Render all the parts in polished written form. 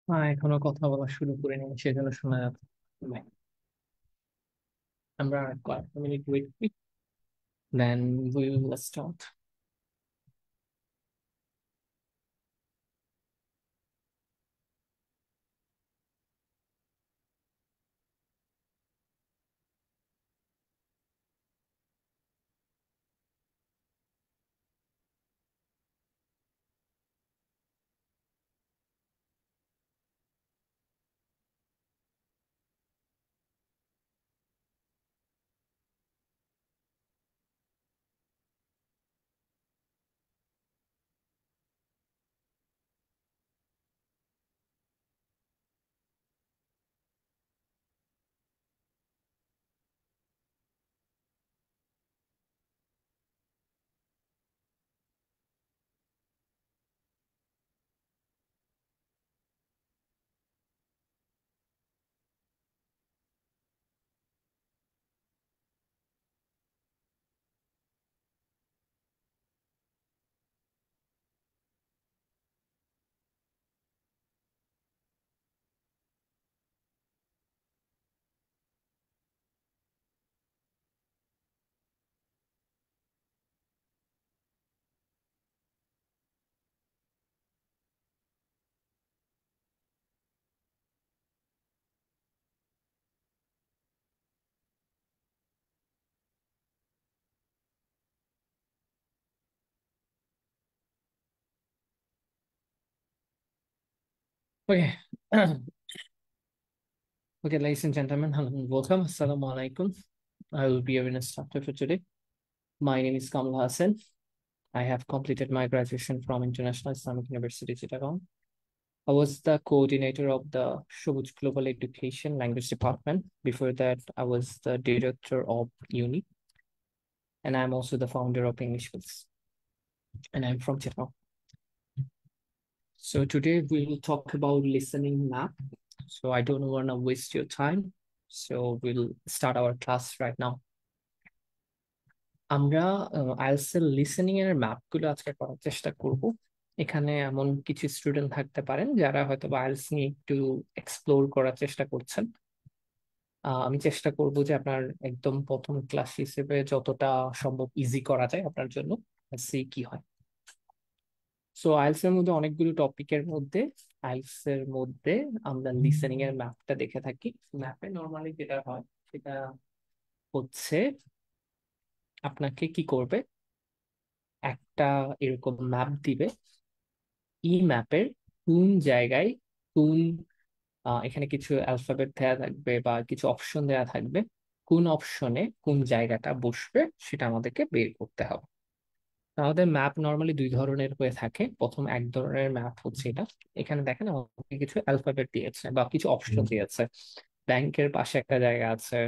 এখনো কথা বলা শুরু করিনি, সেজন্য শোনা যাচ্ছে না। আমরা আর কয়েক মিনিট ওয়েট করি, then we will start. Okay. Okay, ladies and gentlemen, hello and welcome. Assalamu alaikum. I will be your instructor for today. My name is Kamal Hassan. I have completed my graduation from International Islamic University, Chittagong. I was the coordinator of the Shobuj Global Education Language Department. Before that, I was the director of UNI, and I'm also the founder of English Skills, and I'm from Chittagong. So today we will talk about listening map. So I don't want to waste your time. So we'll start our class right now. আমরা IELTS এর listening এর map গুলো আজকে করার চেষ্টা করব। এখানে এমন কিছু স্টুডেন্ট থাকতে পারেন যারা হয়তো আইএলটিএস নিয়ে একটু এক্সপ্লোর করার চেষ্টা করছেন। আমি চেষ্টা করব যে আপনার একদম প্রথম ক্লাস হিসেবে যতটা সম্ভব ইজি করা যায় আপনার জন্য। সি কি হয়। সো আইএলটিএস এর মধ্যে অনেকগুলো টপিকের মধ্যে আইএলটিএস এর মধ্যে আমরা লিসেনিং এর ম্যাপটা দেখে থাকি। ম্যাপে নর্মালি যেটা হয় সেটা হচ্ছে আপনাকে কি করবে, একটা এরকম ম্যাপ দিবে। এই ম্যাপের কোন জায়গায় কোন এখানে কিছু অ্যালফাবেট দেওয়া থাকবে বা কিছু অপশন দেওয়া থাকবে, কোন অপশনে কোন জায়গাটা বসবে সেটা আমাদেরকে বের করতে হবে। আমাদের ম্যাপ নর্মালি দুই ধরনের হয়ে থাকে। প্রথম এক ধরনের ম্যাপ হচ্ছে এটা। এখানে দেখেন আমাকে কিছু অ্যালফাবেট দিয়েছে বা কিছু অপশন দিয়েছে। ব্যাংকের পাশে একটা জায়গা আছে,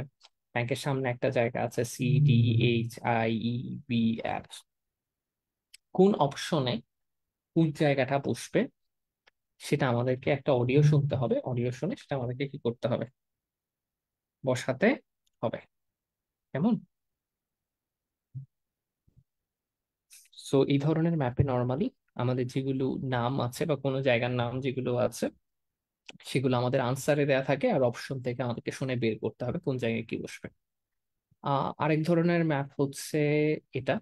ব্যাংকের সামনে একটা জায়গা আছে, CDHIEBF। কোন অপশনে কোন জায়গাটা বসবে সেটা আমাদেরকে একটা অডিও শুনতে হবে। অডিও শুনে সেটা আমাদেরকে কি করতে হবে, বসাতে হবে। কেমন? সো এই ধরনের ম্যাপে নর্মালি আমাদের যেগুলো নাম আছে বা কোনো জায়গার নাম যেগুলো আছে সেগুলো আমাদের আনসারে দেয়া থাকে, আর অপশন থেকে আমাদেরকে শুনে বের করতে হবে কোন জায়গায় কি বসবে। আরেক ধরনের ম্যাপ হচ্ছে এটা।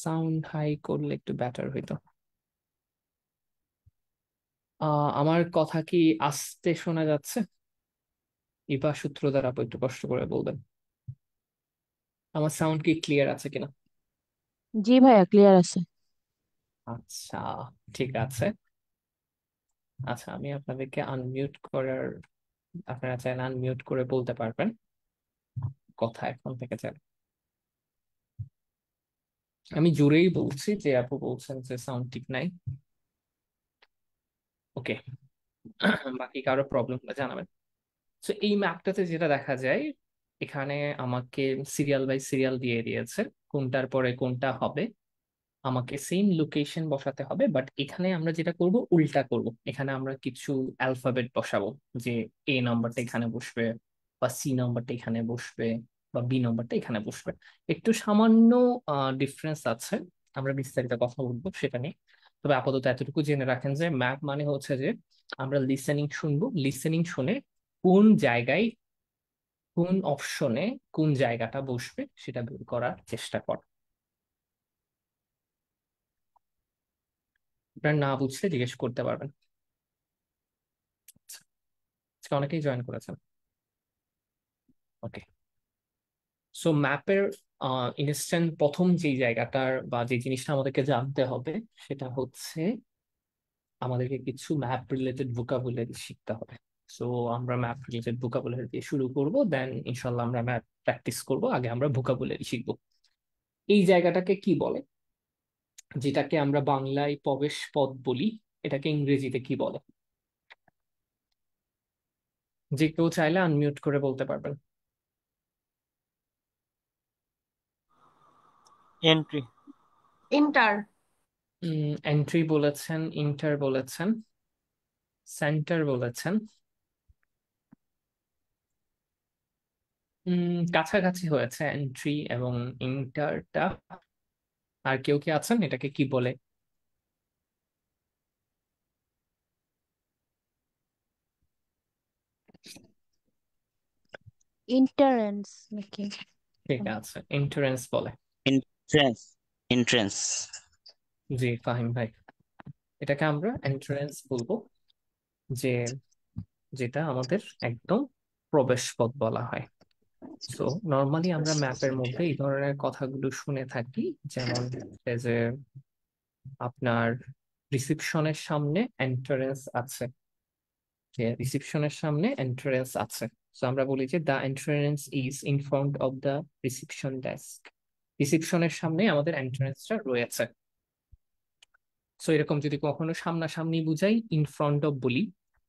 সাউন্ড হাই করলে একটু বেটার হইতো। আমার কথা কি আস্তে শোনা যাচ্ছে? ইভা সূত্রধার আপু একটু কষ্ট করে বলবেন আমার সাউন্ড কি ক্লিয়ার আছে কিনা। জি ভাইয়া, ক্লিয়ার আছে। আচ্ছা, ঠিক আছে। আচ্ছা, আমি আপনাদেরকে আনমিউট করার, আপনারা চাইলে আনমিউট করে বলতে পারবেন কথা এখন থেকে চাইলে। আমি জোরেই বলছি যে আপু বলছেন যে সাউন্ড ঠিক নাই। ওকে। বাকি কারো প্রবলেম হলে জানাবেন। তো এই ম্যাপটাতে যেটা দেখা যায়, এখানে আমাকে সিরিয়াল বাই সিরিয়াল দিয়ে দিয়েছে কোনটার পরে কোনটা হবে। আমাকে সেম লোকেশন বসাতে হবে, বাট এখানে আমরা যেটা করব উল্টা করব। এখানে আমরা কিছু অ্যালফাবেট বসাবো, যে এ নাম্বারটা এখানে বসবে, বা সি নাম্বারটা এখানে বসবে, বা বি নাম্বারটা এখানে বসবে। একটু সামান্য ডিফারেন্স আছে। আমরা বিস্তারিত কথা বলবো সেটা নিয়ে। তবে আপাতত এতটুকু জেনে রাখেন যে ম্যাপ মানে হচ্ছে যে আমরা লিসেনিং শুনবো, লিসেনিং শুনে কোন জায়গায় কোন অপশনে কোন জায়গাটা বসবে সেটা বের করার চেষ্টা কর। আপনার না বুঝলে জিজ্ঞেস করতে পারবেন। আচ্ছা, আজকে অনেকেই জয়েন করেছেন। ওকে। সো ম্যাপের ইনস্ট্যান্ট প্রথম যে জায়গাটার বা যে জিনিসটা আমাদেরকে জানতে হবে সেটা হচ্ছে আমাদেরকে কিছু ম্যাপ রিলেটেড ভোকাবুলারি শিখতে হবে। সো আমরা ম্যাপ রিলেটেড ভোকাবুলারি দিয়ে শুরু করব, দেন ইনশাল্লাহ আমরা ম্যাপ প্র্যাকটিস করব। আগে আমরা ভোকাবুলারি শিখবো। এই জায়গাটাকে কি বলে? যেটাকে আমরা বাংলায় প্রবেশ পথ বলি, এটাকে ইংরেজিতে কি বলে? যে কেউ চাইলে আনমিউট করে বলতে পারবেন। এন্ট্রি। ইন্টার। এন্ট্রি বলেছেন, ইন্টার বলেছেন, সেন্টার বলেছেন। কাছাকাছি হয়েছে এন্ট্রি এবং ইন্টারটা। আর কেউ কি আছেন এটাকে কি বলে? ইন্টারেন্স নাকি? ঠিক আছে, এন্ট্রান্স বলে। এন্ট্রেন্স। এন্ট্রেন্স। জি ফাহিম ভাই, এটাকে আমরা এন্ট্রান্স বলবো, যে যেটা আমাদের একদম প্রবেশ পথ বলা হয়। সো নর্মালি আমরা ম্যাপের মধ্যে এই ধরনের কথাগুলো শুনে থাকি, যেমন এই যে আপনার রিসিপশনের সামনে এন্ট্রান্স আছে, যে রিসিপশনের সামনে এন্ট্রান্স আছে। সো আমরা বলি যে the entrance is in front of the reception desk. রিসিপশনের সামনে আমাদের এন্ট্রান্সটা রয়েছে। সো এরকম যদি কখনো সামনাসামনি বুঝাই ইন ফ্রন্ট অফ বলি।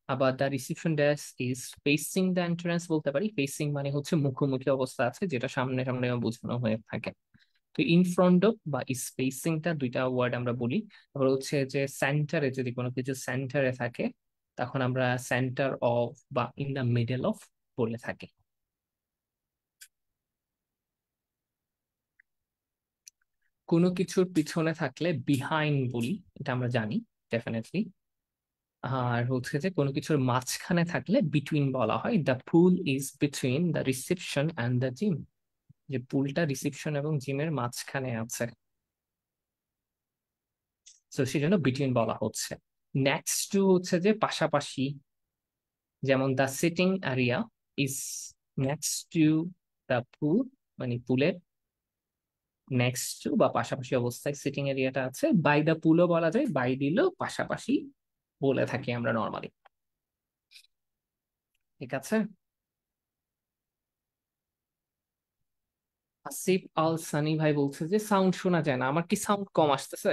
আবার the reception desk is facing the entrance বলতে পারি। ফেসিং মানে হচ্ছে মুখোমুখি অবস্থা আছে, যেটা সামনে সামনে বোঝানো হয়ে থাকে। তো ইন ফ্রন্ট অফ বা স্পেসিংটা দুইটা ওয়ার্ড আমরা বলি। আবার হচ্ছে যে সেন্টারে, যদি কোনো কিছু সেন্টারে থাকে তখন আমরা সেন্টার অফ বা ইন দা মিডল অফ বলে থাকি। কোনো কিছুর পিছনে থাকলে বিহাইন্ড বলি, এটা আমরা জানি ডেফিনেটলি। আর হচ্ছে যে কোনো কিছুর মাঝখানে থাকলে বিটুইন বলা হয়। The pool is between the reception and the gym. যে পুলটা রিসেপশন এবং জিমের মাঝখানে আছে, তো সেই জন্য বিটুইন বলা হচ্ছে। নেক্সট টু হচ্ছে যে পাশাপাশি, যেমন the sitting area is next to the pool, মানে পুলের নেক্সট টু বা পাশাপাশি অবস্থায় সিটিং এরিয়াটা আছে। বাই দ্য পুলও বলা যায়, বাই দিলেও পাশাপাশি বলে থাকি আমরা নর্মালি। ঠিক আছে। আসিফ আল সানি ভাই বলছে যে সাউন্ড শোনা যায় না। আমার কি সাউন্ড কম আসতেছে?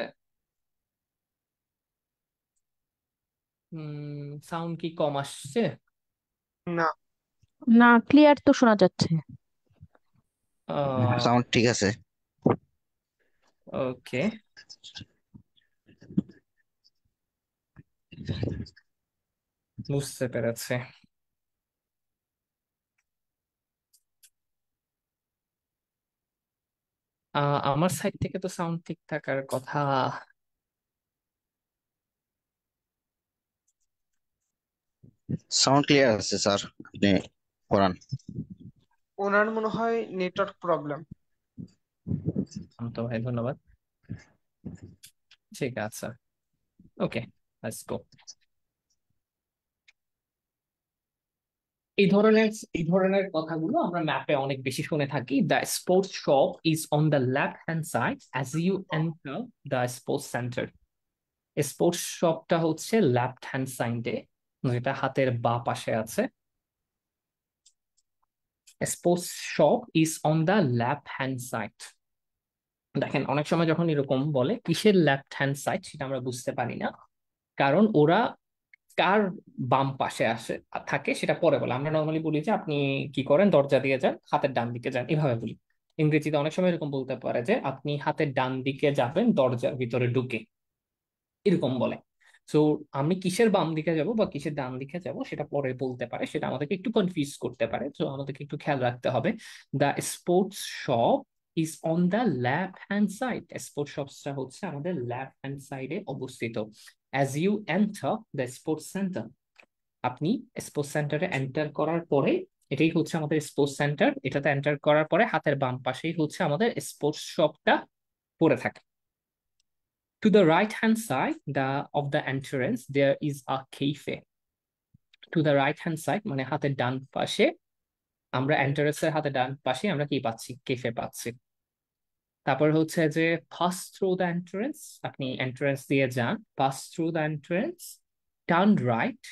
সাউন্ড কি কম আসছে? না। না, ক্লিয়ার তো শোনা যাচ্ছে। সাউন্ড ঠিক আছে। ওকে, বুঝতে পেরেছে। আমার সাইড থেকে তো সাউন্ড ঠিক থাকার কথা। সাউন্ড ক্লিয়ার আছে স্যার, আপনি পড়ান। ওনার মনে হয় নেটওয়ার্ক প্রবলেম। তো ভাই ধন্যবাদ। ঠিক আছে, ওকে, লেটস গো। এই ধরনের কথাগুলো আমরা ম্যাপে অনেক বেশি শুনে থাকি। The sports shop is on the left hand side as you enter the sports centre. Sports শপটা হচ্ছে লেফট হ্যান্ড সাইডে, যেটা হাতের বা পাশে আছে। Sports shop is on the left hand side. দেখেন অনেক সময় যখন এরকম বলে কিসের লেফট হ্যান্ড সাইড, সেটা আমরা বুঝতে পারি না, কারণ ওরা কার বাম পাশে আসে থাকে সেটা পরে বলে। আমরা নর্মালি বলি যে আপনি কি করেন, দরজা দিয়ে যান, হাতের ডান দিকে যান, এভাবে বলি। ইংরেজিতে অনেক সময় এরকম বলতে পারে যে আপনি হাতের ডান দিকে যাবেন দরজার ভিতরে ঢুকে, এরকম বলে। সো আমি কিসের বাম দিকে যাব বা কিসের ডান দিকে যাব সেটা পরে বলতে পারে, সেটা আমাদেরকে একটু কনফিউজ করতে পারে, তো আমাদেরকে একটু খেয়াল রাখতে হবে। The sports shop is on the left hand side. Sports শপসটা হচ্ছে আমাদের লেফট হ্যান্ড সাইডে অবস্থিত। As you enter the sports centre, আপনি স্পোর্টস সেন্টারে এন্টার করার পরে, এটাই হচ্ছে আমাদের স্পোর্টস সেন্টার, এটাতে এন্টার করার পরে হাতের বাম পাশেই হচ্ছে আমাদের স্পোর্টস শপটা পড়ে থাকে। To the right hand side of the entrance there is a cafe. To the right hand side মানে হাতের ডান পাশে, আমরা এন্ট্রান্সের হাতের ডান পাশে আমরা কি পাচ্ছি? কেফে পাচ্ছি। তারপর হচ্ছে যে পাস থ্রু দ্য এন্ট্রান্স, আপনি এন্ট্রান্স দিয়ে যান, pass through the entrance, turn right,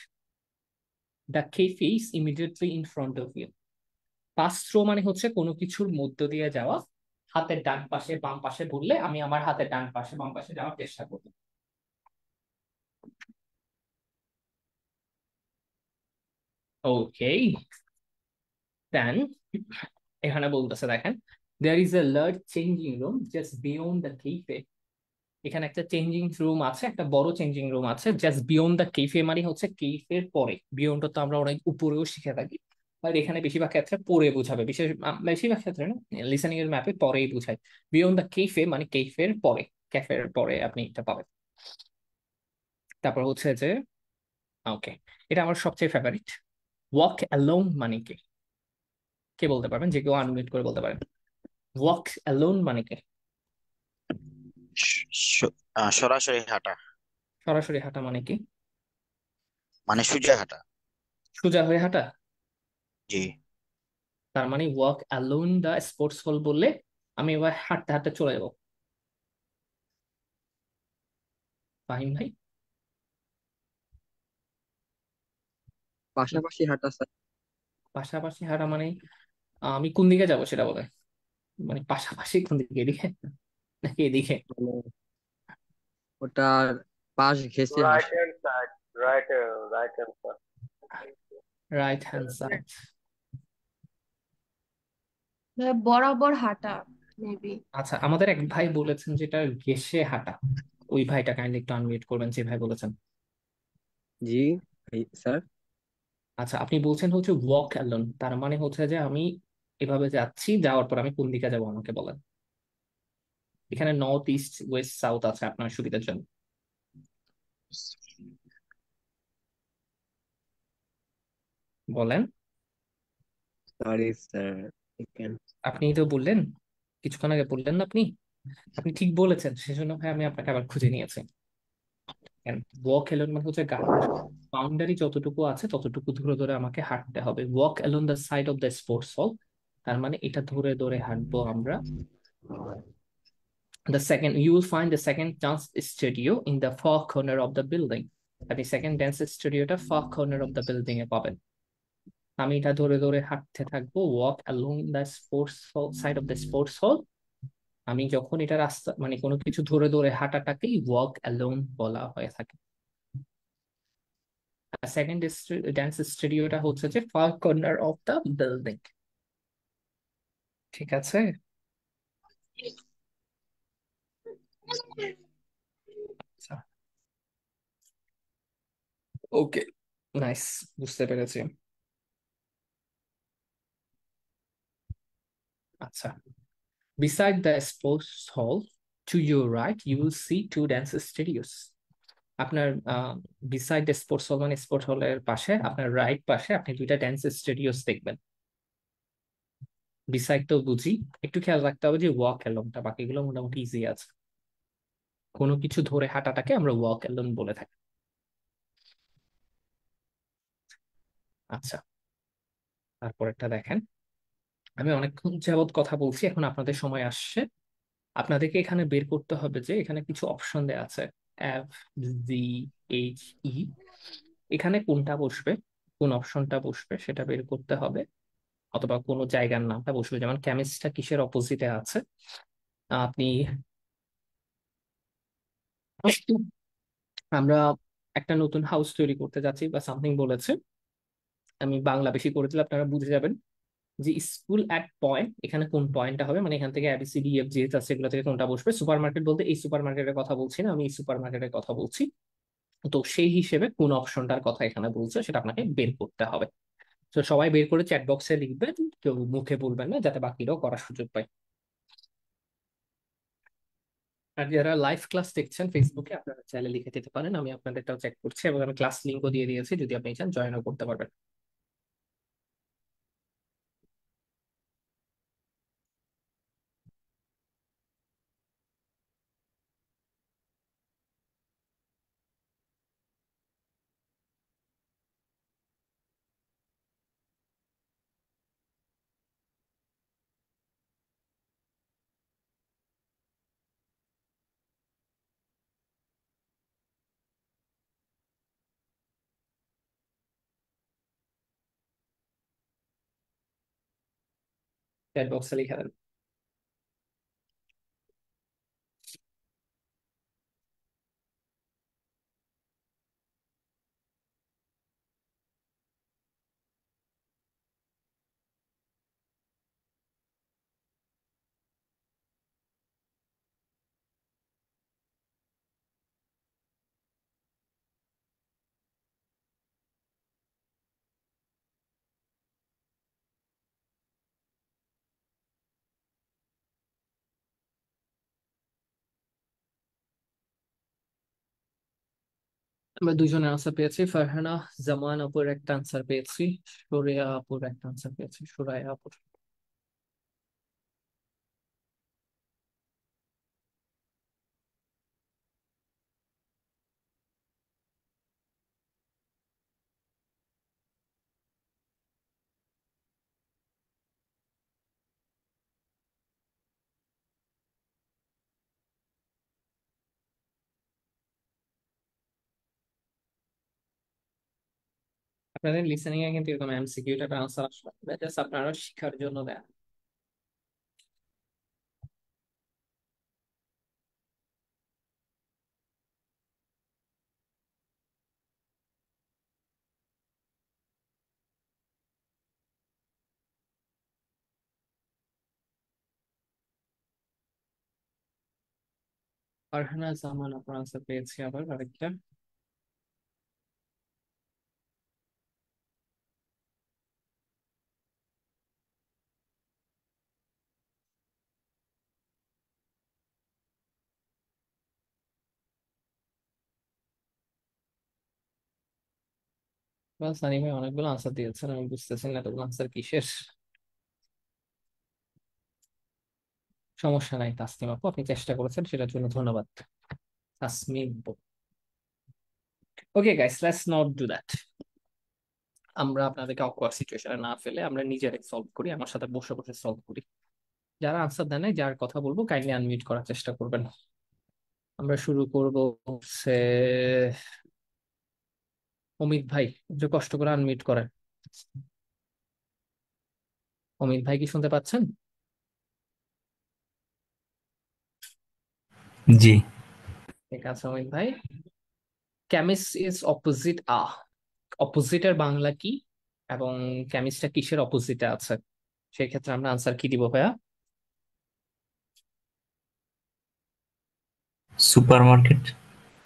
the cafe is immediately in front of you. Pass through মানে হচ্ছে কোনো কিছুর মধ্য দিয়ে যাওয়া। হাতের ডান পাশে বাম পাশে বললে আমি আমার হাতের ডান পাশে বাম পাশে যাওয়ার চেষ্টা করব। ওকে, দেন এখানে বলতেছে দেখেন, there is a large changing room just beyond the cafe. এখানে একটা চেঞ্জিং রুম আছে, একটা বড় চেঞ্জিং রুম আছে, জাস্ট বিয়ন্ড দ্য কেফে মানে হচ্ছে কেফের পরে। বিয়ন্ড তো আমরা অনেক উপরেও শিখে থাকি, বাট এখানে বেশিরভাগ ক্ষেত্রে পরে বোঝাবে, বেশিরভাগ ক্ষেত্রে না, লিসেনিং এর ম্যাপে পরেই বোঝায়। বিয়ন্ড দ্য কেফে মানে কেফের পরে, ক্যাফের পরে আপনি এটা পাবেন। তারপর হচ্ছে যে ওকে, এটা আমার সবচেয়ে ফেভারিট। ওয়াক অ্যালোন মানে কি? কে বলতে পারবেন? যে কেউ আনমিউট করে বলতে পারেন। ওয়াক অ্যালোন মানে কি? সরাসরি হাঁটা, সরাসরি হাঁটা মানে কি? মানে সোজা হাঁটা। সোজা হয়ে হাঁটা। জি। তার মানে ওয়াক অ্যালোন দ্য স্পোর্টস হল বললে আমি এবার হাঁটতে হাঁটতে চলে যাবো। ফাহিম ভাই? পাশাপাশি হাঁটা স্যার। পাশাপাশি হাঁটা মানে আমি কোন দিকে যাবো সেটা বলে, মানে পাশাপাশি কোন দিকে, এদিকে নাকি এদিকে? মানে ওটার পাশ ঘেঁষে Right হাঁটা। hand side, right hand side. Right hand side. বরাবর হাঁটা মেবি। আচ্ছা, আমাদের এক ভাই বলেছেন যেটা ঘেঁষে হাঁটা, ওই ভাইটা কাইন্ডলি একটু আনমিউট করবেন যে ভাই বলেছেন। জি স্যার। আচ্ছা, আপনি বলছেন হচ্ছে ওয়াক অ্যালোন, তার মানে হচ্ছে যে আমি এভাবে যাচ্ছি, যাওয়ার পর আমি কোন দিকে যাবো আমাকে বলেন। এখানে নর্থ ইস্ট ওয়েস্ট সাউথ আছে আপনার সুবিধার জন্য। বলেন। Sorry sir. আপনি তো বললেন, কিছুক্ষণ আগে বললেন না আপনি, আপনি ঠিক বলেছেন, সেজন্য ভাই আমি আপনাকে আবার খুঁজে নিয়েছি। ওয়াক অ্যালোন মানে হচ্ছে বাউন্ডারি যতটুকু আছে ততটুকু ধরে ধরে আমাকে হাঁটতে হবে। Walk alone the side of the sports হল, তার মানে এটা ধরে ধরে হাঁটবো আমরা। You will find the second dance studio in the far corner of the building. আপনি সেকেন্ড ড্যান্স স্টুডিওটা far corner of the building এ পাবেন। আমি এটা ধরে ধরে হাঁটতে থাকবো, walk along the sports hall, side of the sports hall. আমি যখন এটা রাস্তা মানে কোনো কিছু ধরে ধরে হাঁটাটাকেই ওয়াক অ্যালং বলা হয়ে থাকে। সেকেন্ড ড্যান্স স্টুডিওটা হচ্ছে যে far corner of the building. ঠিক আছে? ওকে, নাইস, বুঝতে পেরেছি। আচ্ছা, beside the sports hall to your right you will see two dance studios. আপনার বিসাইড দ্য স্পোর্টস হল মানে স্পোর্টস হলের পাশে আপনার রাইট পাশে আপনি দুইটা ড্যান্স স্টুডিওস দেখবেন। বিসাইড তো বুঝি, একটু খেয়াল রাখতে হবে যে ওয়াক অ্যালংটা, বাকিগুলো মোটামুটি ইজি আছে। কোনো কিছু ধরে হাঁটাটাকে আমরা ওয়াক অ্যালং বলে থাকি। আচ্ছা, তারপরেরটা দেখেন। আমি অনেকক্ষণ যাবত কথা বলছি, এখন আপনাদের সময় আসছে। আপনাদেরকে এখানে বের করতে হবে যে এখানে কিছু অপশন দেওয়া আছে, এফ, জি, এইচ, ই, এখানে কোনটা বসবে, কোন অপশনটা বসবে সেটা বের করতে হবে, অথবা কোনো জায়গার নামটা বসবে। যেমন কেমিস্টটা কিসের অপোজিটে আছে, আপনি আমরা একটা নতুন হাউস তৈরি করতে যাচ্ছি বা সামথিং বলেছে, আমি বাংলা বেশি করে দিলে আপনারা বুঝে যাবেন যে স্কুল অ্যাট পয়েন্ট, এখানে কোন পয়েন্টটা হবে, মানে এখান থেকে এবিসিডি এফ জি আছে এগুলো থেকে কোনটা বসবে। সুপার মার্কেট বলতে এই সুপার মার্কেটের কথা বলছি না, আমি এই সুপার মার্কেটের কথা বলছি। তো সেই হিসেবে কোন অপশনটার কথা এখানে বলছে সেটা আপনাকে বের করতে হবে। তো সবাই বের করে চ্যাট বক্সে লিখবেন, কেউ মুখে বলবেন না, যাতে বাকিরাও করার সুযোগ পায়। আর যারা লাইভ ক্লাস দেখছেন ফেসবুকে, আপনারা চাইলে লিখে দিতে পারেন, আমি আপনাদেরটাও চেক করছি, এবং আমি ক্লাস লিঙ্কও দিয়ে দিয়েছি, যদি আপনি চান জয়েনও করতে পারবেন। চ্যাট বক্সে লিখে দেন। আমরা দুজনের আনসার পেয়েছি। ফারহানা জামান আপুর একটা আনসার পেয়েছি, সুরিয়া আপুর একটা আনসার পেয়েছি, সুরায়া আপুর। আপনাদের লিসেনিং এ কিন্তু এরকম এমসিকিউ টাইপের আনসার আসবে, জাস্ট আপনারা শেখার জন্য দেন। ফারহানা জামান আপুর আনসার পেয়েছি আবার আরেকটা। বা সানি ভাই অনেকগুলো আনসার দিয়েছেন, আমি বুঝতেছি না এতগুলো আনসার কিসের। সমস্যা নাই তাসনিম আপু, আপনি চেষ্টা করেছেন সেটার জন্য ধন্যবাদ। তাসমিম আপু। Okay guys, let's not do that. আমরা আপনাদেরকে অকওয়ার্ড সিচুয়েশনে না ফেলে আমরা নিজেরাই সলভ করি, আমার সাথে বসে বসে সলভ করি। যারা আনসার দেন নাই, যার কথা বলবো কাইন্ডলি আনমিউট করার চেষ্টা করবেন। আমরা শুরু করব হচ্ছে অমিত ভাই, একটু কষ্ট করে আনমিউট করেন। অমিত ভাই কি শুনতে পাচ্ছেন? জি। ঠিক আছে অমিত ভাই। কেমিস্ট ইজ অপোজিট অপোজিটের বাংলা কি, এবং কেমিস্টটা কিসের অপোজিটে আছে? সেই ক্ষেত্রে আমরা আনসার কি দিব ভাইয়া? Supermarket.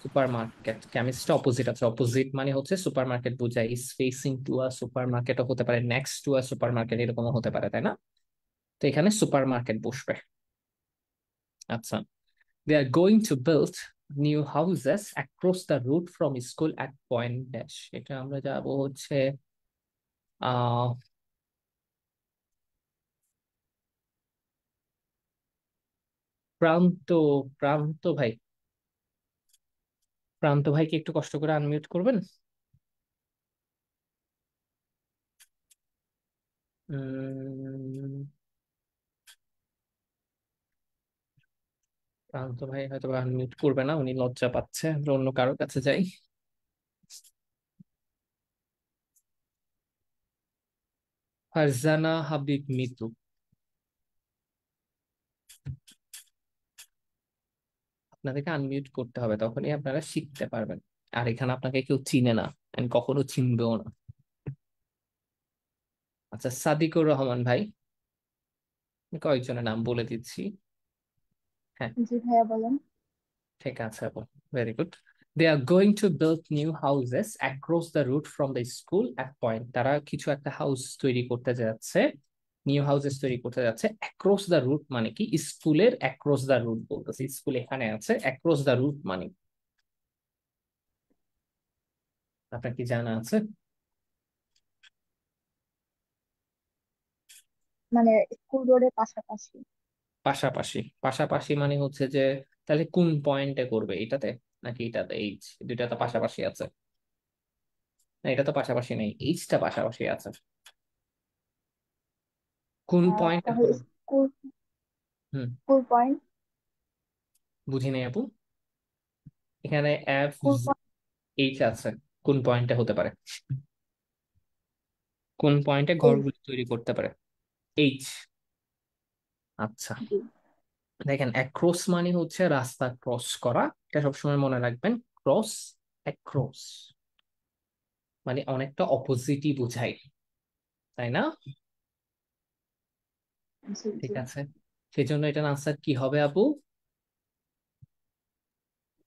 Supermarket. কেমিস্টটা অপোজিট আছে, অপোজিট মানে হচ্ছে সুপার মার্কেট বোঝায়, is facing to a super মার্কেটও হতে পারে, next to a supermarket এরকমও হতে পারে, তাই না? তো এখানে সুপার মার্কেট বসবে। আচ্ছা, they are going to build new houses across the route from school at point dash। এটা আমরা যাব হচ্ছে আহ প্রান্ত। প্রান্ত ভাই, প্রান্ত ভাই কি একটু কষ্ট করে আনমিউট করবেন? উম, প্রান্ত ভাই হয়তো আনমিউট করবে না, উনি লজ্জা পাচ্ছে। আমরা অন্য কারোর কাছে যাই। ফারজানা হাবিব মিতু, আপনাদেরকে আনমিউট করতে হবে, তখনই আপনারা শিখতে পারবেন। আর এখানে আপনাকে কেউ চিনে না, and কখনো চিনবেও না। আচ্ছা, সাদিকুর রহমান ভাই, আমি কয়েকজনের নাম বলে দিচ্ছি। হ্যাঁ, জি ভাইয়া বলেন। ঠিক আছে আপু, very good. They are going to build new houses across the route from the school at point. তারা কিছু একটা হাউস তৈরি করতে যাচ্ছে নিউ হাউসেস তৈরি করতে যাচ্ছে। অ্যাক্রস দ্য রুট মানে কি? স্কুলের অ্যাক্রস দ্য রুট বলতেছে, স্কুল এখানে আছে, অ্যাক্রস দ্য রুট মানে আপনার কি জানা আছে? মানে স্কুল রোডের পাশাপাশি। পাশাপাশি, পাশাপাশি মানে হচ্ছে যে তাহলে কোন পয়েন্টে করবে, এটাতে নাকি এটাতে? এইচ দুইটা তো পাশাপাশি আছে, না এটা তো পাশাপাশি নেই, এইচটা পাশাপাশি আছে, কোন পয়েন্টে তাহলে করবে? স্কুল হুম, স্কুল পয়েন্ট। বুঝি নাই আপু। এখানে এফ স্কুল এইচ আছে, কোন পয়েন্টে হতে পারে? কোন পয়েন্টে পয়েন্ট। ঘরগুলো তৈরি করতে পারে? এইচ। আচ্ছা, দেখেন অ্যাক্রস মানে হচ্ছে রাস্তা ক্রস করা, এটা সবসময় মনে রাখবেন। ক্রস, অ্যাক্রস মানে অনেকটা অপোজিটই বোঝায়, তাই না? জি ঠিক জি আছে, সেই জন্য এটার আনসার কি হবে আপু?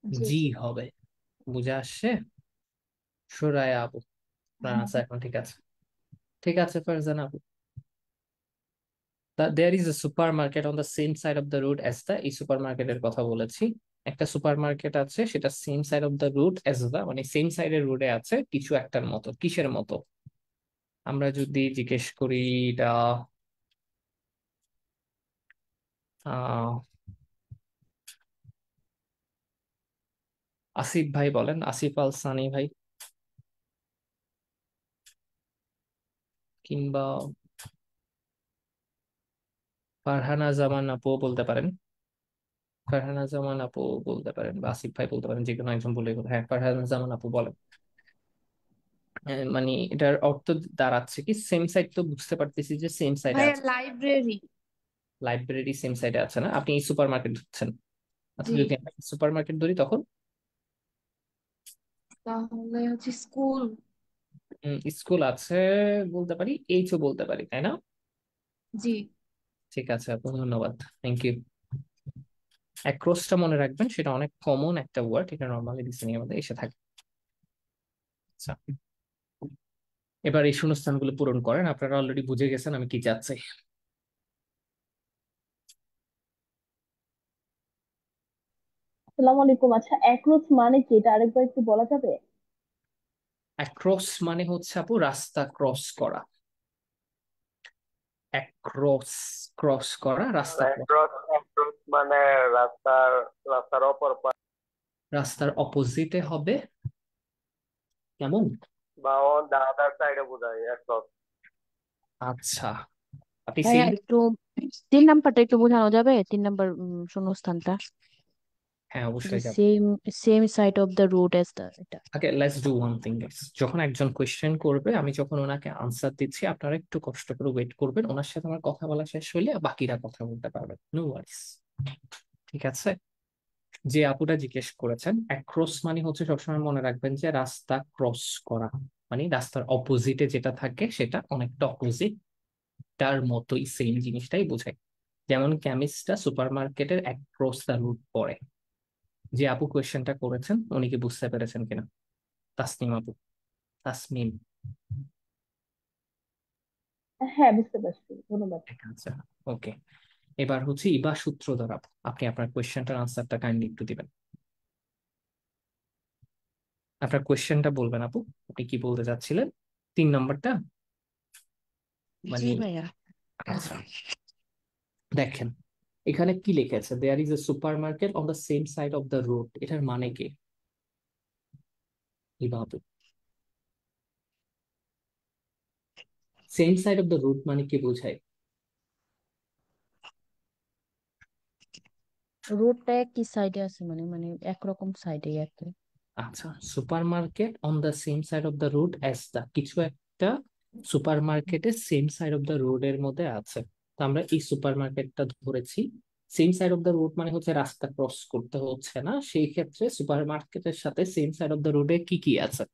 জি জি জি। হবে। বুঝে আসছে সুরায়া আপু? আপনার হ্যাঁ। আনসার এখন ঠিক আছে। ঠিক আছে ফারজানা আপু, there is a supermarket on the same side of the road as the, এই সুপার মার্কেটের কথা বলেছি। একটা সুপার মার্কেট আছে, সেটা same side of the road as the মানে সেম সাইডের রোডে আছে, কিছু একটার মতো, কিসের মতো? আমরা যদি জিজ্ঞেস করি এটা আহ আসিফ ভাই বলেন, আসিফ আল সানি ভাই, কিংবা ফারহানা জামান আপু বলতে পারেন। ফারহানা জামান আপু বলতে পারেন বা আসিফ ভাই বলতে পারেন, যে কোনো একজন বলে। হ্যাঁ, ফারহানা জামান আপু বলেন। মানে এটার অর্থ দাঁড়াচ্ছে কি? সেম সাইড তো বুঝতে পারতেছি যে সেম সাইডে ভাইয়া আছে, লাইব্রেরি। লাইব্রেরি সেম সাইডে আছে না? আপনি এই সুপার মার্কেট ধরছেন। আচ্ছা, জি, যদি আমরা সুপার মার্কেট ধরি তখন তাহলে হচ্ছে স্কুল। স্কুল আছে বলতে পারি, এইচও বলতে পারি, তাই না? জি। ঠিক আছে আপু, ধন্যবাদ, থ্যাংক ইউ। অ্যাক্রসটা মনে রাখবেন, সেটা অনেক কমন একটা ওয়ার্ড, এটা নর্মালি লিসেনিং এর মধ্যে এসে থাকে। আচ্ছা, এবার এই শূন্যস্থানগুলো পূরণ করেন, আপনারা অলরেডি বুঝে গেছেন আমি কি চাচ্ছি। আসসালামু আলাইকুম। আচ্ছা, অ্যাক্রোচ মানে কি, এটা আরেকবার একটু বলা যাবে? অ্যাক্রস মানে হচ্ছে আপু রাস্তা ক্রস করা। অ্যাক্রস, ক্রস করা, রাস্তা ক্রস, অ্যাক্রস অ্যাক্রস মানে রাস্তার রাস্তার অপর পাশ রাস্তার অপোজিটে হবে কেমন? বা অন দা আদার সাইডে বোঝায় অ্যাক্রস। আচ্ছা, আপনি ভাইয়া সেম। একটু 3 নাম্বারটা একটু বোঝানো যাবে? 3 নাম্বার শূন্যস্থানটা, হ্যাঁ যে অবশ্যই যাব। Same same side of the road as the, এটা। Okay, let's do one thing guys, যখন একজন কোয়েশ্চেন করবে, আমি যখন ওনাকে আনসার দিচ্ছি, আপনারা একটু কষ্ট করে ওয়েট করবেন, ওনার সাথে আমার কথা বলা শেষ হলে বাকিরা কথা বলতে পারবেন, নো ওয়ারিস। ঠিক আছে, যে আপুটা জিজ্ঞেস করেছেন, অ্যাক্রস মানে হচ্ছে সবসময় মনে রাখবেন যে রাস্তা ক্রস করা, মানে রাস্তার অপোজিটে যেটা থাকে সেটা অনেকটা অপোজিট, তার মতোই সেম জিনিসটাই বোঝায়। যেমন কেমিস্টটা সুপার মার্কেটের অ্যাক্রস দ্য রুট পড়ে। যে আপু কোয়েশ্চেনটা করেছেন উনি কি বুঝতে পেরেছেন কিনা? তাসনিম আপু, তাসমিম। হ্যাঁ, বুঝতে পারছি, ধন্যবাদ। ঠিক আছে, ওকে। এবার হচ্ছে ইবা সূত্রধর আপু, আপনি আপনার কোয়েশ্চেনটার আনসারটা কাইন্ডলি একটু দিবেন। আপনার কোয়েশ্চেনটা বলবেন আপু, আপনি কি বলতে চাচ্ছিলেন? 3 নম্বরটা জি মানে, ভাইয়া। আচ্ছা দেখেন এখানে কি লিখেছে, there is a supermarket on the same side of the road, এটার মানে কি ইবা আপু? Same side of the road মানে কি বোঝায়? রোডটা একই সাইডে আছে, মানে মানে একরকম সাইডে একই। আচ্ছা, super market on the same side of the road as the, কিছু একটা সুপার মার্কেটের same side of the road এর মধ্যে আছে। তো আমরা এই সুপার মার্কেটটা ধরেছি, same side of the road মানে হচ্ছে রাস্তা ক্রস করতে হচ্ছে না, সেই ক্ষেত্রে সুপার মার্কেটের সাথে সেম সাইড অফ দ্য রোডে কি কি আছে?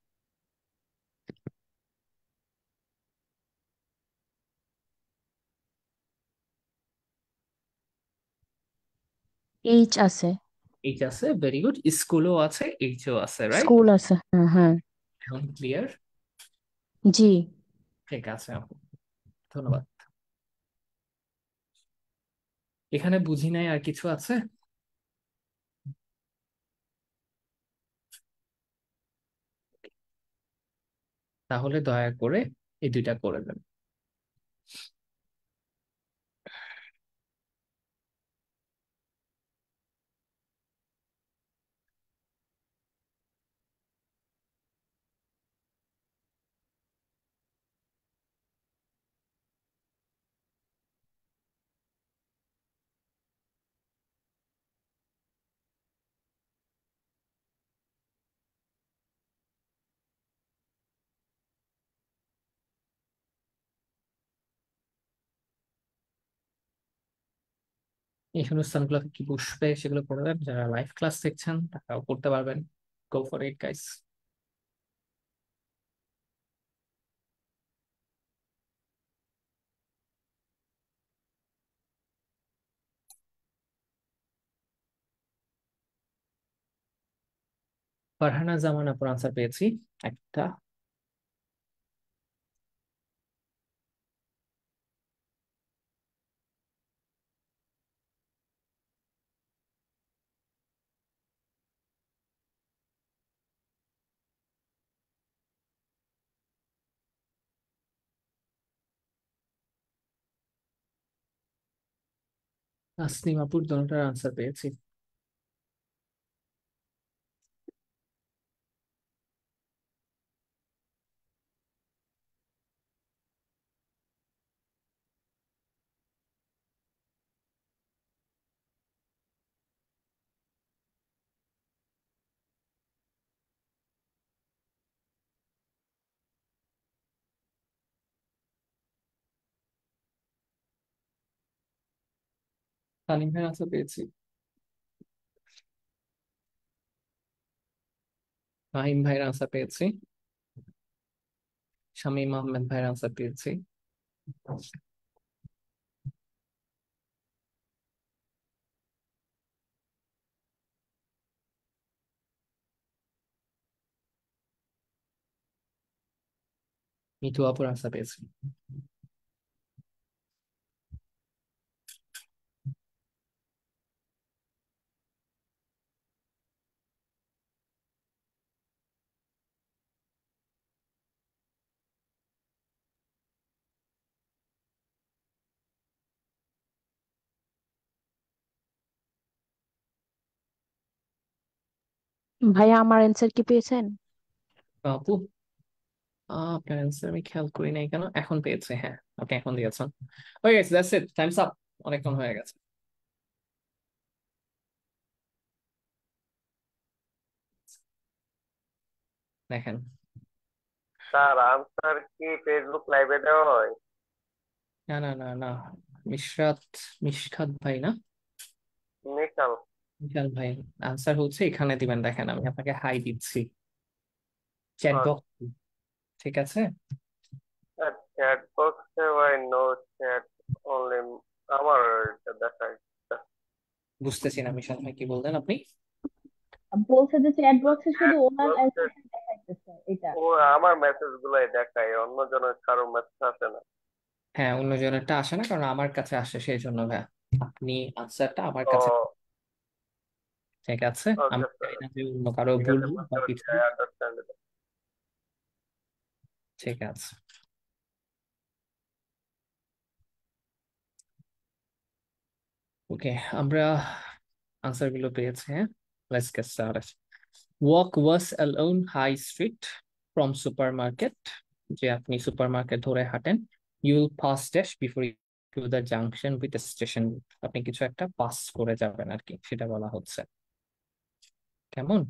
এইচ আছে। এইচ আছে, ভেরি গুড। স্কুলও আছে, এইচও আছে, রাইট? স্কুল আছে, হ্যাঁ হ্যাঁ। এখন ক্লিয়ার? জি। ঠিক আছে আপু, ধন্যবাদ। এখানে বুঝি নাই আর কিছু আছে? তাহলে দয়া করে এই দুইটা করে দেন। এই শূন্যস্থানগুলো কি বসবে সেগুলো করে দেন। যারা লাইভ ক্লাস দেখছেন তারাও করতে পারবেন। Go for it guys. Farhana Zaman আপুর আনসার পেয়েছি একটা। তাসনিম আপুর দোনোটার আনসার পেয়েছি। তানিম ভাইয়ের আনসার পেয়েছি। ফাহিম ভাইয়ের আনসার পেয়েছি। শামীম আহমেদ ভাইয়ের আনসার পেয়েছি। মিঠু আপুর আনসার পেয়েছি। ভাইয়া আমার অ্যান্সার কি পেয়েছেন? আপু আপনার অ্যান্সার আমি খেয়াল করি নাই কেন, এখন পেয়েছে, হ্যাঁ আপনি এখন দিয়েছেন। Okay guys, that's it, Times up. অনেকক্ষণ হয়ে গেছে। দেখেন। স্যার আনসার কি ফেসবুক লাইভে দেওয়া হয়? না না না না, মিশরাত, মিশখাত ভাই না, নিশান। বিশাল ভাই। আনসার হচ্ছে এখানে দিবেন, দেখেন আমি আপনাকে হাই দিচ্ছি চ্যাট বক্স। ঠিক আছে। চ্যাট বক্সে ভাই নো চ্যাট, অনলি আমার এটা দেখায়। বুঝতেছি না মিশাল ভাই কি বললেন আপনি। বলছে যে চ্যাট বক্সে শুধু চ্যাট ওনার বক্সে অ্যান্সারটা দেখাইতেছে এটা। ও আমার মেসেজ গুলাই দেখায়, অন্য জনের কারো মেসেজ আসে না। হ্যাঁ, অন্যজনেরটা আসে না কারণ আমার কাছে আসে, সেই জন্য ভাই আপনি আনসারটা আমার ও, কাছে। ঠিক আছে, আমি ওকে চাই স্যার, না যে অন্য কারো ঠিক ভুল আছে, হোক বুঝতে বা পারছি, কিছু। I understand. ঠিক আছে। ওকে, আমরা আনসার গুলো পেয়েছি, হ্যাঁ। Let's get started. Walk west along high street from supermarket. যে আপনি সুপারমার্কেট ধরে হাঁটেন। You will pass dash before to the junction with station. আপনি কিছু একটা পাস করে যাবেন আর কি, সেটা বলা হচ্ছে। কেমন?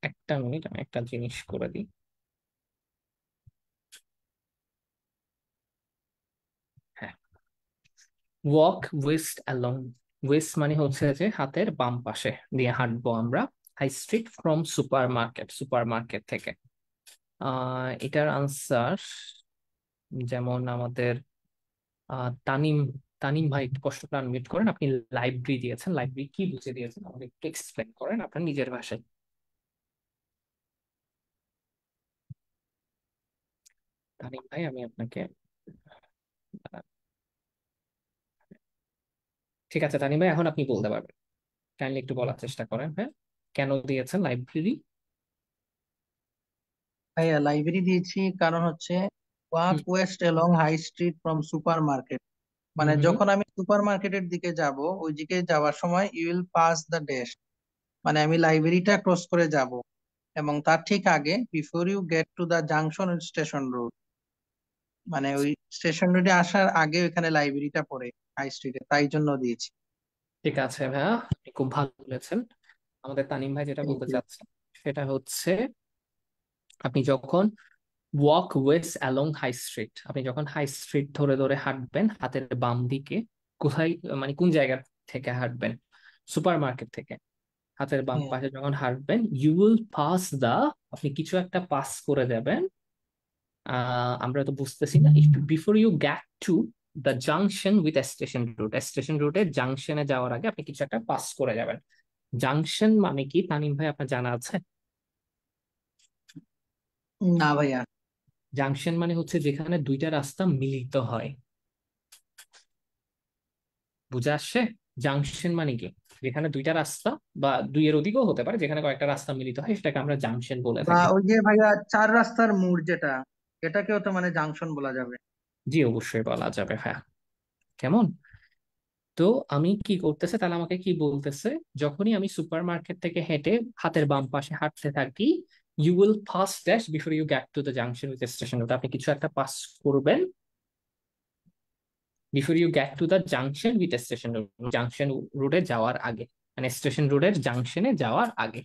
একটা মিনিট, আমি একটা জিনিস করে দিই। হ্যাঁ, ওয়াক ওয়েস্ট অ্যালং। ওয়েস্ট মানে হচ্ছে যে হাতের বাম পাশে দিয়ে হাঁটবো আমরা। High street from supermarket, supermarket থেকে। এটার আনসার যেমন আমাদের তানিম, তানিম ভাই একটু কষ্ট করে আনমিউট করেন। আপনি লাইব্রেরি দিয়েছেন, লাইব্রেরি কি বুঝে দিয়েছেন আমাকে একটু এক্সপ্লেন করেন আপনার নিজের ভাষায়। তানিম ভাই আমি আপনাকে ঠিক আছে তানিম ভাই, এখন আপনি বলতে পারবেন। কাইন্ডলি একটু বলার চেষ্টা করেন, হ্যাঁ, কেন দিয়েছেন লাইব্রেরি? ভাইয়া লাইব্রেরি দিয়েছি কারণ হচ্ছে walk hmm west along high street from supermarket. হুম মানে হুম। যখন আমি সুপার মার্কেটের দিকে যাব, ওই দিকে যাওয়ার সময় you will pass the dash, মানে আমি লাইব্রেরিটা ক্রস করে যাব, এবং তার ঠিক আগে before you get to the junction station road, মানে ওই স্টেশন রোডে আসার আগে ওখানে লাইব্রেরিটা পড়ে হাই স্ট্রিটে, তাই জন্য দিয়েছি। ঠিক আছে ভাইয়া, আপনি খুব ভালো বলেছেন। আমাদের তানিম ভাই যেটা থ্যাংক বলতে ইউ। চাচ্ছেন সেটা হচ্ছে, আপনি যখন walk west along high street, আপনি যখন হাই স্ট্রিট ধরে ধরে হাঁটবেন, হাতের বাম দিকে কোথায়, মানে কোন জায়গা থেকে হাঁটবেন? সুপার মার্কেট থেকে হাতের বাম হ্যাঁ। পাশে যখন হাঁটবেন, ইউ উইল পাস দা, আপনি কিছু একটা পাস করে যাবেন। আমরা তো বুঝতেছি না, before you get to the junction with station road, station রোডে জাংশনে যাওয়ার আগে আপনি কিছু একটা পাস করে যাবেন। জাংশন মানে কি তানিম ভাই, আপনার জানা আছে? না ভাইয়া। জাংশন মানে হচ্ছে যেখানে দুইটা রাস্তা মিলিত হয়। বুঝে আসছে? জাংশন মানে কি, যেখানে দুইটা রাস্তা বা দুইয়ের অধিকও হতে পারে, যেখানে কয়েকটা রাস্তা মিলিত হয় সেটাকে আমরা জাংশন বলে বা থাকি। ওই যে ভাইয়া চার রাস্তার মোড় যেটা, এটাকেও তো মানে জাংশন বলা যাবে। জি অবশ্যই বলা যাবে, হ্যাঁ। কেমন? তো আমি কি করতেছে তাহলে, আমাকে কি বলতেছে, যখনই আমি সুপার মার্কেট থেকে হেঁটে হাতের বাম পাশে হাঁটতে থাকি, you will pass dash before you get to the junction with station road, আপনি কিছু একটা পাস করবেন before you get to the junction with station road, junction রোডে যাওয়ার আগে, মানে স্টেশন রোডের জাংশনে যাওয়ার আগে।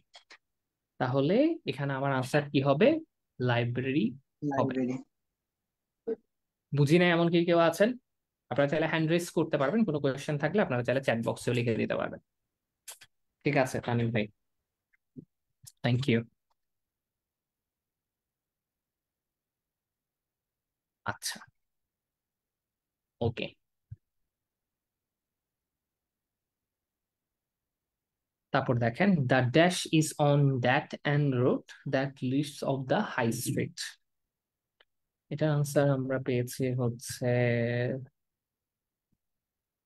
তাহলে এখানে আমার আনসার কি হবে? লাইব্রেরি হবে। লাইব্রেরি। বুঝি না এমন কি কেউ আছেন? আপনারা চাইলে হ্যান্ড রেজ করতে পারবেন, কোনো কোয়েশ্চেন থাকলে আপনারা চাইলে চ্যাট বক্সেও লিখে দিতে পারবেন। ঠিক আছে তানিম ভাই, থ্যাংক ইউ। আচ্ছা, ওকে। তারপর দেখেন, the dash is on that and road that leads off the high street. এটার আনসার আমরা পেয়েছি হচ্ছে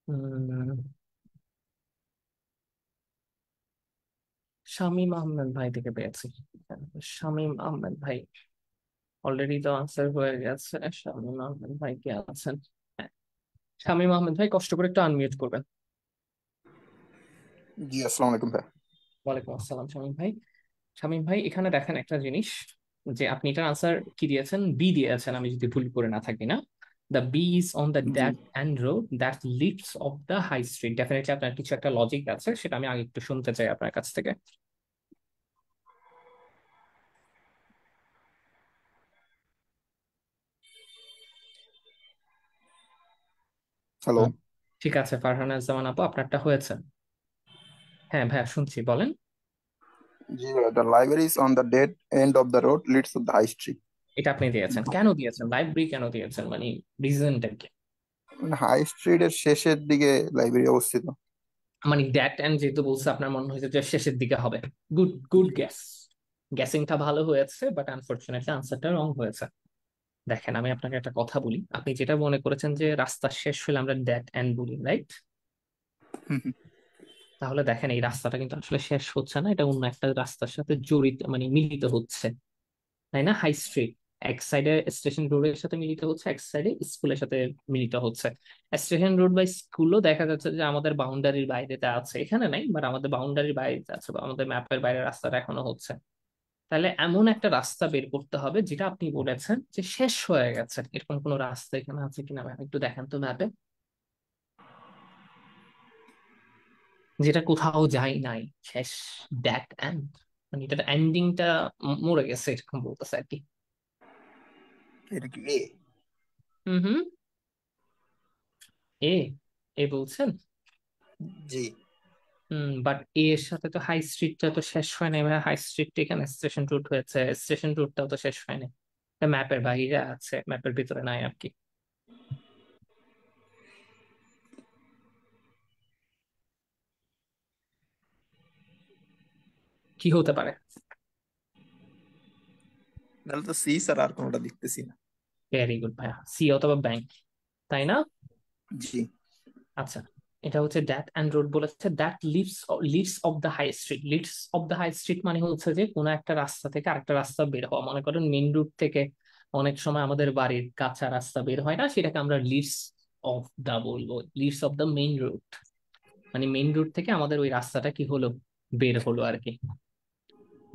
উম, শামীম আহমেদ ভাই থেকে পেয়েছি। শামীম আহমেদ ভাই, অলরেডি তো আনসার হয়ে গেছে। শামীম আহমেদ ভাই কে আছেন? হ্যাঁ, শামীম আহমেদ ভাই কষ্ট করে একটু আনমিউট করবেন। জি আসসালামু আলাইকুম ভাই। ওয়ালাইকুম আসসালাম শামীম ভাই। শামীম ভাই এখানে দেখেন একটা জিনিস, যে আপনি এটার আনসার কি দিয়েছেন? বি দিয়েছেন, আমি যদি ভুল করে না থাকি, না? The B is on the G that and road that leads off the high street. Definitely আপনার কিছু একটা লজিক আছে, সেটা আমি আগে একটু শুনতে চাই আপনার কাছ থেকে। হ্যালো। ঠিক আছে ফারহানা জামান আপু, আপনারটা হয়েছে। হ্যাঁ ভাইয়া শুনছি, বলেন। জি, the library is on the dead end of the road leads to the high street. এটা আপনি দিয়েছেন, কেন দিয়েছেন? লাইব্রেরি কেন দিয়েছেন, মানে রিজনটা কি? হাই স্ট্রিটের শেষের দিকে লাইব্রেরি অবস্থিত। মানে দ্যাট এন্ড যেহেতু বলছে, আপনার মনে হয়েছে যে শেষের দিকে হবে। Good, good gas. গ্যাসিংটা ভালো হয়েছে, বাট আনফরচুনেটলি আনসারটা রং হয়েছে। দেখেন আমি আপনাকে একটা কথা বলি, আপনি যেটা মনে করেছেন যে রাস্তা শেষ হলে আমরা দ্যাট এন্ড বলি, রাইট? হুম হুম। তাহলে দেখেন এই রাস্তাটা কিন্তু আসলে শেষ হচ্ছে না, এটা অন্য একটা রাস্তার সাথে জড়িত, মানে মিলিত হচ্ছে, তাই না? হাই স্ট্রিট এক সাইডে স্টেশন রোডের সাথে মিলিত হচ্ছে, এক সাইডে স্কুলের সাথে মিলিত হচ্ছে। স্টেশন রোড বা স্কুলও দেখা যাচ্ছে যে আমাদের বাউন্ডারির বাইরেতে আছে, এখানে নাই, বাট আমাদের বাউন্ডারির বাইরে আছে, বা আমাদের ম্যাপের বাইরে রাস্তাটা এখনো হচ্ছে। তাহলে এমন একটা রাস্তা বের করতে হবে যেটা আপনি বলেছেন যে শেষ হয়ে গেছে, এরকম কোনো রাস্তা এখানে আছে কিনা ভাই একটু দেখেন তো ম্যাপে, যেটা কোথাও যায় নাই, শেষ, দ্যাট এন্ড, মানে এটার এন্ডিংটা মরে গেছে এরকম বলতেছে আর কি। এটা কি এ? হুম হুম। এ, এ বলছেন? জি। বাট এর সাথে তো হাই স্ট্রিটটা তো শেষ হয় না, এবার হাই স্ট্রিট এখানে স্টেশন রুট হয়েছে, স্টেশন রুটটাও তো শেষ হয় না, ম্যাপের বাইরে আছে, ম্যাপের ভিতরে নাই আর কি। কি হতে পারে? তাহলে তো সি স্যার, আর কোনোটা দেখতেছি না। ভেরি গুড ভাইয়া, সি অথবা ব্যাংক, তাই না? জি। আচ্ছা, এটা হচ্ছে দ্যাট অ্যান্ড রোড বলেছে, that leaves off the high street. Leaves off the high street মানে হচ্ছে যে কোনো একটা রাস্তা থেকে আরেকটা রাস্তা বের হওয়া। মনে করেন মেইন রোড থেকে অনেক সময় আমাদের বাড়ির কাঁচা রাস্তা বের হয় না, সেটাকে আমরা লিভস অফ দা বলবো। Leaves off the main road মানে মেইন রোড থেকে আমাদের ওই রাস্তাটা কি হলো, বের হলো আর কি।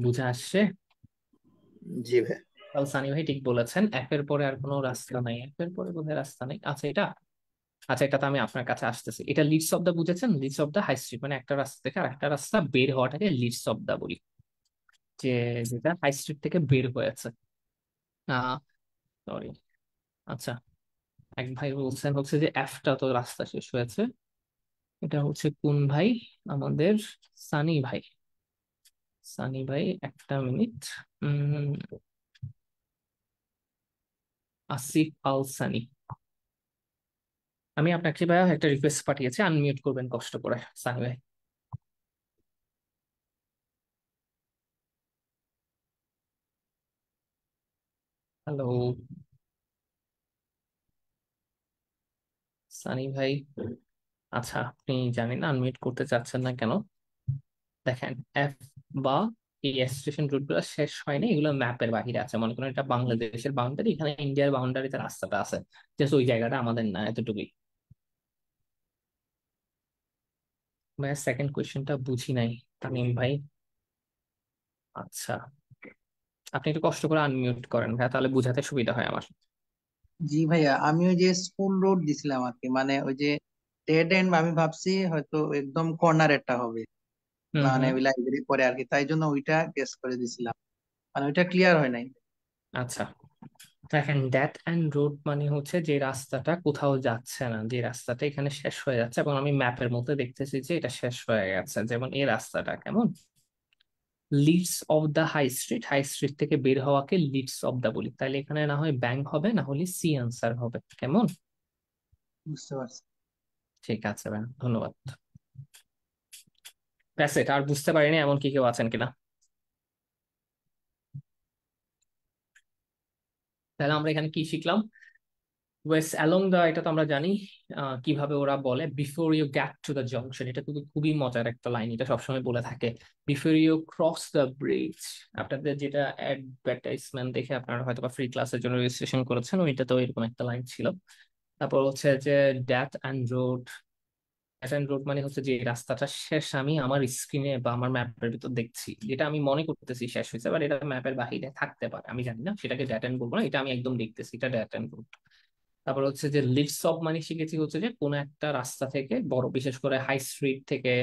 বুঝে আসছে? জি ভাই। তাহলে সানি ভাই ঠিক বলেছেন, একের পরে আর কোনো রাস্তা নাই, একের পরে বোধহয় রাস্তা নেই। আচ্ছা এটা, আচ্ছা এটা তো আমি আপনার কাছে আসতেছি। এটা লিডস অফ দা বুঝেছেন? Leads off the high street মানে একটা রাস্তা থেকে আর একটা রাস্তা বের হওয়াটাকে লিডস অফ দা বলি, যে যেটা হাই স্ট্রিট থেকে বের হয়েছে। সরি, আচ্ছা এক ভাই বলছেন হচ্ছে যে এফটা তো রাস্তা শেষ হয়েছে। এটা হচ্ছে কোন ভাই? আমাদের সানি ভাই। সানি ভাই একটা মিনিট। উম আসিফ আল সানি, আমি আপনাকে ভাই একটা রিকোয়েস্ট পাঠিয়েছি, আনমিউট করবেন কষ্ট করে সানি ভাই। হ্যালো সানি ভাই। আচ্ছা আপনি জানি না আনমিউট করতে চাচ্ছেন না কেন। দেখেন এফ বা এই স্টেশন রুট গুলো শেষ হয়নি, এগুলো ম্যাপের বাহিরে আছে। মনে করেন এটা বাংলাদেশের বাউন্ডারি, এখানে ইন্ডিয়ার বাউন্ডারিতে রাস্তাটা আছে, জাস্ট ওই জায়গাটা আমাদের না, এতটুকুই। ভাই সেকেন্ড কোয়েশ্চেনটা বুঝি নাই তামিম ভাই। আচ্ছা আপনি একটু কষ্ট করে আনমিউট করেন ভাই, তাহলে বুঝাতে সুবিধা হয় আমার। জি ভাইয়া, আমি ওই যে স্কুল রোড দিছিলাম আর কি, মানে ওই যে ডেড এন্ড, আমি ভাবছি হয়তো একদম কর্নারেরটা হবে, হুম মানে হুম। ওই লাইব্রেরি পরে আর কি, তাই জন্য ওইটা গেস করে দিছিলাম, মানে ওইটা ক্লিয়ার হয় নাই। আচ্ছা দেখেন ড্যাট অ্যান্ড রোড মানে হচ্ছে যে রাস্তাটা কোথাও যাচ্ছে না, যে রাস্তাটা এখানে শেষ হয়ে যাচ্ছে এবং আমি ম্যাপের মধ্যে দেখতেছি যে এটা শেষ হয়ে গেছে। যেমন এই রাস্তাটা কেমন, leads off the high street, high street থেকে বের হওয়াকে লিডস অফ দা বলি। তাহলে এখানে না হয় ব্যাংক হবে, না হলে সি আনসার হবে। কেমন? বুঝতে পারছি। ঠিক আছে ভাই, ধন্যবাদ। ব্যাস এটা, আর বুঝতে পারিনি এমন কি কেউ আছেন কিনা? তাহলে আমরা এখানে কি শিখলাম? ওয়েস্ট অ্যালং দা, এটা তো আমরা জানি কিভাবে ওরা বলে, before you get to the junction. এটা কিন্তু খুবই মজার একটা লাইন, এটা সবসময় বলে থাকে, before you cross the bridge. আপনাদের যেটা অ্যাডভার্টাইজমেন্ট দেখে আপনারা হয়তো বা ফ্রি ক্লাসের জন্য রেজিস্ট্রেশন করেছেন, ওইটাতেও এরকম একটা লাইন ছিল। তারপর হচ্ছে যে that and road, that and road মানে হচ্ছে যে রাস্তাটা শেষ আমি আমার স্ক্রিনে বা আমার ম্যাপের ভিতর দেখছি, যেটা আমি মনে করতেছি শেষ হয়েছে, বাট এটা ম্যাপের বাহিরে থাকতে পারে, আমি জানি না, সেটাকে ড্যাট অ্যান্ড বলবো না, এটা আমি একদম দেখতেছি, এটা ড্যাট অ্যান্ড রোড। তারপর হচ্ছে যে লিডস অফ মানে শিখেছি হচ্ছে যে কোনো একটা রাস্তা থেকে, বড় বিশেষ করে হাই স্ট্রিট থেকে,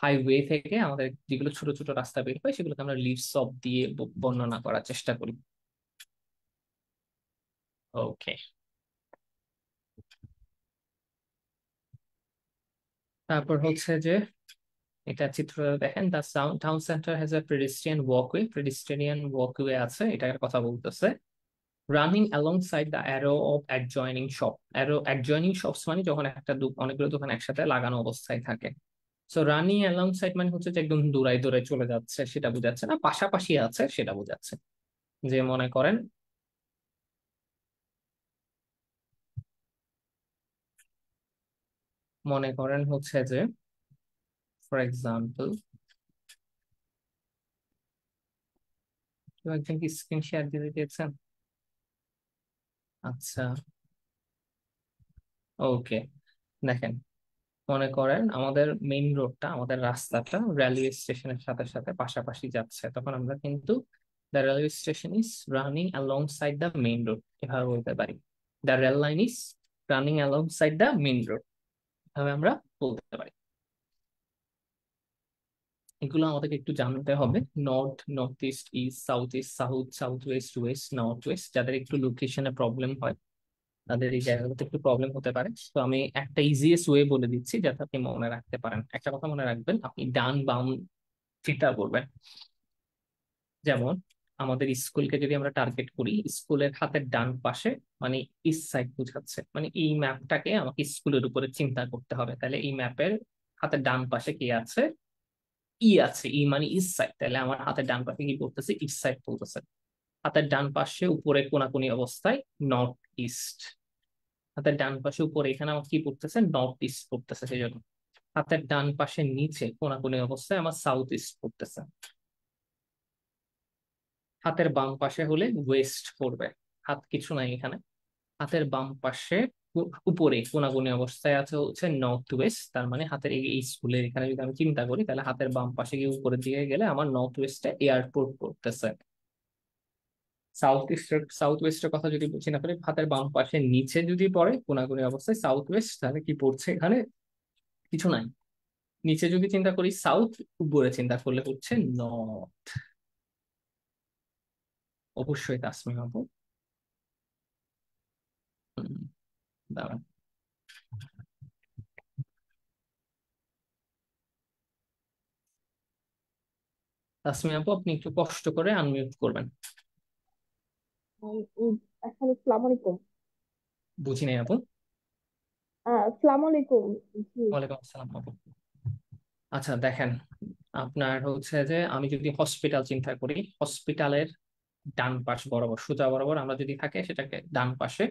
হাইওয়ে থেকে আমাদের যেগুলো ছোট ছোট রাস্তা বের হয় সেগুলোকে আমরা লিডস অফ দিয়ে বর্ণনা করার চেষ্টা করি। ওকে, তারপর হচ্ছে যে এটা চিত্র দেখেন, the town centre has a pedestrian walkway, pedestrian walkway আছে, এটার কথা বলতেছে। Running along side the arrow of adjoining shop. Arrow adjoining shops মানে যখন একটা অনেকগুলো দোকান একসাথে লাগানো অবস্থায় থাকে। সো রানিং অ্যালং সাইড মানে হচ্ছে যে একদম দূরায় দূরে চলে যাচ্ছে সেটা বোঝাচ্ছে না, পাশাপাশি আছে সেটা বোঝাচ্ছে। যে মনে করেন হচ্ছে যে ফর এক্সাম্পল, কেউ একজন কি স্ক্রিন শেয়ার দিতে দিয়েছেন? আচ্ছা ওকে, দেখেন মনে করেন আমাদের মেইন রোডটা, আমাদের রাস্তাটা রেলওয়ে স্টেশনের সাথে সাথে পাশাপাশি যাচ্ছে, তখন আমরা কিন্তু the railway station is running along side the main road এভাবে বলতে পারি। The rail line is running along side the main road, এভাবে আমরা বলতে পারি। এগুলো আমাদেরকে একটু জানতে হবে। North, north east, east, south, south West, West, north West, যাদের একটু লোকেশনে প্রবলেম হয় তাদের এই জায়গাগুলোতে একটু প্রবলেম হতে পারে। তো আমি একটা ইজিয়েস্ট ওয়ে বলে দিচ্ছি যাতে আপনি মনে রাখতে পারেন। একটা কথা মনে রাখবেন, আপনি ডান বাম থিটা করবেন। যেমন আমাদের স্কুলকে যদি আমরা টার্গেট করি, স্কুলের হাতের ডান পাশে মানে ইস্ট সাইড বোঝাচ্ছে, মানে এই ম্যাপটাকে আমাকে স্কুলের উপরে চিন্তা করতে হবে। তাহলে এই ম্যাপের হাতের ডান পাশে কি আছে? ই আছে, ই মানে ইস্ট সাইড, তাহলে আমার হাতের ডান পাশে কি বলতেছে? ইস্ট সাইড বলতেছে। হাতের ডান পাশে উপরে কোনাকুনি অবস্থায় নর্থ ইস্ট, হাতের ডান পাশে উপরে এখানে আমার কি পড়তেছে? নর্থ ইস্ট পড়তেছে। সেই জন্য হাতের ডান পাশে নিচে কোনাকুনি অবস্থায় আমার সাউথ ইস্ট পড়তেছে। হাতের বাম পাশে হলে ওয়েস্ট পড়বে। হাত কিছু নাই এখানে। হাতের বাম পাশে উপরে কোনাকুনি অবস্থায় আছে হচ্ছে নর্থ ওয়েস্ট, তার মানে হাতের এই স্কুলের এখানে যদি আমি চিন্তা করি তাহলে হাতের বাম পাশে গিয়ে উপরের দিকে গেলে আমার নর্থ ওয়েস্টে এয়ারপোর্ট পড়তেছে। সাউথ ওয়েস্টের কথা যদি চিন্তা করি, হাতের বাম পাশে নিচে যদি পড়ে কোনাকুনি অবস্থায় সাউথ ওয়েস্ট, তাহলে কি পড়ছে এখানে? কিছু নাই। নিচে যদি চিন্তা করি সাউথ, উপরে চিন্তা করলে হচ্ছে নর্থ। অবশ্যই তাসমিম আপু। দাঁড়ান, তাসমিম আপু আপনি একটু কষ্ট করে আনমিউট করবেন। আসসালামু আলাইকুম। বুঝি নাই আপু। আসসালামু আলাইকুম। জি। ওয়ালাইকুম আসসালাম আপু। আচ্ছা দেখেন, আপনার হচ্ছে যে আমি যদি হসপিটাল চিন্তা করি, হসপিটালের ডান পাশ বরাবর সোজা বরাবর আমরা যদি থাকে সেটাকে ডান পাশে,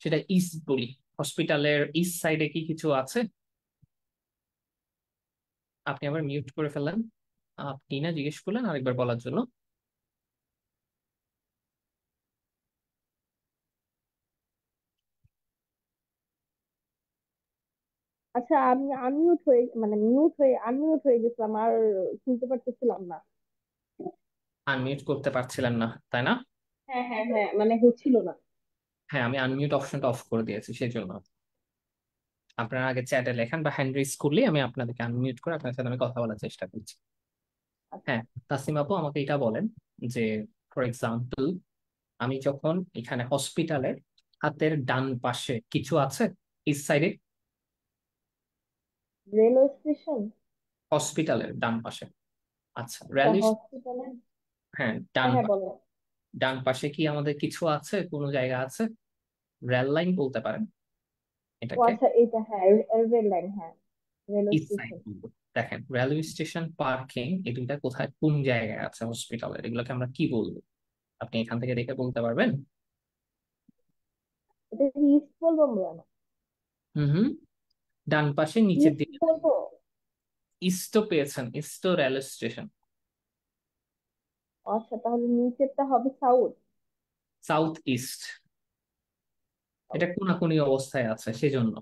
সেটা ইস্ট বলি। হসপিটালের ইস্ট সাইডে কি কিছু আছে? আপনি আবার মিউট করে ফেললেন। আপনি না জিজ্ঞেস করলেন আরেকবার বলার জন্য। আচ্ছা, আমি মিউট হয়ে গেছিলাম আর শুনতে পারতেছিলাম না। আনমিউট করতে পারছিলেন না তাই না? হ্যাঁ হ্যাঁ হ্যাঁ, মানে হচ্ছিল না। হ্যাঁ, আমি আনমিউট অপশনটা অফ করে দিয়েছি সেই জন্য। আপনারা আগে চ্যাটে লেখান বা হ্যান্ড রেজ করলে আমি আপনাদেরকে আনমিউট করে আপনার সাথে আমি কথা বলার চেষ্টা করছি। আচ্ছা। হ্যাঁ, তাসিম আপু আমাকে এটা বলেন যে ফর এক্সাম্পল আমি যখন এখানে হসপিটালের হাতের ডান পাশে কিছু আছে ইস্ট সাইডে, রেলওয়ে স্টেশন। হসপিটালের ডান পাশে। আচ্ছা আচ্ছা, রেলওয়ে, হসপিটালে। হ্যাঁ হ্যাঁ হ্যাঁ, বলো। ডান পাশে কি আমাদের কিছু আছে, কোনো জায়গা আছে? রেল লাইন বলতে পারেন ও এটাকে। আচ্ছা, এটা হ্যাঁ, রেল লাইন, হ্যাঁ, রেলওয়ে ইস্ট সাইড স্টেশন। বলবো। দেখেন রেলওয়ে স্টেশন, পার্কিং, এই দুইটা কোথায় কোন জায়গায় আছে হসপিটালের, এগুলোকে আমরা কি বলবো? আপনি এখান থেকে দেখে বলতে পারবেন? এটা কি ইস্ট বলবো আমরা? হুম হুম। ডান পাশে নিচের ইস্ট দিকে বলবো। ইস্ট পেয়েছেন, ইস্ট রেলওয়ে স্টেশন। আচ্ছা, তাহলে নিচেরটা হবে সাউথ। সাউথ ইস্ট, এটা কোনাকুনি অবস্থায় আছে সেজন্য।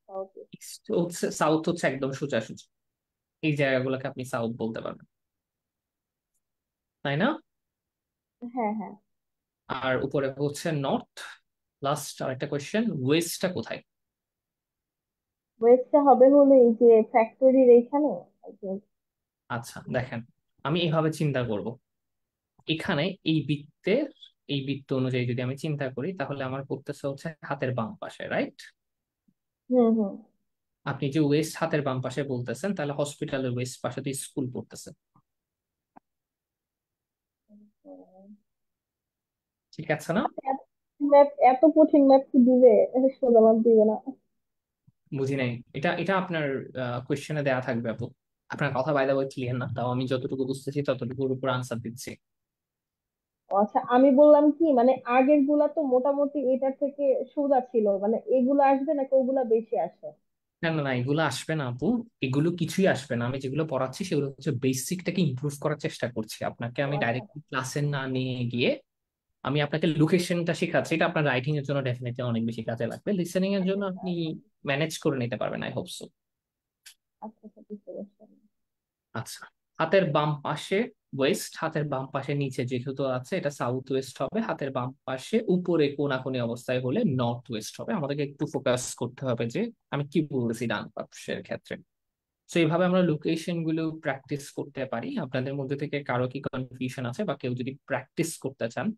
সাউথ। ইস্ট হচ্ছে, সাউথ হচ্ছে একদম সোজাসুজি। এই জায়গাগুলোকে আপনি সাউথ বলতে পারবেন, তাই না? হ্যাঁ হ্যাঁ। আর উপরে হচ্ছে নর্থ। লাস্ট আরেকটা কোয়েশ্চেন, ওয়েস্টটা কোথায়? ওয়েস্টটা হবে হলো এই যে ফ্যাক্টরির এইখানে, I think। আচ্ছা দেখেন, আমি এইভাবে চিন্তা করব। এখানে এই বৃত্ত অনুযায়ী যদি আমি চিন্তা করি তাহলে আমার পড়তেছে হচ্ছে হাতের বাম পাশে, রাইট? হুম হুম। আপনি যে ওয়েস্ট হাতের বাম পাশে বলতেছেন, তাহলে হসপিটালের ওয়েস্ট পাশে তো স্কুল পড়তেছে। ঠিক আছে না? এত কঠিন ম্যাথ কি দিবে? সোজা ম্যাথ দিবে না। বুঝি নাই। এটা এটা আপনার কোয়েশ্চেনে দেয়া থাকবে আপু। আপনার কথা বাইরে ওই ক্লিয়ার না, তাও আমি যতটুকু বুঝতেছি ততটুকুর উপর আনসার দিচ্ছি। ও আচ্ছা, আমি বললাম কি, মানে আগের গুলা তো মোটামুটি এটার থেকে সোজা ছিল, মানে এগুলো আসবে নাকি ওগুলা বেশি আসে? না না না, এগুলো আসবে না আপু। এগুলো কিছুই আসবে না। আমি যেগুলো পড়াচ্ছি সেগুলো হচ্ছে বেসিকটাকে ইমপ্রুভ করার চেষ্টা করছি। আপনাকে ও আমি আচ্ছা। ডাইরেক্টলি ক্লাসে না নিয়ে গিয়ে আমি আপনাকে লোকেশনটা শেখাচ্ছি। এটা আপনার রাইটিং এর জন্য ডেফিনেটলি অনেক বেশি কাজে লাগবে, লিসেনিং এর জন্য আপনি ম্যানেজ করে নিতে পারবেন, আই হোপ সো। আচ্ছা আচ্ছা, বুঝতে পারছি। আচ্ছা, হাতের বাম পাশে ওয়েস্ট, হাতের বাম পাশে নিচে যেহেতু আছে এটা সাউথ ওয়েস্ট হবে। হাতের বাম পাশে উপরে কোনাকুনি অবস্থায় হলে নর্থ ওয়েস্ট হবে। আমাদেরকে একটু ফোকাস করতে হবে যে আমি কি বলতেছি ডান পাশের ক্ষেত্রে। তো এইভাবে আমরা লোকেশন গুলো প্র্যাকটিস করতে পারি। আপনাদের মধ্যে থেকে কারো কি কনফিউশন আছে বা কেউ যদি প্র্যাকটিস করতে চান,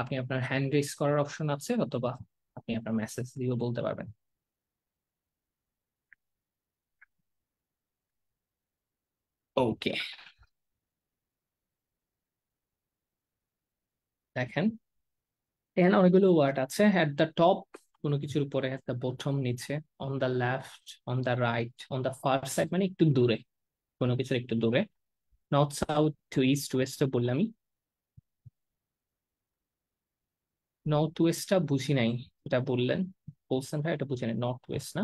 আপনি আপনার হ্যান্ড রেজ করার অপশন আছে, অথবা আপনি আপনার মেসেজ দিয়েও বলতে পারবেন। ওকে, দেখেন এখানে অনেকগুলো ওয়ার্ড আছে। অ্যাট দ্য টপ কোনো কিছুর উপরে, অ্যাট দ্য বটম নিচে, on the left, on the right, on the far side মানে একটু দূরে, কোনো কিছুর একটু দূরে। North south to east west বললামই। নর্থ ওয়েস্টটা বুঝি নাই, এটা বললেন, বলছেন ভাই এটা বুঝি নাই, নর্থ ওয়েস্ট না?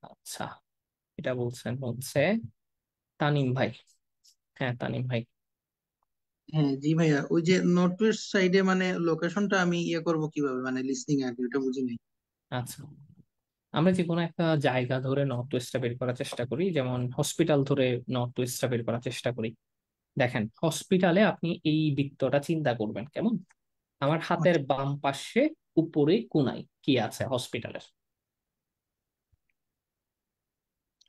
আচ্ছা, এটা বলছেন হচ্ছে তানিম ভাই। হ্যাঁ, তানিম ভাই। হ্যাঁ জি ভাইয়া, ওই যে নর্থ ওয়েস্ট সাইডে মানে লোকেশনটা আমি ইয়ে করবো কিভাবে, মানে লিসনিং আর কি, ওটা বুঝি নাই। আচ্ছা, আমরা যে কোনো একটা জায়গা ধরে নর্থ ওয়েস্টটা বের করার চেষ্টা করি, যেমন হসপিটাল ধরে নর্থ ওয়েস্টটা বের করার চেষ্টা করি। দেখেন, হসপিটালে আপনি এই বৃত্তটা চিন্তা করবেন কেমন। আমার হাতের আচ্ছা, বাম পাশে উপরে কোনায় কি আছে হসপিটালের?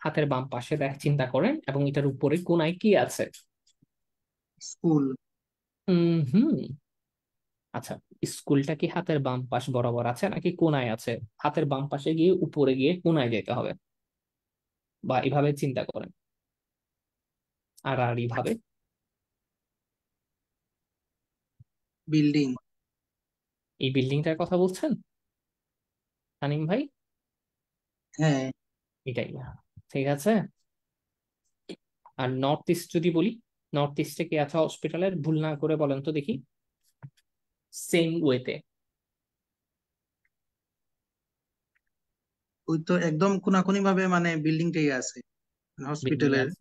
হাতের বাম পাশে চিন্তা করেন, এবং এটার উপরে কোনায় কি আছে? স্কুল। হুম। আচ্ছা, স্কুলটা কি হাতের বাম পাশ বরাবর আছে নাকি কোনায় আছে? হাতের বাম পাশে গিয়ে উপরে গিয়ে কোনায় যেতে হবে, বা এভাবে চিন্তা করেন। আর আর এইভাবে বিল্ডিং। এই বিল্ডিংটার কথা বলছেন তানিম ভাই? হ্যাঁ, এটাই। ঠিক আছে। আর নর্থ ইস্ট যদি বলি, নর্থ ইস্টে কি আছে হসপিটালের? ভুল না করে বলেন তো দেখি। সেম ওয়েতে। ওই তো একদম কোনাকুনি ভাবে মানে বিল্ডিংটাই আছে, বিল্ডিং হসপিটালের। আছে,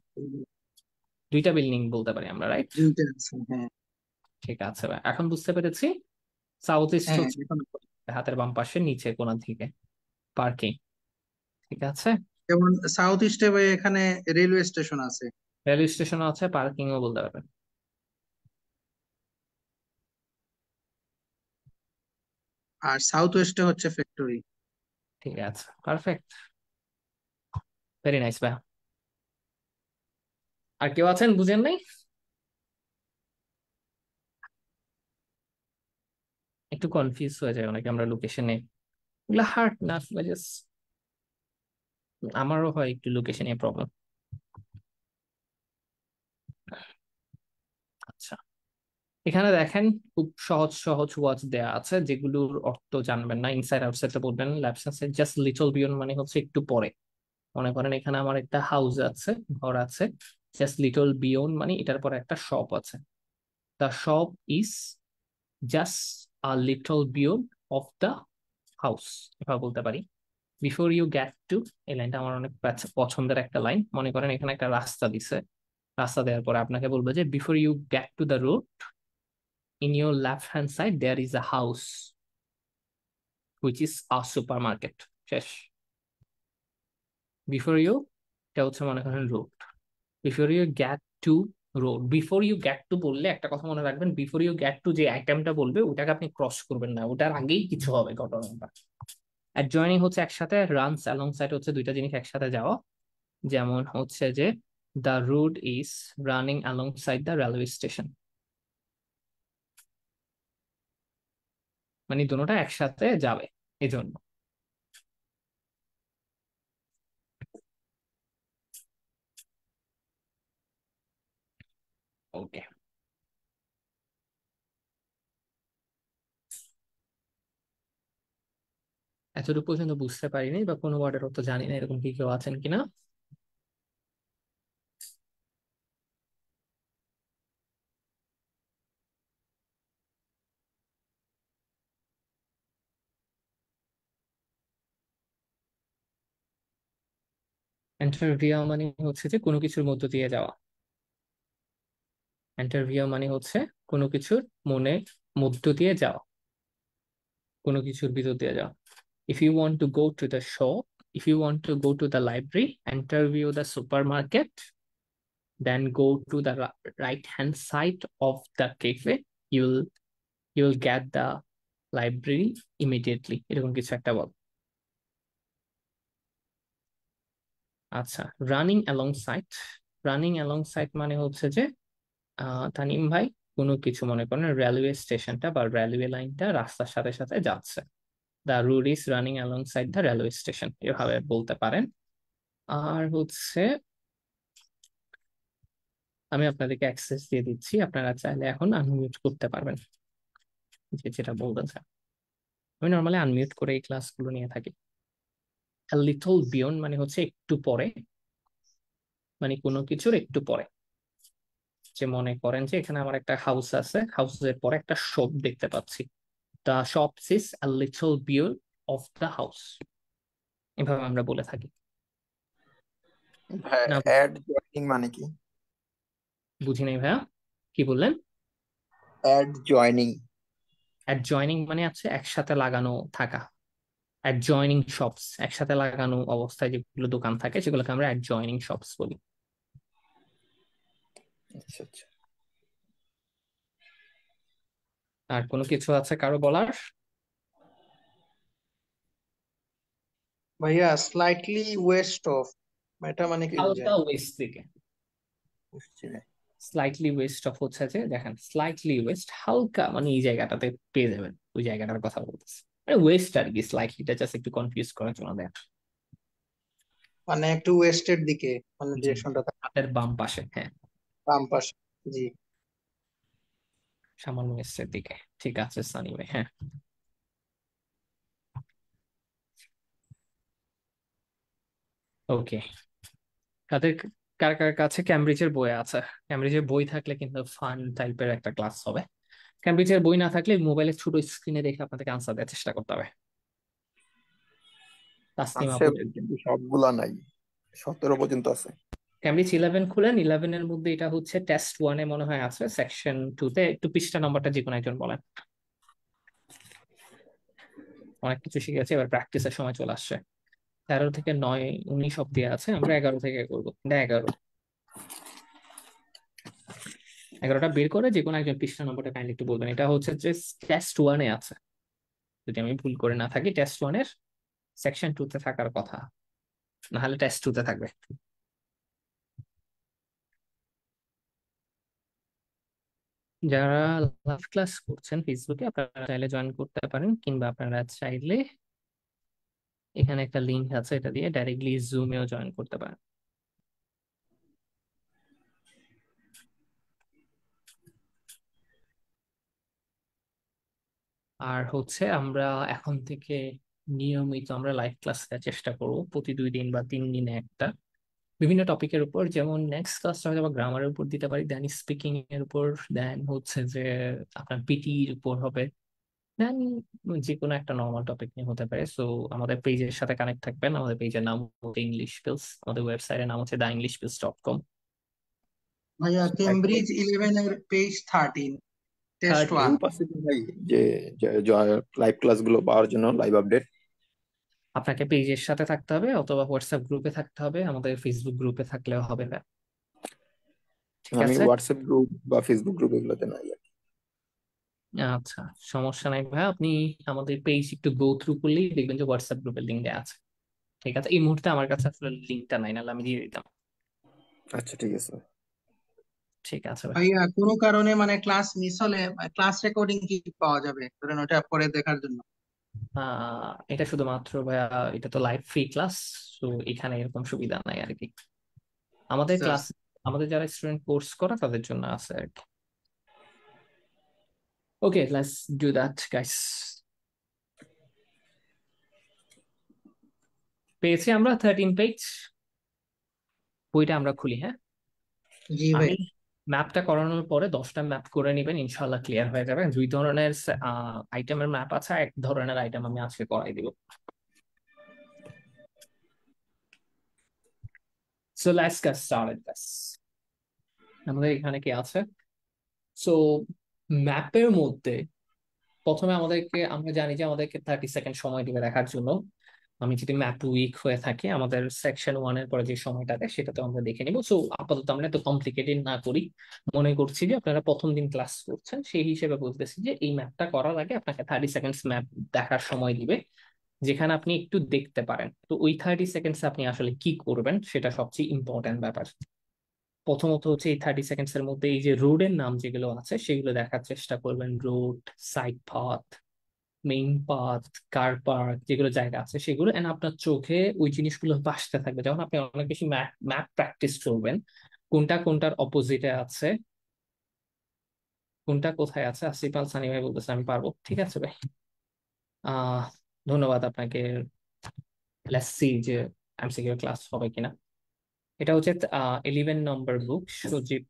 দুইটা বিল্ডিং বলতে পারি আমরা, রাইট? দুইটা আছে, হ্যাঁ। ঠিক আছে ভাই, এখন বুঝতে পেরেছি। সাউথ ইস্ট হ্যাঁ হচ্ছে এখন হাতের বাম পাশে নিচে কোণার দিকে পার্কিং। ঠিক আছে। যেমন সাউথ ইস্টে ভাই এখানে রেলওয়ে স্টেশন আছে। রেলওয়ে স্টেশনও আছে, পার্কিংও বলতে পারবেন। আর সাউথ ওয়েস্টে হচ্ছে ফ্যাক্টরি। ঠিক আছে, পারফেক্ট, ভেরি নাইস ভাই। আর কেউ আছেন বুঝেন নাই? একটু কনফিউজ হয়ে যায় অনেকে আমরা লোকেশনে, এগুলো হার্ড না আসলে, just আমারও হয় একটু লোকেশনে প্রবলেম। আচ্ছা, এখানে দেখেন খুব সহজ সহজ ওয়ার্ড দেয়া আছে যেগুলোর অর্থ জানবেন না। ইনসাইড আউটসাইড বলবেন, ল্যাবসেন্সে জাস্ট লিটল বিয়ন্ড মানে হচ্ছে একটু পরে। মনে করেন এখানে আমার একটা হাউস আছে, ঘর আছে, জাস্ট লিটল বিয়ন্ড মানে এটার পরে একটা শপ আছে। The shop is just a little beyond of the house, এভাবে বলতে পারি। বিফোর ইউ গেট টু, এই লাইনটা আমার অনেক পছন্দের একটা লাইন। মনে করেন এখানে একটা রাস্তা দিছে, রাস্তা দেওয়ার পরে আপনাকে বলবে যে before you get to the road, in your left hand side there is a house which is a supermarket. শেষ। বিফোর ইউ, এটা হচ্ছে মনে করেন road. Before you get to road, before you get to বললে একটা কথা মনে রাখবেন, বিফোর ইউ গেট টু যে আইটেমটা বলবে ওটাকে আপনি ক্রস করবেন না, ওটার আগেই কিছু হবে ঘটনাটা। অ্যাডজয়নিং হচ্ছে একসাথে, রানস অ্যালং সাইড হচ্ছে দুইটা জিনিস একসাথে যাওয়া। যেমন হচ্ছে যে the road is running along side the railway station, মানে দুটোটা একসাথে যাবে এজন্য। ওকে, এতটুকু পর্যন্ত বুঝতে পারিনি বা কোনো ওয়ার্ডের অর্থ জানি না, এরকম কি কেউ আছেন কিনা? ইন্টারভিউ মানে হচ্ছে যে কোনো কিছুর মধ্য দিয়ে যাওয়া। ইন্টারভিউ মানে হচ্ছে কোনো কিছুর মধ্য দিয়ে যাওয়া, কোনো কিছুর ভিতর দিয়ে যাওয়া। If you want to go to the shop, if you want to go to the library, interview the supermarket, then go to the right hand side of the cafe, you'll you'll get the library immediately, এরকম কিছু একটা বল। আচ্ছা, running alongside, running alongside মানে হচ্ছে যে তানিম ভাই কোনো কিছু মনে করেন রেলওয়ে স্টেশনটা বা রেলওয়ে লাইনটা রাস্তার সাথে সাথে যাচ্ছে, the road is running along side the railway station, এভাবে বলতে পারেন। আর হচ্ছে আমি আপনাদেরকে অ্যাক্সেস দিয়ে দিচ্ছি, আপনারা চাইলে এখন আনমিউট করতে পারবেন, যে যেটা বলতেছে। আমি নর্মালি আনমিউট করে এই ক্লাসগুলো নিয়ে থাকি। লিটল বিয়ন্ড মানে হচ্ছে একটু পরে, মানে কোনো কিছুর একটু পরে। যে মনে করেন যে এখানে আমার একটা হাউস আছে, হাউসের পরে একটা শপ দেখতে পাচ্ছি, the shop is a little beyond of the house, এভাবে আমরা বলে থাকি। ভাই না অ্যাড জয়নিং মানে কি? বুঝি নাই ভাইয়া, কি বললেন? Add joining. অ্যাডজয়নিং মানে আছে একসাথে লাগানো থাকা। অ্যাডজয়নিং শপস, একসাথে লাগানো অবস্থায় যেগুলো দোকান থাকে সেগুলোকে আমরা অ্যাডজয়নিং শপস বলি। আচ্ছা আচ্ছা। আর কোনো কিছু আছে কারো বলার? ভাইয়া স্লাইটলি ওয়েস্ট অফ, এটা মানে কি হালকা বোঝায়? ওয়েস্ট দিকে। বুঝছি ভাই। স্লাইটলি ওয়েস্ট অফ হচ্ছে যে দেখেন স্লাইটলি ওয়েস্ট, হালকা মানে এই জায়গাটাতে পেয়ে যাবেন, ওই জায়গাটার কথা বলতেছে। মানে ওয়েস্ট আর কি, স্লাইটলিটা জাস্ট একটু কনফিউজ করার জন্য দেয়। মানে একটু ওয়েস্টের দিকে, মানে জি জি, ডিরেকশনটা থাকে হাতের বাম পাশে, হ্যাঁ, বাম পাশে। জি। সামান্য ওয়েস্টের দিকে। ঠিক আছে সানি ভাই, হ্যাঁ। ওকে, কাদের কার কার কাছে ক্যামব্রিজের বই আছে? ক্যামব্রিজের বই থাকলে কিন্তু ফান টাইপের একটা ক্লাস হবে। ক্যামব্রিজের বই না থাকলে মোবাইলের ছোট স্ক্রিনে দেখে আপনাদেরকে আনসার দেওয়ার চেষ্টা করতে হবে। তাসনিম আছে আপু, কিন্তু সবগুলা নাই, 17 পর্যন্ত আছে। ক্যামব্রিজ 11 খুলেন, 11-এর মধ্যে এটা হচ্ছে টেস্ট 1-এ মনে হয় আছে, সেকশন 2-তে একটু পৃষ্ঠা নাম্বারটা যে কোনো একজন বলেন। অনেক কিছু শিখেছি, এবার প্র্যাকটিসের সময় চলে আসছে। 13 থেকে 9, 19 অব্দি আছে, আমরা 11 থেকে করবো। এটা 11টা বের করে যে কোনো একজন পৃষ্ঠা নম্বরটা কাইন্ডলি একটু বলবেন। এটা হচ্ছে যে টেস্ট 1-এ আছে, যদি আমি ভুল করে না থাকি টেস্ট 1-এর সেকশন 2-তে থাকার কথা, নাহলে টেস্ট 2-তে থাকবে। যারা লাইভ ক্লাস করছেন ফেসবুকে আপনারা চাইলে জয়েন করতে পারেন, কিংবা আপনারা চাইলে এখানে একটা লিংক আছে, এটা দিয়ে ডাইরেক্টলি জুমেও জয়েন করতে পারেন। আর হচ্ছে আমরা এখন থেকে নিয়মিত আমরা লাইভ ক্লাস দেওয়ার চেষ্টা করব, প্রতি 2 দিন বা 3 দিনে একটা, বিভিন্ন টপিকের উপর। যেমন নেক্সট ক্লাসটা হয়তো গ্রামারের উপর দিতে পারি, দেন স্পিকিং এর উপর, দেন হচ্ছে যে আপনার পিটির উপর হবে, দেন যে কোনো একটা নর্মাল টপিক নিয়ে হতে পারে। সো আমাদের পেজের সাথে কানেক্ট থাকবেন। আমাদের পেজের নাম হচ্ছে ইংলিশ পিলস, আমাদের ওয়েবসাইটের নাম হচ্ছে theenglishpills.com। ভাইয়া কেমব্রিজ 11 এর পেজ 13, টেস্ট 1। গ্রুপ আছে কি ভাই, যে লাইভ ক্লাস গুলো পাওয়ার জন্য, লাইভ আপডেট? আপনাকে পেজের সাথে থাকতে হবে অথবা হোয়াটসঅ্যাপ গ্রুপে থাকতে হবে, আমাদের ফেসবুক গ্রুপে থাকলেও হবে না। ঠিক আমি আছে, হোয়াটসঅ্যাপ গ্রুপ বা ফেসবুক গ্রুপ এগুলোতে নাই আর কি। আচ্ছা, সমস্যা নাই ভাই, আপনি আমাদের পেজ একটু গো থ্রু করলেই দেখবেন যে হোয়াটসঅ্যাপ গ্রুপের লিঙ্ক দেওয়া আছে। ঠিক আছে, এই মুহূর্তে আমার কাছে আসলে লিঙ্কটা নাই, নাহলে আমি দিয়ে দিতাম। আচ্ছা ঠিক আছে। ঠিক আছে ভাই। ভাইয়া কোনো কারণে মানে ক্লাস মিস হলে ক্লাস রেকর্ডিং কি পাওয়া যাবে, ধরেন ওটা পরে দেখার জন্য? এটা শুধুমাত্র ভাইয়া, এটা তো লাইভ ফ্রি ক্লাস, তো এখানে এরকম সুবিধা নাই আর কি। আমাদের আচ্ছা ক্লাস, আমাদের যারা স্টুডেন্ট কোর্স করে তাদের জন্য আছে আর কি। ওকে, লেটস ডু দ্যাট গাইস। পেয়েছি আমরা 13 পেজ, বইটা আমরা খুলি, হ্যাঁ। জি ভাই। আমি ম্যাপটা করানোর পরে 10টা ম্যাপ করে নেবেন, ইনশাল্লাহ ক্লিয়ার হয়ে যাবে। 2 ধরনের আইটেমের ম্যাপ আছে, এক ধরনের আইটেম আমি আজকে করাই দিব। So let's get started guys. আমাদের এখানে কি আছে? সো ম্যাপের মধ্যে প্রথমে আমাদেরকে, আমরা জানি যে আমাদেরকে 30 সেকেন্ড সময় দিবে দেখার জন্য। আমি যদি ম্যাপ উইক হয়ে থাকে, আমাদের সেকশন 1-এর পরে যে সময়টা দেয় সেটা তো আমরা দেখে নিব। সো আপাতত আমরা এত কমপ্লিকেটেড না করি, মনে করছি যে আপনারা প্রথম দিন ক্লাস করছেন সেই হিসেবে বলতেছি যে এই ম্যাপটা করার আগে আপনাকে 30 সেকেন্ডস ম্যাপ দেখার সময় দিবে, যেখানে আপনি একটু দেখতে পারেন। তো ওই 30 সেকেন্ডস আপনি আসলে কি করবেন সেটা সবচেয়ে ইম্পর্টেন্ট ব্যাপার। প্রথমত হচ্ছে এই 30 সেকেন্ডস এর মধ্যে এই যে রোডের নাম যেগুলো আছে সেগুলো দেখার চেষ্টা করবেন, road, side path, main path, car park, যেগুলো জায়গা আছে সেগুলো। এন্ড আপনার চোখে ওই জিনিসগুলো ভাসতে থাকবে যখন আপনি অনেক বেশি ম্যাপ ম্যাপ প্র্যাকটিস করবেন, কোনটা কোনটার অপোজিটে আছে, কোনটা কোথায় আছে। আসিফ আল সানি ভাই বলতেছে আমি পারবো, ঠিক আছে ভাই। আহ ধন্যবাদ আপনাকে। লেটস সি যে এমসিকিউ ক্লাস হবে কিনা। এটা হচ্ছে 11 নম্বর বুক, সজীব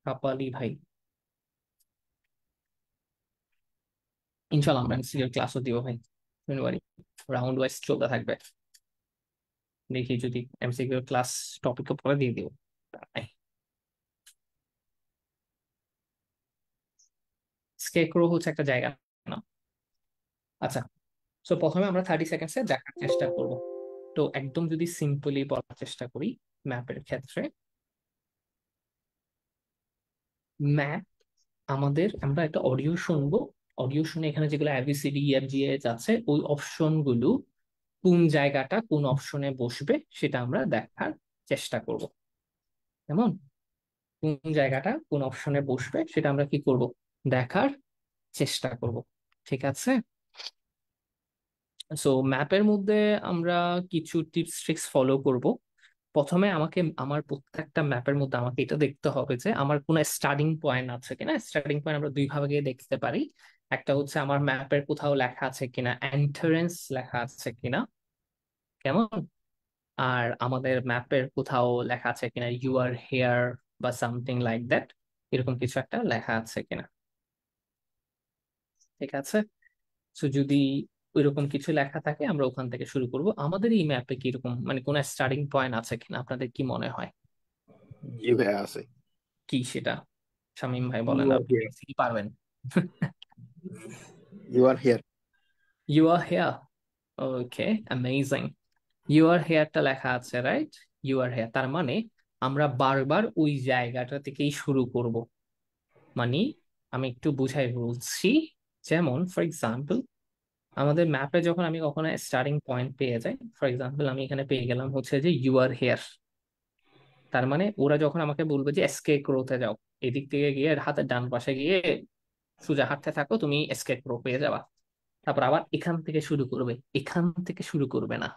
কাপালি ভাই। ইনশাল্লাহ আমরা এমসিকিউ ক্লাসও দিব ভাই, রাউন্ড ওয়াইজ চলতে থাকবে। দেখি যদি এমসিকিউ ক্লাস টপিক পরে দিয়ে দিব। স্কেক্রো হচ্ছে একটা জায়গা না? আচ্ছা, তো প্রথমে আমরা 30 সেকেন্ডসে দেখার চেষ্টা করব। তো একদম যদি সিম্পলি বলার চেষ্টা করি ম্যাপের ক্ষেত্রে, ম্যাপ আমাদের, আমরা একটা অডিও শুনবো, অডিও শুনে এখানে যেগুলো ABCD EFGH আছে ওই অপশন গুলো কোন জায়গাটা কোন অপশনে বসবে সেটা আমরা দেখার চেষ্টা করব। যেমন কোন জায়গাটা কোন অপশনে বসবে সেটা আমরা কি করব, দেখার চেষ্টা করব। ঠিক আছে? সো ম্যাপের মধ্যে আমরা কিছু টিপস ট্রিক্স ফলো করব। প্রথমে আমাকে আমার প্রত্যেকটা ম্যাপের মধ্যে আমাকে এটা দেখতে হবে যে আমার কোনো স্টার্টিং পয়েন্ট আছে কিনা। স্টার্টিং পয়েন্ট আমরা দুই ভাগে দেখতে পারি। একটা হচ্ছে আমার ম্যাপের কোথাও লেখা আছে কিনা এন্ট্রান্স লেখা আছে কিনা, কেমন, আর আমাদের ম্যাপের কোথাও লেখা আছে কিনা ইউ আর হেয়ার বা সামথিং লাইক দ্যাট, এরকম কিছু একটা লেখা আছে কিনা। ঠিক আছে? তো যদি ওইরকম কিছু লেখা থাকে আমরা ওখান থেকে শুরু করব। আমাদের এই ম্যাপে কি এরকম মানে কোন স্টার্টিং পয়েন্ট আছে কিনা আপনাদের কি মনে হয়? জি ভাইয়া আছে। কি সেটা? শামীম ভাই ইউ বলেন, আর আপনি হিয়ার। কি পারবেন? You are here. You are here. Okay, amazing. You are হেয়ারটা লেখা আছে, রাইট? ইউ আর হেয়ার তার মানে আমরা বারবার ওই জায়গাটা থেকেই শুরু করব। মানে আমি একটু বুঝাই বলছি। যেমন ফর এক্সাম্পল আমাদের ম্যাপে যখন আমি কখনো স্টার্টিং পয়েন্ট পেয়ে যাই, ফর এক্সাম্পল আমি এখানে পেয়ে গেলাম হচ্ছে যে ইউ আর হেয়ার, তার মানে ওরা যখন আমাকে বলবে যে এসকে ক্রোতে যাও, এদিক থেকে গিয়ে হাতের ডান পাশে গিয়ে সোজা হাঁটতে থাকো, তুমি এসকে ক্রো পেয়ে যাবা। তারপর আবার এখান থেকে শুরু করবে, এখান থেকে শুরু করবে না।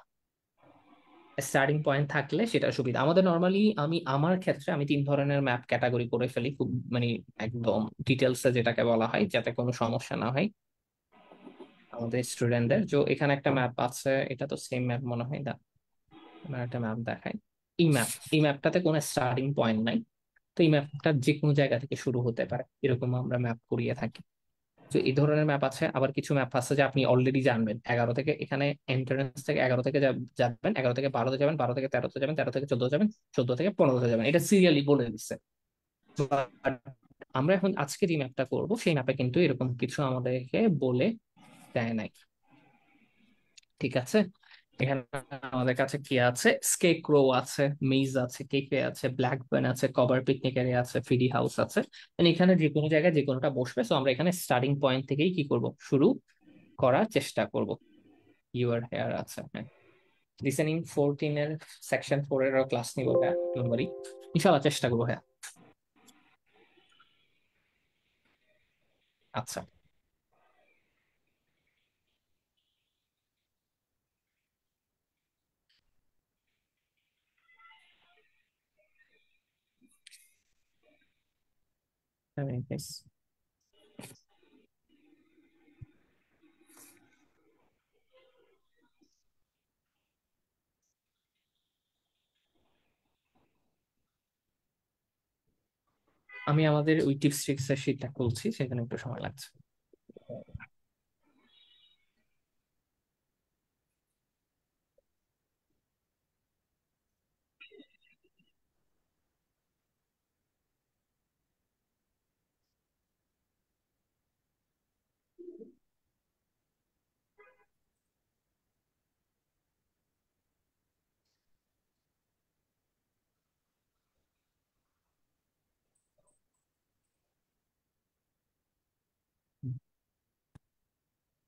স্টার্টিং পয়েন্ট থাকলে সেটা সুবিধা আমাদের। নর্মালি আমি আমার ক্ষেত্রে আমি 3 ধরনের ম্যাপ ক্যাটাগরি করে ফেলি, খুব মানে একদম ডিটেলসে যেটাকে বলা হয়, যাতে কোনো সমস্যা না হয় আমাদের স্টুডেন্টদের। তো এখানে একটা ম্যাপ আছে, এটা তো সেম ম্যাপ মনে হয় না, আমার একটা ম্যাপ দেখাই। এই ম্যাপটাতে কোনো স্টার্টিং পয়েন্ট নাই, তো এই ম্যাপটা যে কোনো জায়গা থেকে শুরু হতে পারে, এরকম আমরা ম্যাপ করিয়ে থাকি। তো এই ধরনের ম্যাপ আছে। আবার কিছু ম্যাপ আছে যে আপনি অলরেডি জানবেন 11 থেকে, এখানে এন্ট্রান্স থেকে 11 থেকে যাবেন, 11 থেকে 12তে যাবেন, 12 থেকে 13তে যাবেন, 13 থেকে 14 যাবেন, 14 থেকে 15তে যাবেন, এটা সিরিয়ালি বলে দিচ্ছে। But আমরা এখন আজকে যে ম্যাপটা করব সেই ম্যাপে কিন্তু এরকম কিছু আমাদেরকে বলে দেয় নাই। ঠিক আছে? এখানে আমাদের কাছে কি আছে, স্কেক্রো আছে, মেজ আছে, কেকে আছে, ব্ল্যাকবার্ন আছে, কভার পিকনিক এরিয়া আছে, ফিডি হাউস আছে। And এখানে যে কোনো জায়গায় যে কোনোটা বসবে, সো আমরা এখানে স্টার্টিং পয়েন্ট থেকেই কি করব, শুরু করার চেষ্টা করব। ইউর হেয়ার আছে, হ্যাঁ। লিসেনিং 14 এর সেকশন 4 এর ক্লাস নিব, হ্যাঁ, ডোন্ট ওয়ারি, ইনশাআল্লাহ চেষ্টা করবো, হ্যাঁ। আচ্ছা, very nice. আমি আমাদের ওই টিপস ট্রিক্স এর শীটটা খুলছি, সেখানে একটু সময় লাগছে।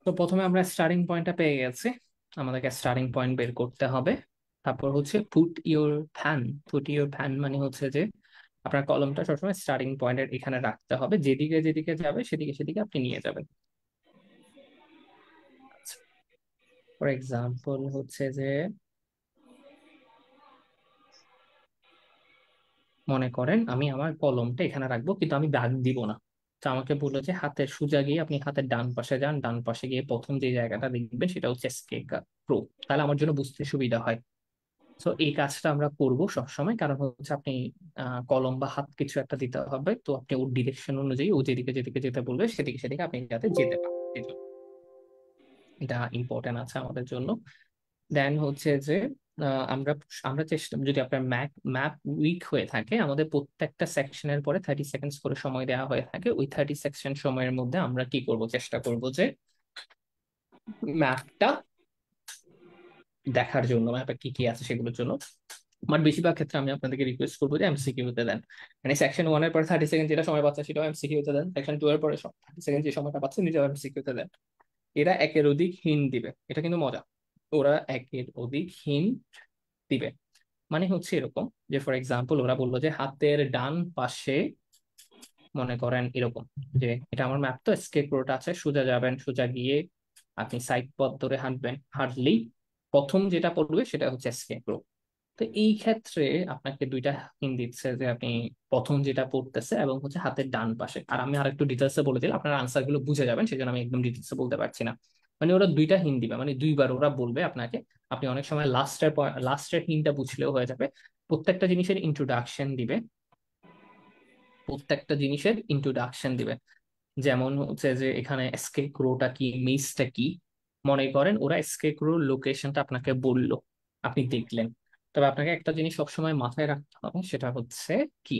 তো প্রথমে আমরা স্টার্টিং পয়েন্টটা পেয়ে গেছি, আমাদেরকে স্টার্টিং পয়েন্ট বের করতে হবে। তারপর হচ্ছে put your fan. Put your fan মানে হচ্ছে যে আপনার কলমটা সবসময় স্টার্টিং পয়েন্টের এখানে রাখতে হবে, যেদিকে যেদিকে যাবে সেদিকে সেদিকে আপনি নিয়ে যাবেন। ফর এক্সাম্পল হচ্ছে যে মনে করেন আমি আমার কলমটা এখানে রাখবো কিন্তু আমি দাগ দিব না। তো আমাকে বললো যে হাতের সোজা গিয়ে আপনি হাতের ডান পাশে যান, ডান পাশে গিয়ে প্রথম যে জায়গাটা দেখবেন সেটা হচ্ছে স্কেক প্রো, তাহলে আমার জন্য বুঝতে সুবিধা হয়। তো এই কাজটা আমরা করব সবসময়, কারণ হচ্ছে আপনি কলম বা হাত কিছু একটা দিতে হবে, তো আপনি ওর ডিরেকশন অনুযায়ী ও যেদিকে যেদিকে যেতে বলবে সেদিকে সেদিকে আপনি যাতে যেতে পারেন, এই জন্য এটা ইম্পর্টেন্ট আছে আমাদের জন্য। দেন হচ্ছে যে আমরা আমরা চেষ্টা, যদি আপনার ম্যাপ উইক হয়ে থাকে, আমাদের প্রত্যেকটা সেকশনের পরে 30 সেকেন্ডস করে সময় দেওয়া হয়ে থাকে। ওই 30 সেকশন সময়ের মধ্যে আমরা কি করব, চেষ্টা করব যে ম্যাপটা দেখার জন্য, ম্যাপে কি কি আছে সেগুলোর জন্য। বাট বেশিরভাগ ক্ষেত্রে আমি আপনাদেরকে রিকোয়েস্ট করবো যে এমসিকিউতে দেন। মানে সেকশন 1 এর পরে 30 সেকেন্ড যেটা সময় পাচ্ছে সেটাও এমসিকিউতে দেন, সেকশন 2 এর পরে 30 সেকেন্ড যে সময়টা পাচ্ছে নিজেও এমসিকিউতে দেন। এরা একের অধিক হিন্ট দিবে, এটা কিন্তু মজা। ওরা একের অধিক হিন্ট দিবে, মানে হচ্ছে এরকম যে ফর এক্সাম্পল ওরা বললো যে হাতের ডান পাশে, মনে করেন এরকম যে এটা আমার ম্যাপ, তো এসকেপ রোড আছে, সোজা যাবেন, সোজা গিয়ে আপনি সাইড পথ ধরে হাঁটবেন, হাঁটলেই প্রথম যেটা পড়বে সেটা হচ্ছে এসকেপ রোড। তো এই ক্ষেত্রে আপনাকে দুইটা হিন্ট দিচ্ছে যে আপনি প্রথম যেটা পড়তেছে এবং হচ্ছে হাতের ডান পাশে। আর আমি আরেকটু ডিটেলসে বলে দিলে আপনার আনসার গুলো বুঝে যাবেন, সেজন্য আমি একদম ডিটেলসে বলতে পারছি না। মানে ওরা দুইটা হিন্ট দিবে, মানে দুইবার ওরা বলবে আপনাকে। আপনি অনেক সময় লাস্টের হিন্টটা বুঝলেও হয়ে যাবে। প্রত্যেকটা জিনিসের ইন্ট্রোডাকশন দিবে, প্রত্যেকটা জিনিসের ইন্ট্রোডাকশন দিবে। যেমন হচ্ছে যে এখানে এসকেপ রোটা কি, মেজটা কি। মনে করেন ওরা এসকেপ রো লোকেশনটা আপনাকে বললো, আপনি দেখলেন, তবে আপনাকে একটা জিনিস সবসময় মাথায় রাখতে হবে, সেটা হচ্ছে কি,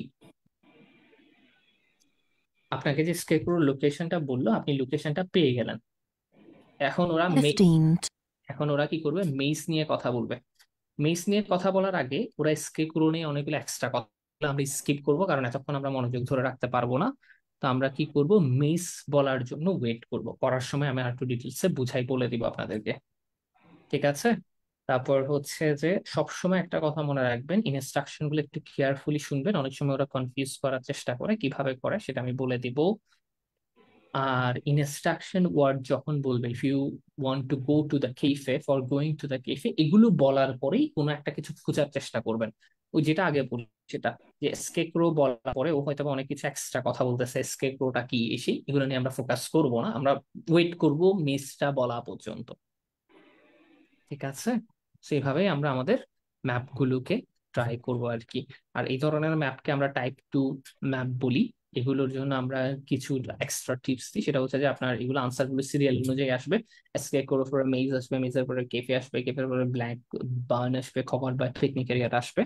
আপনাকে যে এসকেপ রো লোকেশনটা বললো, আপনি লোকেশনটা পেয়ে গেলেন। এখন ওরা 15. এখন ওরা কি করবে, মেইস নিয়ে কথা বলবে। মেইস নিয়ে কথা বলার আগে ওরা এসকেপ রো নিয়ে অনেকগুলো এক্সট্রা কথা আমরা স্কিপ করবো, কারণ এতক্ষণ আমরা মনোযোগ ধরে রাখতে পারবো না। তো আমরা কি করব, মেইস বলার জন্য ওয়েট করব। করার সময় আমি আরেকটু ডিটেলসে বুঝাই বলে দিব আপনাদেরকে, ঠিক আছে? তারপর হচ্ছে যে সবসময় একটা কথা মনে রাখবেন, ইনস্ট্রাকশন গুলো একটু কেয়ারফুলি শুনবেন। অনেক সময় ওরা কনফিউজ করার চেষ্টা করে, কিভাবে করে সেটা আমি বলে দিব। আর ইনস্ট্রাকশন ওয়ার্ড যখন বলবে, if you want to go to the cafe, for going to the cafe, এগুলো বলার পরেই কোনো একটা কিছু খোঁজার চেষ্টা করবেন। ওই যেটা আগে বলি সেটা, যে এসকেপ রো বলার পরে ও হয়তো বা অনেক কিছু এক্সট্রা কথা বলতেছে, এসকেপ রোটা কি এসে, এগুলো নিয়ে আমরা ফোকাস করব না, আমরা ওয়েট করব মেসটা বলা পর্যন্ত, ঠিক আছে? সেইভাবেই আমরা আমাদের ম্যাপগুলোকে ট্রাই করব আর কি। আর এই ধরনের ম্যাপকে আমরা টাইপ 2 ম্যাপ বলি। এগুলোর জন্য আমরা কিছু এক্সট্রা টিপস দিই, সেটা হচ্ছে যে আপনার এগুলো আনসার গুলো সিরিয়াল অনুযায়ী আসবে। এসকেপ করে পরে মেজ আসবে, মেজের পরে কেফে আসবে, কেফের পরে ব্ল্যাক বার্ন আসবে, খবর বা পিকনিক এরিয়াটা আসবে।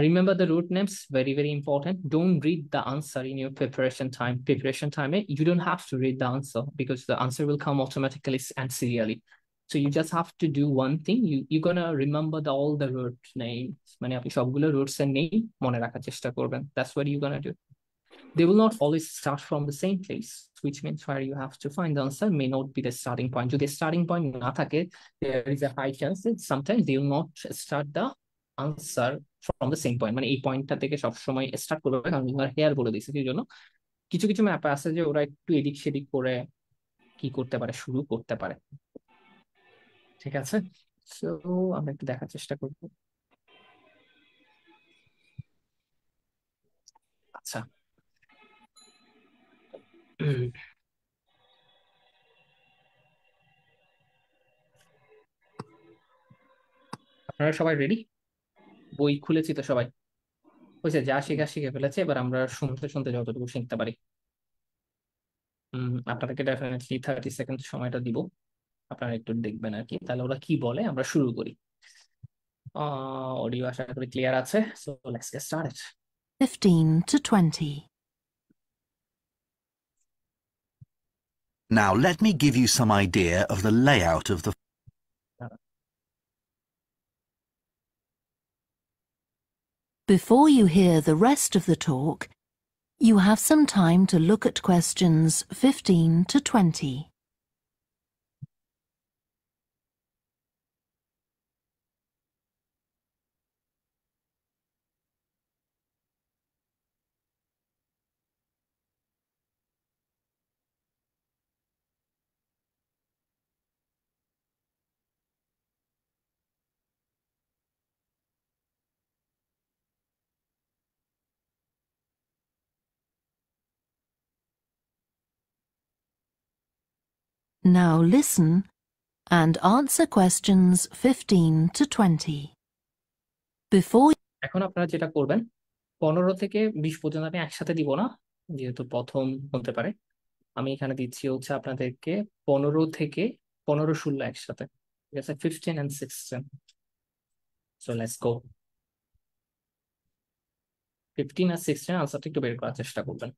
Remember the route names, very, very important. Don't read the answer in your preparation time. Preparation time, you don't have to read the answer because the answer will come automatically and serially. So you just have to do one thing. You're gonna remember all the route names. মানে আপনি সবগুলো routes এর name মনে রাখার চেষ্টা করবেন. That's what you're gonna do. They will not always start from the same place, which means where you have to find the answer may not be the starting point. যদি starting point না থাকে, there is a high chance that sometimes they will not start the answer from the same point, মানে এই পয়েন্টটা থেকে সবসময় start করবে, কারণ এবার হেয়ার বলে দিয়েছে। সেই জন্য কিছু কিছু ম্যাপ আছে যে ওরা একটু এদিক সেদিক করে কি করতে পারে, শুরু করতে পারে, ঠিক আছে? সো আমরা একটু দেখার চেষ্টা করব। আচ্ছা, আপনারা সবাই রেডি? বই খুলেছি তো সবাই? হয়েছে, যা শেখা শিখে ফেলেছে, এবার আমরা শুনতে শুনতে যতটুকু শিখতে পারি। আপনাদেরকে ডেফিনেটলি 30 সেকেন্ড সময়টা দিব, আপনারা একটু দেখবেন আর কি। তাহলে ওরা কি বলে আমরা শুরু করি। অডিও আশা করি ক্লিয়ার আছে, so let's get started. 15 to 20. Now let me give you some idea of the layout of the Before you hear the rest of the talk, you have some time to look at questions 15 to 20. Now listen and answer questions 15 to 20. Before এখন আপনারা যেটা করবেন, 15 থেকে 20 পর্যন্ত আমি একসাথে দিব না, যেহেতু প্রথম হতে পারে। আমি এখানে দিচ্ছি হচ্ছে আপনাদেরকে 15 থেকে 15-16 একসাথে, ঠিক আছে? 15 and 16, সো লেটস গো। 15 আর 16 আনসারটা একটু বের করার চেষ্টা করবেন।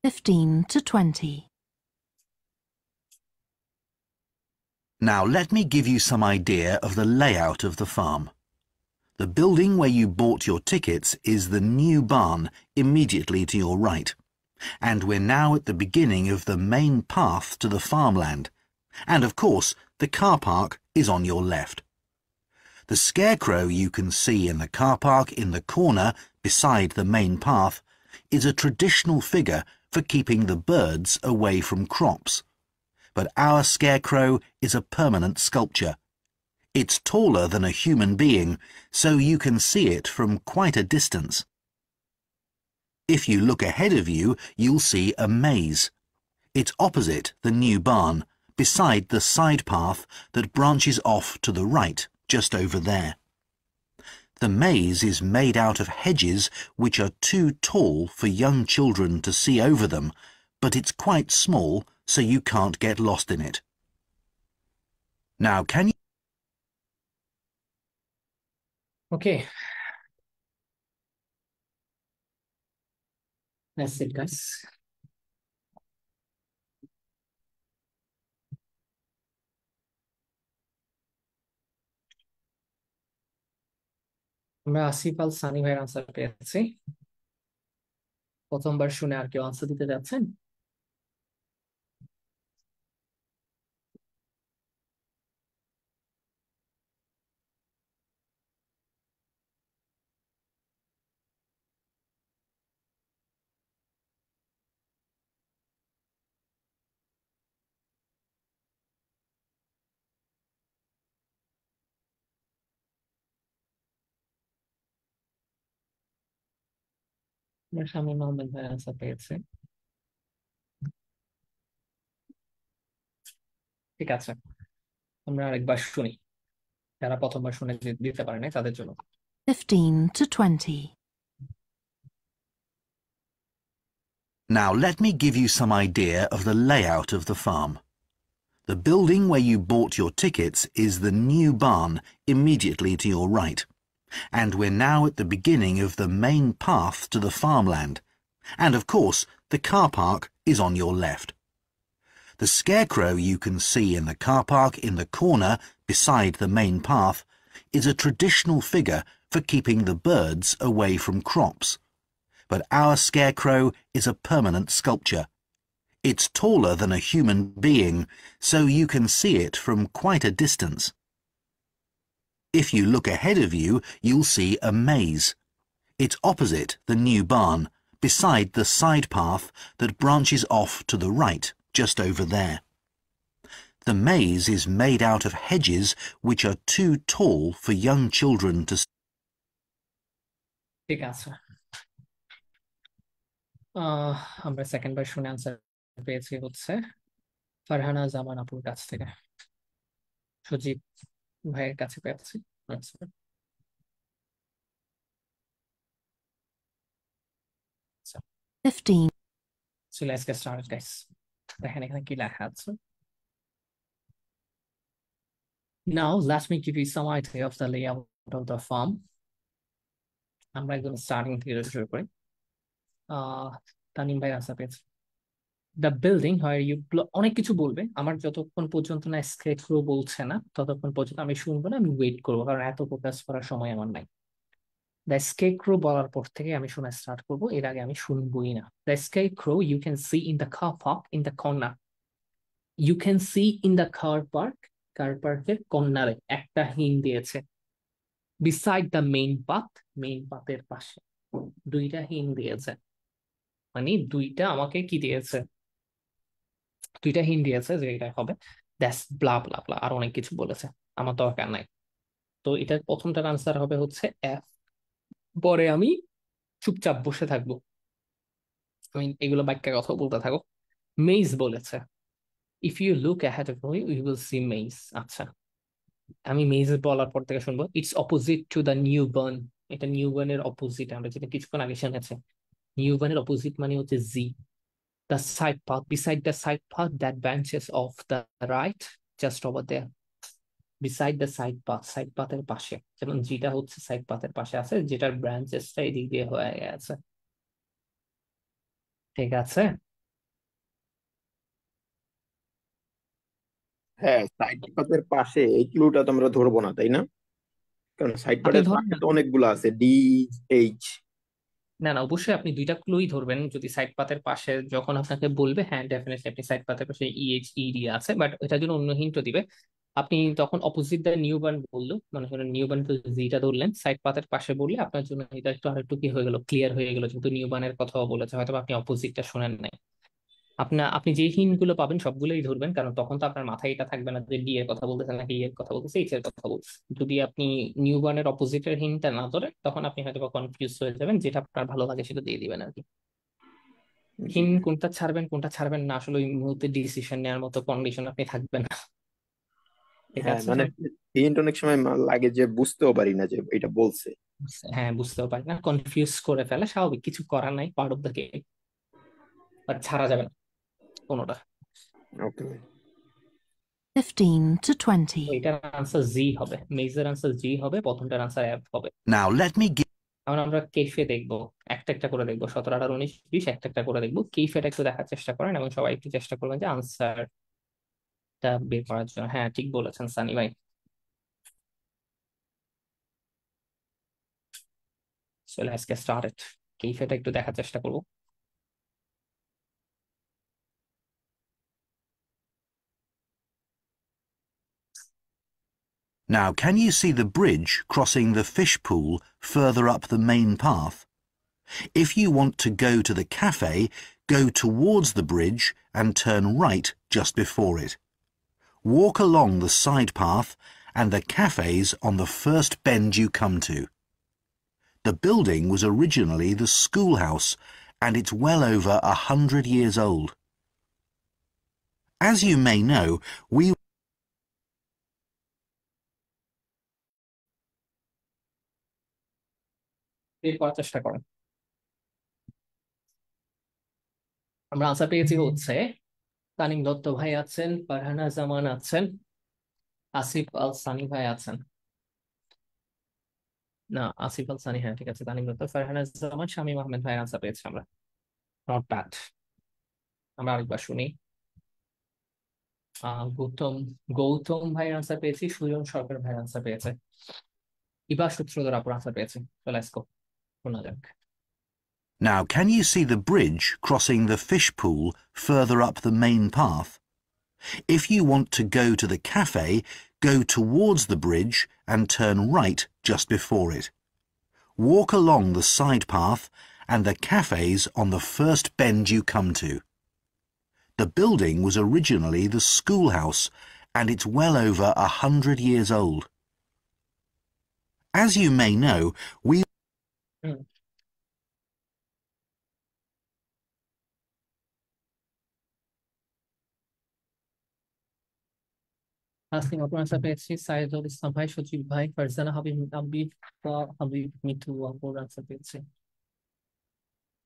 15 to 20. Now let me give you some idea of the layout of the farm. The building where you bought your tickets is the new barn immediately to your right, and we're now at the beginning of the main path to the farmland, and of course the car park is on your left. The scarecrow you can see in the car park in the corner beside the main path is a traditional figure for keeping the birds away from crops. But our scarecrow is a permanent sculpture. It's taller than a human being, so you can see it from quite a distance. If you look ahead of you, you'll see a maze. It's opposite the new barn, beside the side path that branches off to the right, just over there. The maze is made out of hedges which are too tall for young children to see over them, but it's quite small, so you can't get lost in it. Now, can you... Okay. That's it, guys. আমরা আসিফ আল সানি ভাইয়ের answer পেয়েছি। প্রথমবার শুনে আর কেউ answer দিতে যাচ্ছেন? আমরা শামীম আহমেদ ভাইয়ের আনসার পেয়েছি। ঠিক আছে, আমরা আরেকবার শুনি, যারা প্রথমবার শুনে দিতে পারে নাই তাদের জন্য। 15 to 20. Now let me give you some idea of the layout of the farm. The building where you bought your tickets is the new barn immediately to your right, and we're now at the beginning of the main path to the farmland, and of course the car park is on your left. The scarecrow you can see in the car park in the corner beside the main path is a traditional figure for keeping the birds away from crops. But our scarecrow is a permanent sculpture. It's taller than a human being, so you can see it from quite a distance. If you look ahead of you, you'll see a maze. It's opposite the new barn, beside the side path that branches off to the right, just over there. The maze is made out of hedges which are too tall for young children to see. ঠিক আছে, আমরা second বার শুনে answer পেয়েছি হচ্ছে ফারহানা জামান আপুর কাছ থেকে। সজীব ভাইয়ের কাছে পেয়েছি answer। 15. So let's get started, guys. দেখেন এখানে কি লেখা আছে। Now let me give you some idea of the layout of the farm. আমরা একদম স্টার্টিং থেকে শুরু করি। তানিম ভাই আনসার পেয়েছি। দ্য বিল্ডিং হয় ইউ, অনেক কিছু বলবে, আমার যতক্ষণ পর্যন্ত না স্কেচরো বলছে না ততক্ষণ পর্যন্ত আমি শুনবো না, আমি ওয়েট করবো, কারণ এত ফোকাস করার সময় আমার নাই। দ্য স্কেচরো বলার পর থেকে আমি শোনা স্টার্ট করবো, এর আগে আমি শুনবোই না। The scarecrow you can see in the car park in the corner. You can see in the car park, car পার্কের কর্নারে একটা হিন দিয়েছে। Beside the main path, main পাথের পাশে দুইটা হিন দিয়েছে, মানে দুইটা আমাকে কি দিয়েছে, দুইটা হিন্ট দিয়েছে যে এটা হবে দ্যাটস ব্লা ব্লা ব্লা, আর অনেক কিছু বলেছে, আমার দরকার নাই। তো এটার প্রথমটার আনসার হবে হচ্ছে এফ। পরে আমি চুপচাপ বসে থাকবো, আমি এগুলো বাক্যের কথা বলতে থাকো। মেইজ বলেছে, if you look ahead of you will see maze. আচ্ছা, আমি মেইজ বলার পর থেকে শুনবো it's opposite to the new barn. এটা নিউ বার্নের অপোজিট, আমরা যেটা কিছুক্ষণ আগে শুনেছি। নিউ বার্নের অপোজিট মানে হচ্ছে জি। The side path, beside the side path that branches off the right, just over there. Beside the side পাথের পাশে, যেমন যেটা হচ্ছে সাইড পাথের পাশে আছে, যেটার ব্রাঞ্চেসটা এদিক দিয়ে হয়ে গেছে। ঠিক আছে, হ্যাঁ, সাইড পাথের পাশে এই ক্লুটা তো আমরা ধরবো না, তাই না? কারণ সাইড আপনি পাথের ধরেন পাশে না। তো অনেকগুলো আছে, ডি, এইচ। না না, অবশ্যই আপনি দুইটা ক্লুই ধরবেন যদি সাইড পাথের পাশে যখন আপনাকে বলবে, হ্যাঁ ডেফিনেটলি আপনি সাইড পাথের পাশে ইএইচ ইডি আছে, বাট এটার জন্য অন্য হিন্টও দিবে। আপনি তখন অপোজিট দ্য নিউ বার্ন বললো, মনে করেন নিউ বার্ন তো যেটা ধরলেন, সাইড পাথের পাশে বললে আপনার জন্য এটা একটু আরেকটু কি হয়ে গেল, ক্লিয়ার হয়ে গেল, যেহেতু নিউ বার্নের কথাও বলেছে, হয়তো আপনি অপোজিটটা শোনেন নাই। আপনি যে হিন্ট গুলো পাবেন সবগুলোই ধরবেন, কারণ তখন তো আপনার মাথায় এটা থাকবে না যে ডি এর কথা বলতেছে নাকি ই এর কথা বলতেছে, এইচ এর কথা বলতেছে। যদি আপনি নিউ বার্নের অপোজিটের হিন্টটা না ধরেন, তখন আপনি হয়তো কনফিউজ হয়ে যাবেন, যেটা আপনার ভালো লাগে সেটা দিয়ে দিবেন আর কি। জি। হিন্ট কোনটা ছাড়বেন কোনটা ছাড়বেন না, আসলে ওই মুহূর্তে ডিসিশন নেওয়ার মতো কন্ডিশন আপনি থাকবেন না। ঠিক হ্যাঁ, আছে, মানে হিন্ট অনেক সময় লাগে যে বুঝতেও পারি না যে এটা বলছে। হ্যাঁ বুঝতেও পারি না, কনফিউজ করে ফেলে, স্বাভাবিক, কিছু করার নাই, part of the game, but ছাড়া যাবে না কোনোটা। ওকে। 15 to তো 20. এটার আনসার জি হবে, মেজর আনসার জি হবে, প্রথমটার আনসার এফ হবে। Now let me give এখন আমরা কেফে দেখবো, একটা একটা করে দেখবো, 17, 18, 19, 20 একটা একটা করে দেখবো। কেফেটা একটু দেখার চেষ্টা করেন এবং সবাই একটু চেষ্টা করবেন যে আনসারটা বের করার জন্য। হ্যাঁ ঠিক বলেছেন সানি ভাই। So let's get started. কেফেটা একটু দেখার চেষ্টা করবো। Now, can you see the bridge crossing the fish pool further up the main path? If you want to go to the cafe, go towards the bridge and turn right just before it. Walk along the side path and the cafe's on the first bend you come to. The building was originally the schoolhouse and it's well over 100 years old. As you may know, we বের করার চেষ্টা করেন। আমরা answer পেয়েছি হচ্ছে তানিম দত্ত ভাই আছেন, ফারহানা জামান আছেন, আসিফ আল সানি ভাই আছেন। না, আসিফ আল সানি, হ্যাঁ ঠিক আছে, তানিম দত্ত, ফারহানা জামান, শামীম আহমেদ ভাইয়ের আনসার পেয়েছি আমরা। Not bad. আমরা আরেকবার শুনি। গৌতম গৌতম ভাইয়ের আনসার পেয়েছি, সুজন সরকার ভাইয়ের আনসার পেয়েছে, ইবা সূত্রধর আপুর আনসার পেয়েছি। তো লেটস গো, শোনা যাক। Now, can you see the bridge crossing the fish pool further up the main path? If you want to go to the cafe, go towards the bridge and turn right just before it. Walk along the side path and the cafe's on the first bend you come to. The building was originally the schoolhouse and it's well over 100 years old. As you may know, we Nasim আপুর answer পেয়েছি, সাইদুল ইসলাম ভাই, সজীব ভাই, ফারজানা হাবিব, হাবিব হাবিব, মিঠু আপুর answer পেয়েছি।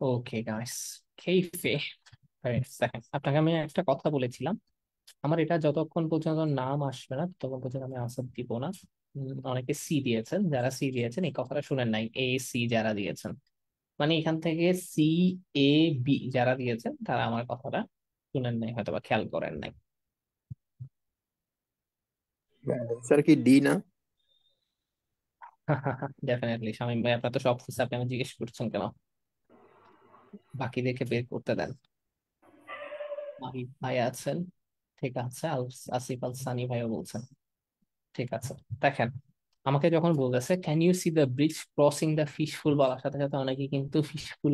Okay guys, কেফে। Second, আপনাকে আমি একটা কথা বলেছিলাম, আমার এটা যতক্ষণ পর্যন্ত নাম আসবে না ততক্ষণ পর্যন্ত আমি আনসার দিব না। অনেকে সি দিয়েছেন, যারা সি দিয়েছেন এই কথাটা শুনেন নাই, এ সি যারা দিয়েছেন, মানে এখান থেকে সি এ বি যারা দিয়েছেন তারা আমার কথাটা শুনেন নাই, হয়তো বা খেয়াল করেন নাই। স্যার কি ডি না? ডেফিনেটলি শামীম ভাই, আপনার তো সব কিছু আপনি আমি জিজ্ঞেস করছেন কেন? বাকিদেরকে বের করতে দেন। আরিফ ভাই আছেন, ঠিক আছে, আসিফ আল সানি ভাইও বলছেন, ঠিক আছে। দেখেন, আমাকে যখন বলতেছে can you see the bridge crossing the fishpool বলার সাথে সাথে অনেকে কিন্তু ফিশফুল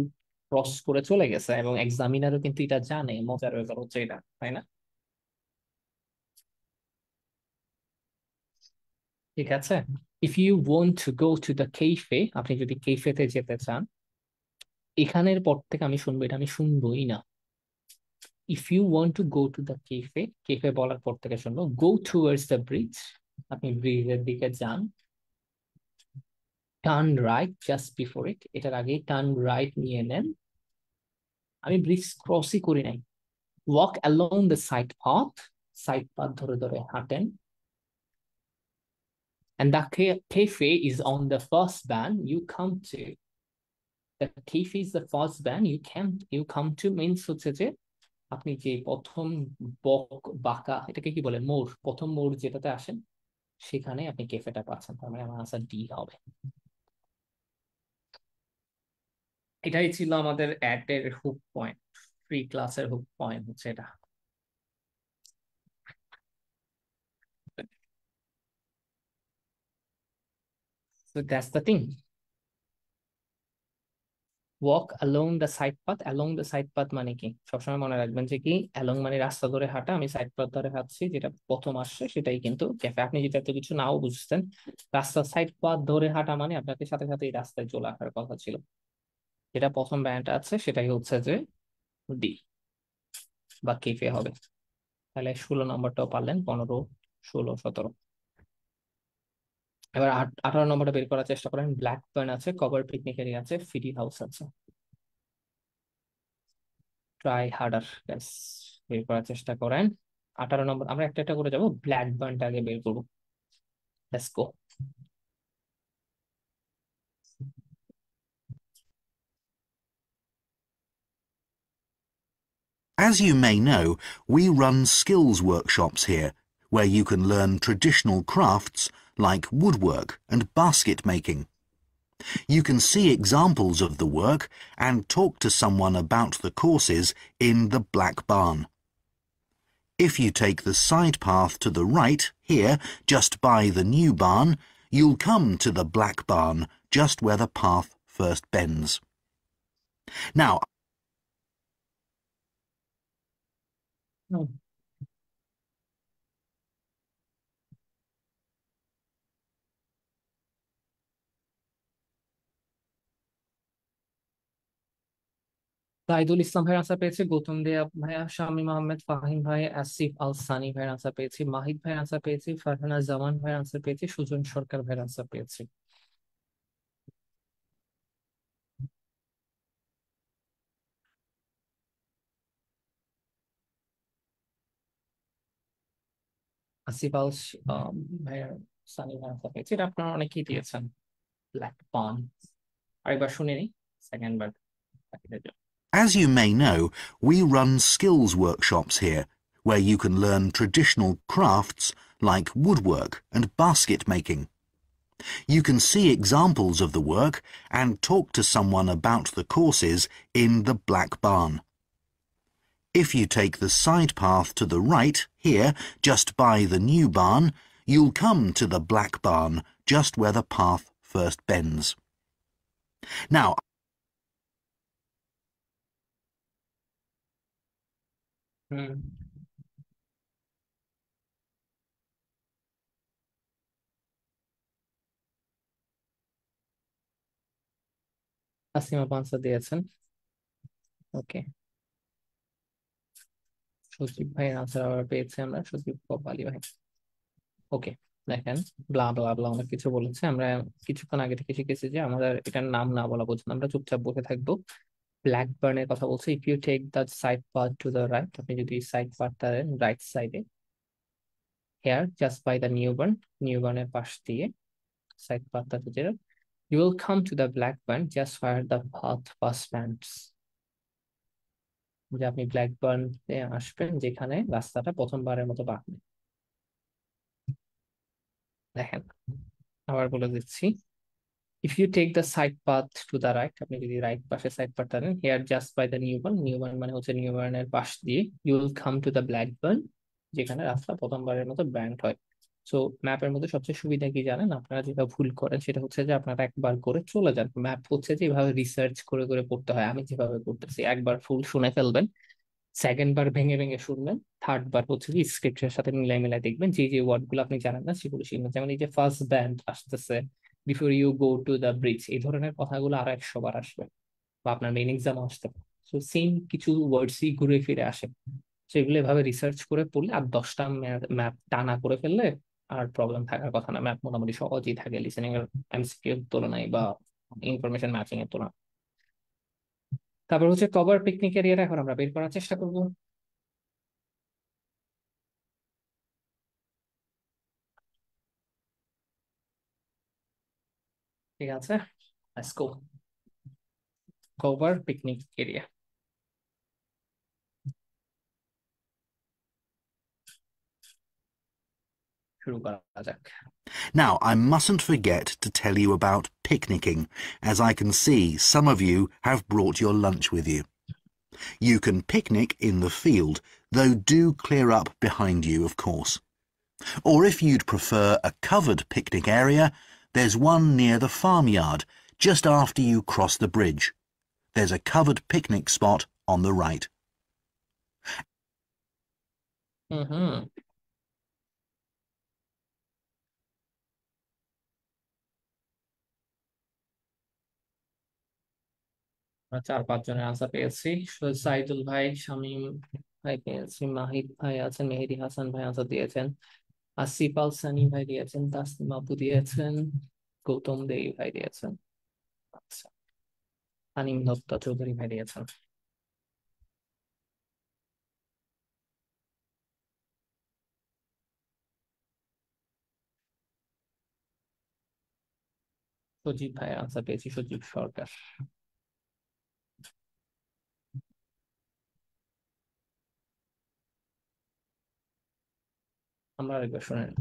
ক্রস করে চলে গেছে, এবং এক্সামিনারও কিন্তু এটা জানে। মজার ব্যাপার হচ্ছে এটা, তাই না? ঠিক আছে, if you want to go to the cafe, আপনি যদি কেফেতে যেতে চান, এখানের পর থেকে আমি শুনবো, এটা আমি শুনবোই না। If you want to go to the cafe, cafe বলার পর থেকে শুনবো গো টুয়ার্ডস দ্য ব্রিজ, আপনি ব্রিজের দিকে যান, turn right just before it, এটার আগে টার্ন রাইট নিয়ে নেন। আমি ব্রিজ ক্রসই করি নাই। Walk along the side path, side path ধরে ধরে হাঁটেন। and the cafe is on the first band you come to. The cafe is the first band you come to means হচ্ছে যে আপনি যে প্রথম বাঁকা এটাকে কি বলে মোড়, প্রথম মোড় যেটাতে আসেন সেখানে আপনি ক্যাফেটা পাচ্ছেন। তার মানে আমার আনসার ডি হবে। এটাই ছিল আমাদের অ্যাডের হুক পয়েন্ট, ফ্রি ক্লাসের হুক পয়েন্ট হচ্ছে এটা। So that's the thing. Walk along the side path. Along the side path মানে কি সবসময় মনে রাখবেন যে কি অ্যালং মানে রাস্তা ধরে হাঁটা, আমি সাইড পাথ ধরে হাঁটছি, যেটা প্রথম আসছে সেটাই কিন্তু ক্যাফে। আপনি যদি এত কিছু নাও বুঝতেন, রাস্তার সাইড পাথ ধরে হাঁটা মানে আপনাকে সাথে সাথে এই রাস্তায় চলে আসার কথা ছিল। যেটা প্রথম ব্যান্ড আছে সেটাই হচ্ছে যে ডি বা কেফে হবে। তাহলে 16 নম্বরটাও পারলেন, 15, 16, 17। এবার 18 নম্বরটা বের করার চেষ্টা করেন। ব্ল্যাক বার্ন আছে, কভার পিকনিক এরিয়া আছে, ফিডি হাউস আছে। ট্রাই হার্ডার গাইস, বের করার চেষ্টা করেন। 18 নম্বর আমরা একটা একটা করে যাব, ব্ল্যাক বার্নটা আগে বের করবো। Let's go. As you may know, we run skills workshops here, where you can learn traditional crafts like woodwork and basket making. You can see examples of the work and talk to someone about the courses in the Black Barn. If you take the side path to the right, here, just by the new barn, you'll come to the Black Barn, just where the path first bends. Now, Saidul Islam ভাইয়ের answer পেয়েছি, গৌতম দেয়া ভাইয়া, শামীম আহমেদ, ফাহিম ভাই, আসিফ আল সানি ভাইয়ের answer পেয়েছি, মাহিদ ভাইয়ের answer পেয়েছি, ফারহানা জামান ভাইয়ের আনসার পেয়েছি, সুজন সরকার ভাইয়ের আনসার পেয়েছি। আসিফ আল ভাইয়ের সানি ভাইয়ের আনসার পেয়েছি। এটা আপনারা অনেকেই দিয়েছেন, ব্ল্যাক পান। আরেকবার শুনে নিই, সেকেন্ড বার বাকিটা যাও। as you may know, we run skills workshops here, where you can learn traditional crafts like woodwork and basket making. You can see examples of the work and talk to someone about the courses in the Black Barn. If you take the side path to the right, here, just by the new barn, you'll come to the Black Barn, just where the path first bends. Now, Asim আপু answer দিয়েছেন, ওকে। সজীব ভাইয়ের answer আবার পেয়েছি আমরা, সজীব কপালি ভাই। ওকে, দেখেন ব্লা ব্লা ব্লা অনেক কিছু বলেছে। আমরা কিছুক্ষণ আগে থেকে শিখেছি যে আমাদের এটার নাম না বলা পর্যন্ত আমরা চুপচাপ বসে থাকবো। ব্ল্যাক বার্নের কথা বলছে, if you take the side path to the right, আপনি যদি সাইড পাথটা দেন রাইট সাইডে, here just by the new বার্নের পাশ দিয়ে সাইড পাথটা যেটা, you will come to the black barn just where the path first bends. যে আপনি ব্ল্যাক বার্ন আসবেন যেখানে রাস্তাটা প্রথমবারের মতো বাঁকবে। দেখেন আবার বলে দিচ্ছি, if you take the side path to the right, আপনি যদি রাইট পাশে সাইড পাথটা নেন, here just by the new barn মানে হচ্ছে নিউ বার্নের পাশ দিয়ে, you will come to the black barn যেখানে রাস্তা প্রথমবারের মতো ব্যান্ড হয়। সো ম্যাপের মধ্যে সবচেয়ে সুবিধা কি জানেন, আপনারা যেটা ভুল করেন সেটা হচ্ছে যে আপনারা একবার করে চলে যান। ম্যাপ হচ্ছে যে এভাবে রিসার্চ করে করে পড়তে হয়, আমি যেভাবে করতেছি একবার ফুল শুনে ফেলবেন, সেকেন্ড বার ভেঙে ভেঙে শুনবেন, থার্ড বার হচ্ছে কি স্ক্রিপ্টের সাথে মিলাই মিলাই দেখবেন যে যে ওয়ার্ড গুলো আপনি জানেন না সেগুলো শিখবেন। যেমন এই যে ফার্স্ট ব্যান্ড আসতেছে, before you go to the bridge, এই ধরনের কথাগুলো আরো 100 বার আসবে, বা আপনার মেইন এক্সাম আসতে পারে। সো সেম কিছু ওয়ার্ডসই ঘুরে ফিরে আসে, সেগুলো এভাবে রিসার্চ করে পড়লে আর 10টা ম্যাপ টানা করে ফেললে আর প্রবলেম থাকার কথা না। ম্যাপ মোটামুটি সহজেই থাকে লিসেনিং এর এমসিকিউ এর তুলনায় বা ইনফরমেশন ম্যাচিং এর তুলনায়। তারপর হচ্ছে কভার পিকনিক এরিয়াটা এখন আমরা বের করার চেষ্টা করব। ঠিক আছে, let's go. Cover picnic area. শুরু করা যাক। Now, I mustn't forget to tell you about picnicking, as I can see some of you have brought your lunch with you. You can picnic in the field, though do clear up behind you, of course. Or if you'd prefer a covered picnic area, there's one near the farmyard, just after you cross the bridge. There's a covered picnic spot on the right. হুম, আমরা 4-5 জনের answer পেয়েছি। সাইদুল ভাই, শামীম ভাই পেয়েছি, মাহিদ ভাই আছেন, মেহেদি হাসান ভাই answer দিয়েছেন, আসিফ আল সানি ভাই দিয়েছেন, তাসনিম আপু দিয়েছেন, গৌতম দেই ভাই দিয়েছেন, আচ্ছা, তানিম দত্ত চৌধুরী ভাই দিয়েছেন। সজীব ভাই আনসার পেয়েছি, সজীব সরকার। আমরা আরেকবার শুনেন।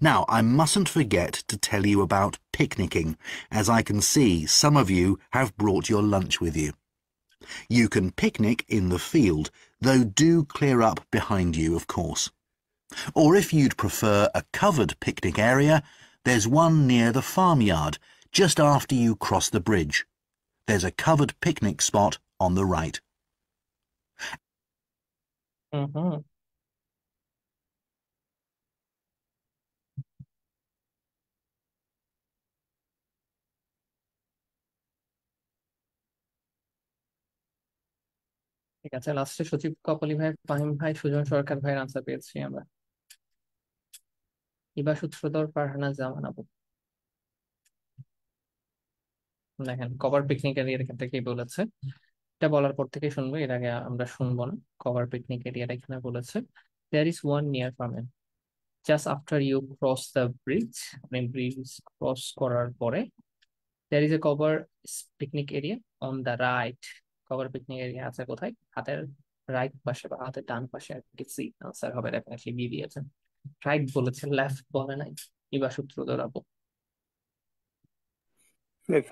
Now, I mustn't forget to tell you about picnicking, as I can see some of you have brought your lunch with you. You can picnic in the field, though do clear up behind you, of course. Or if you'd prefer a covered picnic area, there's one near the farmyard, just after you cross the bridge. There's a covered picnic spot on the right. হুম, ঠিক আছে, লাস্টে সচিব কপালী ভাই, ফাহিম ভাই, সুজন সরকার ভাইয়ের answer পেয়েছি আমরা। ইবা সূত্রধর, ফারহানা জামান আপু। দেখেন, কভার পিকনিক এরিয়ার এখান থেকেই বলেছে। এটা বলার পর থেকে শুনবো, এর আগে আমরা শুনবো না। কভার পিকনিক এরিয়াটা এখানে বলেছে, there is one near farm just after you cross the bridge, মানে ব্রিজ ক্রস করার পরে, there is a cover picnic area on the right. Cover picnic area আছে কোথায়? হাতের রাইট পাশে বা হাতের ডান পাশে আর কি। সি আনসার হবে, ডেফিনেটলি বি দিয়েছেন। রাইট বলেছেন, লেফট বলে নাই। ইবা সূত্রধর আপু।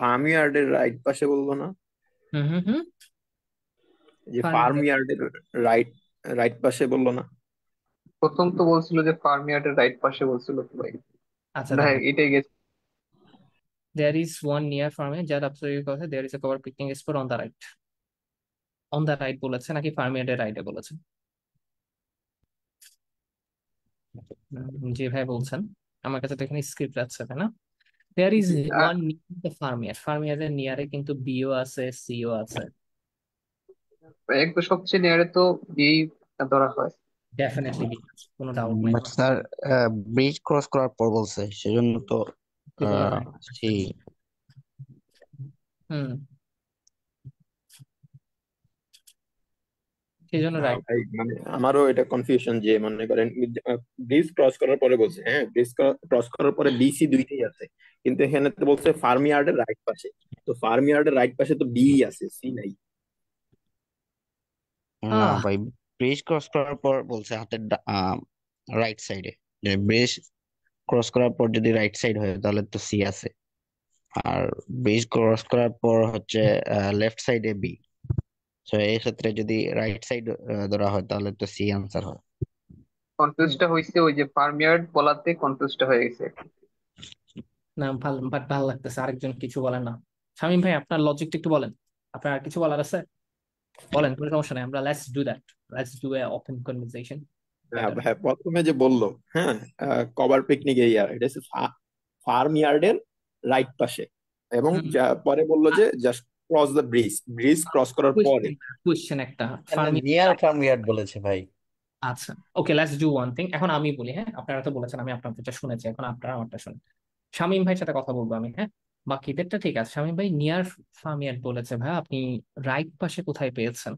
ফার্ম ইয়ার্ডের রাইট পাশে বললো না? হুম হুম হুম যে ফার্ম ফার্ম ইয়ার্ডের রাইট রাইট পাশে বললো না? প্রথম তো বলছিল যে ফার্ম ইয়ার্ডের রাইট পাশে বলছিল তো ভাই, আচ্ছা, না দেখেন, এটাই গেছে। there is one near farm যার absolute কথা, there is a cover picnic spot on the right. On the right বলেছে নাকি ফার্ম ইয়ার্ডের রাইটে বলেছেন? যে ভাই বলছেন, আমার কাছে তো এখানে স্ক্রিপ্ট আছে, তাই না? there is one near the farm yard. Farm ইয়ার্ডের নিয়ারে কিন্তু বিও আছে, সিও আছে। একদম সবচেয়ে নিয়ারে তো এই ধরা হয়। ডেফিনেটলি বি, কোনো ডাউট নাই। বাট স্যার ব্রিজ ক্রস করার পর বলছে, সেজন্য তো সেজন্য right। সেই হুম, সেজন্য না রাইট। ভাই, মানে আমারও এটা কনফিউশন যে মনে করেন ব্রিজ ক্রস করার পরে বলছে, হ্যাঁ ব্রিজ ক্রস করার পরে বিসি দুইটাই আছে, কিন্তু এখানে তো বলছে ফার্ম ইয়ার্ডের রাইট পাশে। তো ফার্ম ইয়ার্ডের রাইট পাশে তো বি আছে, সি নাই। না ভাই, ব্রিজ ক্রস করার পর বলছে হাতের রাইট সাইডে। ব্রিজ ক্রস করার পর যদি রাইট সাইড হয় তাহলে তো সি আছে, আর ব্রিজ ক্রস করার পর হচ্ছে লেফট সাইডে বি। তো এই ক্ষেত্রে যদি রাইট সাইড ধরা হয় তাহলে তো সি আনসার হয়। কনফিউজটা হয়েছে ওই যে ফার্ম ইয়ার্ড বলাতে কনফিউজটা হয়ে গেছে। না ভালো, বাট ভালো লাগতেছে। আরেকজন কিছু বলেন না? শামীম ভাই, আপনার লজিকটা একটু বলেন। আপনার আর কিছু বলার আছে? বলেন, কোনো সমস্যা নেই। আমরা let's do that, let's do a open conversation. ভাই প্রথমে যে বললো, হ্যাঁ কভার পিকনিক এরিয়া, এটা হচ্ছে ফার্ম ইয়ার্ডের রাইট পাশে, এবং পরে বললো যে just cross the bridge, bridge cross করার পরে। কোশ্চেন একটা, নিয়ার ফার্ম ইয়ার্ড বলেছে ভাই। আচ্ছা ওকে, লেটস ডু ওয়ান থিং। এখন আমি বলি, হ্যাঁ আপনারা তো বলেছেন, আমি আপনাদেরটা শুনেছি, এখন আপনারা আমারটা শুনেন। শামীম ভাইয়ের সাথে কথা বলবো আমি, হ্যাঁ বাকিদেরটা ঠিক আছে। শামীম ভাই নিয়ার ফার্ম ইয়ার্ড বলেছে, ভাই আপনি রাইট পাশে কোথায় পেয়েছেন?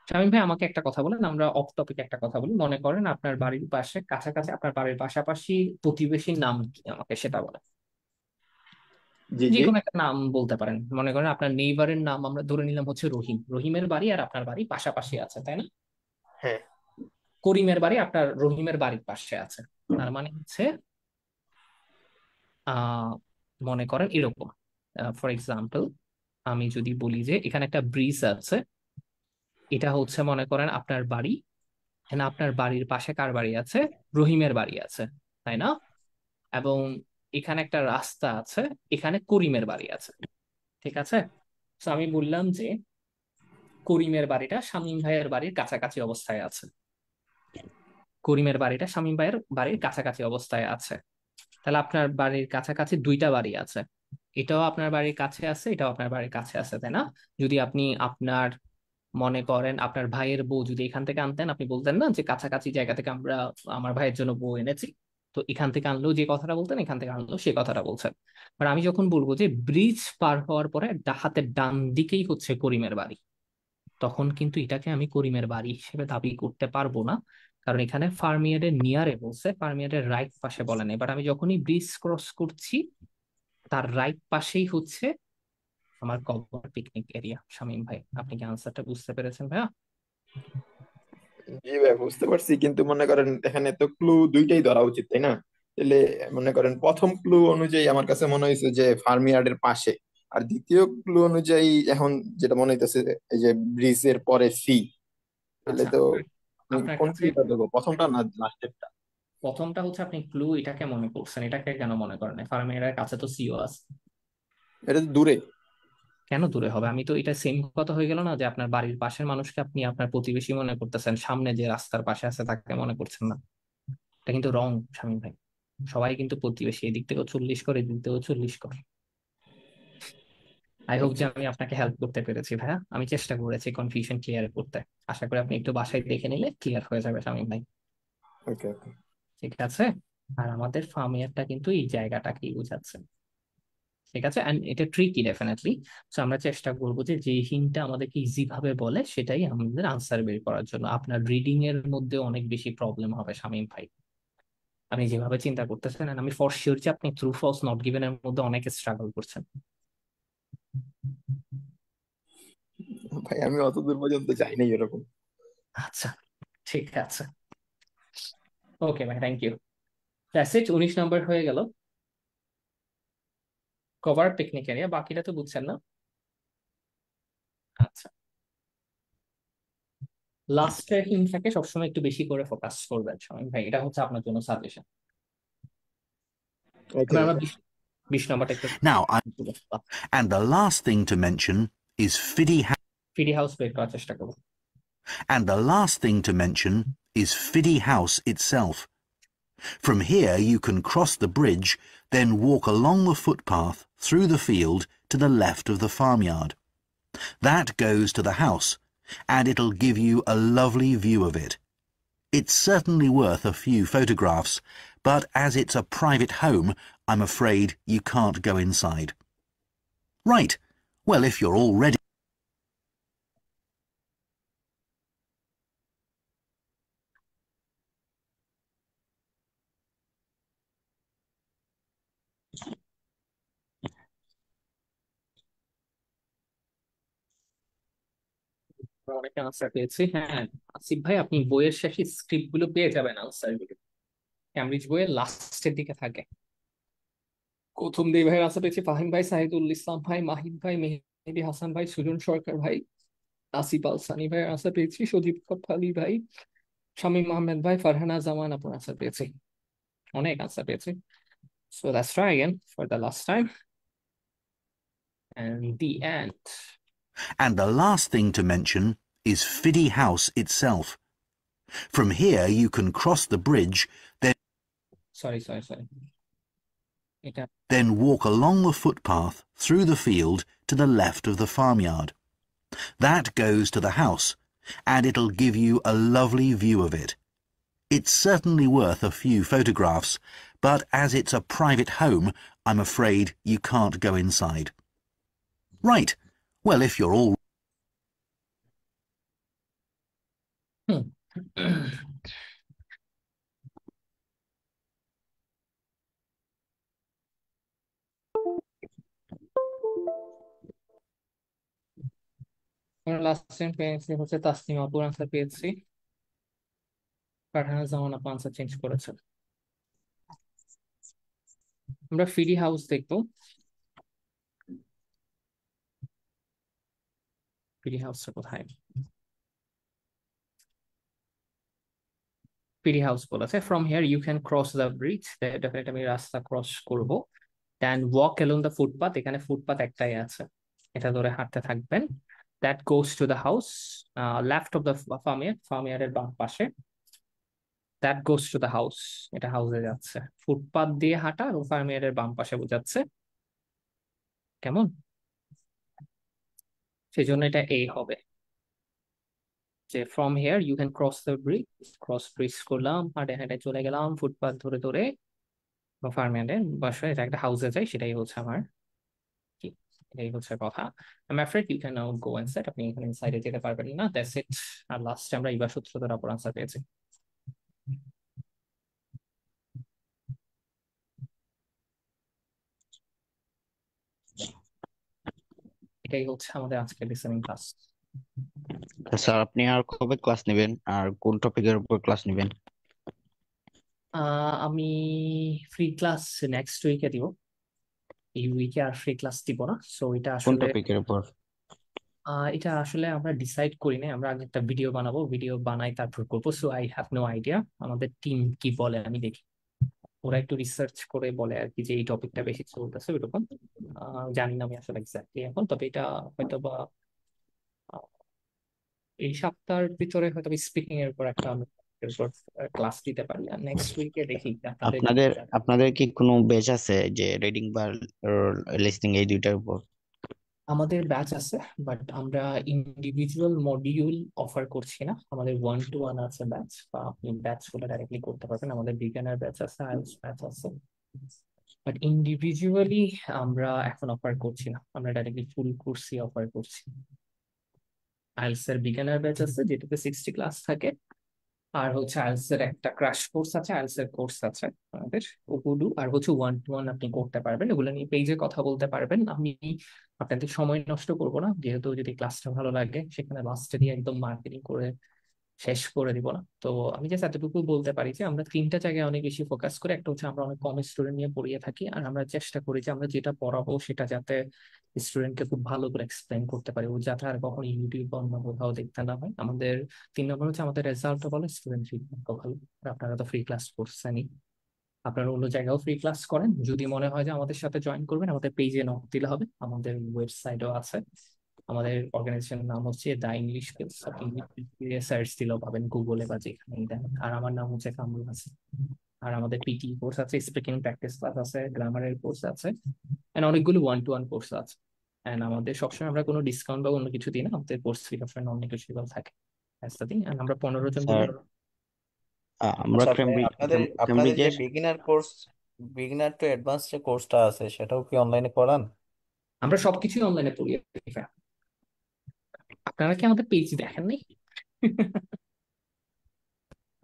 শামীম ভাই আমাকে একটা কথা বলেন, আমরা অফ টপিক একটা কথা বলি। মনে করেন আপনার বাড়ির পাশে কাছাকাছি, আপনার বাড়ির পাশাপাশি প্রতিবেশীর নাম কি, আমাকে সেটা বলেন। জি যে জি। কোনো একটা নাম বলতে পারেন, মনে করেন আপনার নেইবারের নাম আমরা ধরে নিলাম হচ্ছে রহিম, রহিমের বাড়ি আর আপনার বাড়ি পাশাপাশি আছে, তাই না? হ্যাঁ। করিমের বাড়ি আপনার রহিমের বাড়ির পাশে আছে। তার মানে হচ্ছে আহ মনে করেন এরকম, ফর এক্সাম্পল আমি যদি বলি যে এখানে একটা ব্রিজ আছে, এটা হচ্ছে মনে করেন আপনার বাড়ি, এখানে আপনার বাড়ির পাশে কার বাড়ি আছে? রহিমের বাড়ি আছে, তাই না? এবং এখানে একটা রাস্তা আছে, এখানে করিমের বাড়ি আছে, ঠিক আছে? তো আমি বললাম যে করিমের বাড়িটা শামীম ভাইয়ের বাড়ির কাছাকাছি অবস্থায় আছে, করিমের বাড়িটা শামীম ভাইয়ের বাড়ির কাছাকাছি অবস্থায় আছে। তাহলে আপনার বাড়ির কাছাকাছি দুইটা বাড়ি আছে, এটাও আপনার বাড়ির কাছে আছে, এটাও আপনার বাড়ির কাছে আছে, তাই না? যদি আপনি আপনার মনে করেন আপনার ভাইয়ের বউ যদি এখান থেকে আনতেন, আপনি বলতেন না যে কাছাকাছি জায়গা থেকে আমরা আমার ভাইয়ের জন্য বউ এনেছি, তো এখান থেকে আনলেও যে কথাটা বলতেন, এখান থেকে আনলেও সে কথাটা বলছেন। আর আমি যখন বলবো যে ব্রিজ পার হওয়ার পরে হাতের ডান দিকেই হচ্ছে করিমের বাড়ি, তখন কিন্তু এটাকে আমি করিমের বাড়ি হিসেবে দাবি করতে পারবো না, কারণ এখানে ফার্মিয়ারের নিয়ারে বলছে, ফার্মিয়ারের রাইট পাশে বলে নাই। বাট আমি যখনই ব্রিজ ক্রস করছি তার রাইট পাশেই হচ্ছে আমার কভার পিকনিক এরিয়া। শামীম ভাই, আপনি কি আনসারটা বুঝতে পেরেছেন ভাইয়া? জি ভাই, বুঝতে পারছি, কিন্তু মনে করেন এখানে তো ক্লু দুইটাই ধরা উচিত, তাই না? তাহলে মনে করেন প্রথম ক্লু অনুযায়ী আমার কাছে মনে হয়েছে যে ফার্মিয়ার্ডের পাশে, আর দ্বিতীয় ক্লু অনুযায়ী এখন যেটা মনে হইতেছে এই যে ব্রিজের পরে সি। তাহলে আচ্ছা, তো আমি আপনার কোন কাছে ক্লুটা দেবো, প্রথমটা না লাস্টেরটা? প্রথমটা হচ্ছে আপনি ক্লু এটাকে মনে করছেন, এটাকে কেন মনে করেন? ফার্মিয়ারের কাছে তো সিও আছে। এটা তো দূরে। কেন দূরে হবে? আমি তো এটা সেম কথা হয়ে গেল না যে আপনার বাড়ির পাশের মানুষকে আপনি আপনার প্রতিবেশী মনে করতেছেন, সামনে যে রাস্তার পাশে আছে তাকে মনে করছেন না। এটা কিন্তু রং, শামীম ভাই। সবাই কিন্তু প্রতিবেশী, এদিক থেকেও 40 করে, এদিক থেকেও 40 করে। আই হোপ যে আচ্ছা। আমি আপনাকে হেল্প করতে পেরেছি ভাইয়া, আমি চেষ্টা করেছি কনফিউশন ক্লিয়ার করতে। আশা করি আপনি একটু বাসায় দেখে নিলে ক্লিয়ার হয়ে যাবে শামীম ভাই। ওকে ওকে। ঠিক আছে? আর আমাদের ফার্মিয়ারটা কিন্তু এই জায়গাটাকেই বোঝাচ্ছে। ঠিক আছে, এন্ড এটা ট্রিকি ডেফিনেটলি। তো আমরা চেষ্টা করবো যে যে হিন্টটা আমাদেরকে ইজি ভাবে বলে সেটাই আমাদের আনসার বের করার জন্য। আপনার রিডিং এর মধ্যে অনেক বেশি প্রবলেম হবে শামীম ভাই, আপনি যেভাবে চিন্তা করতেছেন, and আমি ফর শিওর যে আপনি ট্রু ফলস নট গিভেন এর মধ্যে অনেক স্ট্রাগল করছেন। ভাই আমি অত দূর পর্যন্ত যাই নাই এরকম। আচ্ছা, ঠিক আছে, ওকে ভাই, থ্যাংক ইউ। দ্যাটস ইট, 19 নম্বর হয়ে গেল। কভার পিকনিক এরিয়া, বাকিটা তো বুঝছেন না? আচ্ছা, লাস্টের হিন্টটাকে সবসময় একটু বেশি করে ফোকাস করবেন শামীম ভাই, এটা হচ্ছে আপনার জন্য সাজেশন। ওকে এবার আমরা ওকে। 20 নম্বরটা একটু Now, and the last thing to mention is ফিডি হাউস বের করার চেষ্টা করবো। And the last thing to mention is Fiddy House itself. From here you can cross the bridge, then walk along the footpath through the field to the left of the farmyard. That goes to the house, and it'll give you a lovely view of it. It's certainly worth a few photographs, but as it's a private home, I'm afraid you can't go inside. Right, well, if you're all ready... অনেক answer পেয়েছি, হ্যাঁ। আসিফ ভাই, আপনি বইয়ের শেষে script গুলো পেয়ে যাবেন, আনসার গুলো ক্যামব্রিজ বইয়ের লাস্টের দিকে থাকে। প্রথম দুই ভাইয়ের আনসার পেয়েছি, ফাহিম ভাই, সাহিদুল ইসলাম ভাই, মাহিদ ভাই, মেহেদী হাসান ভাই, সুজন সরকার ভাই, আসিফ আল সানি ভাইয়ের আনসার পেয়েছি, সজীব আলী ভাই, শামীম আহমেদ ভাই, ফারহানা জামান আপুর আনসার পেয়েছি। অনেক আনসার পেয়েছি। So let's try again for the last time. And the end. And the last thing to mention is Fiddy House itself. From here you can cross the bridge, Sorry. then walk along the footpath through the field to the left of the farmyard. That goes to the house, and it'll give you a lovely view of it. It's certainly worth a few photographs, but as it's a private home, I'm afraid you can't go inside. Right, well, if you're all... আমরা last time পেয়েছি হচ্ছে তাসনিম আপুর answer পেয়েছি, ফারহানা জামান আপু answer change করেছে। আমরা free house দেখবো। Free হাউসটা কোথায়? ফ্রি হাউস বলেছে from here you can cross the bridge, definitely আমি রাস্তা ক্রস করব। Then walk along the footpath, এখানে ফুটপাথ একটাই আছে, এটা ধরে হাঁটতে থাকবেন। That goes to the house, left of the farmyard, ফার্মিয়ারের বাম পাশে। That goes to the house, এটা হাউসে যাচ্ছে। ফুটপাথ দিয়ে হাঁটা আর ফার্মিয়ারের বাম পাশে বোঝাচ্ছে, কেমন? সেই জন্য এটা এ হবে, যে from here you can cross the bridge, cross bridge করলাম, হাঁটে হাঁটে চলে গেলাম ফুটপাথ ধরে ধরে ফার্মিয়ারের বাসায়, এটা একটা হাউসে যাই, সেটাই হচ্ছে আমার কি, এটাই হচ্ছে কথা। I'm afraid you can now go inside, আপনি এখানে ইনসাইডে যেতে পারবেন না, দ্যাটস ইট। আর লাস্টে আমরা ইবা সূত্র দ্বারা অপর আনসার পেয়েছি। এটাই হচ্ছে আমাদের আজকের লিসেনিং ক্লাস। স্যার আপনি আর কবে ক্লাস নেবেন আর কোন টপিকের উপর ক্লাস নেবেন? আমি ফ্রি ক্লাস নেক্সট উইকে দিব, এই উইকে আর ফ্রি ক্লাস দিব না। সো এটা কোন আসলে টপিকের উপর? এটা আসলে আমরা ডিসাইড করি নাই, আমরা আগে একটা ভিডিও বানাবো, ভিডিও বানাই তারপর করবো। So I have no idea আমাদের টিম কি বলে, আমি দেখি ওরা একটু রিসার্চ করে বলে আর কি, যে এই টপিকটা বেশি চলতেছে এরকম। জানি না আমি আসলে এক্স্যাক্টলি এখন, তবে এটা হয়তো বা আহ, এই সপ্তাহের ভিতরে হয়তো স্পিকিং এর উপর একটা ক্লাস দিতে পারি, আর নেক্সট উইকে দেখি আপনাদের কি আপনাদের জানা। আপনাদের কি কোনো বেচ আছে যে রিডিং বা লিসনিং এই দুইটার উপর? আমাদের ব্যাচ আছে, বাট আমরা ইন্ডিভিজুয়াল মডিউল অফার করছি না, আমাদের 1-to-1 আছে ব্যাচ, বা আপনি ব্যাচ গুলো ডাইরেক্টলি করতে পারবেন। আমাদের বিজ্ঞানের ব্যাচ আছে, আইএলটিএস ব্যাচ আছে, বাট ইন্ডিভিজুয়ালি আমরা এখন অফার করছি না, আমরা ডাইরেক্টলি ফুল কোর্সই অফার করছি। আইএলটিএস এর বিজ্ঞানের ব্যাচ আছে যেটাতে 60 ক্লাস থাকে, আর হচ্ছে আইএলটিএস এর একটা ক্র্যাশ কোর্স আছে, আইএলটিএস এর কোর্স আছে আমাদের ওগুলো, আর হচ্ছে 1-to-1 আপনি করতে পারবেন, এগুলো নিয়ে পেজে কথা বলতে পারবেন। আমি আপনাদের সময় নষ্ট করবো না, যেহেতু যদি ক্লাসটা ভালো লাগে সেখানে লাস্টে দিয়ে একদম মার্কেটিং করে শেষ করে দিব না। তো আমি জাস্ট এতটুকু বলতে পারি যে আমরা তিনটা জায়গায় অনেক বেশি ফোকাস করি। একটা হচ্ছে আমরা অনেক কম স্টুডেন্ট নিয়ে পড়িয়ে থাকি, আর আমরা চেষ্টা করি যে আমরা যেটা পড়াবো সেটা যাতে স্টুডেন্টকে খুব ভালো করে এক্সপ্লেন করতে পারি, ও যাতে আর কখনো ইউটিউব বা অন্য কোথাও দেখতে না হয়। আমাদের 3 নম্বর হচ্ছে আমাদের রেজাল্টও ভালো, স্টুডেন্ট ফিডব্যাকও ভালো। আর আপনারা তো ফ্রি ক্লাস করছেনই, আপনারা অন্য জায়গাও ফ্রি ক্লাস করেন, যদি মনে হয় যে আমাদের সাথে জয়েন করবেন আমাদের পেজে নক দিলে হবে। আমাদের ওয়েবসাইটও আছে, আমাদের অর্গানাইজেশনের নাম হচ্ছে দা ইংলিশ স্কিলস, আপনি সার্চ দিলেও পাবেন গুগলে বা যেখানেই দেন। আর আমার নাম হচ্ছে কামরুল হাসান। আর আমাদের পিটি কোর্স আছে, স্পিকিং প্র্যাকটিস ক্লাস আছে, গ্রামারের কোর্স আছে, এন্ড অনেকগুলো 1-to-1 কোর্স আছে। এন্ড আমাদের সবসময় আমরা কোনো ডিসকাউন্ট বা অন্য কিছু দিই না, আমাদের কোর্স ফি সবসময় নন নেগোশিয়েবল থাকে। That's the thing. And আমরা 15 জন স্যার মিলে আমরা আচ্ছা ভাই, আপনাদের আপনাদের যে ক্যামব্রিজের বিগিনার টু অ্যাডভান্স যে কোর্সটা আছে সেটাও কি অনলাইনে করান? আমরা সবকিছুই অনলাইনে পড়িয়ে থাকি। আপনারা কি আমাদের পেজ দেখেন নাই?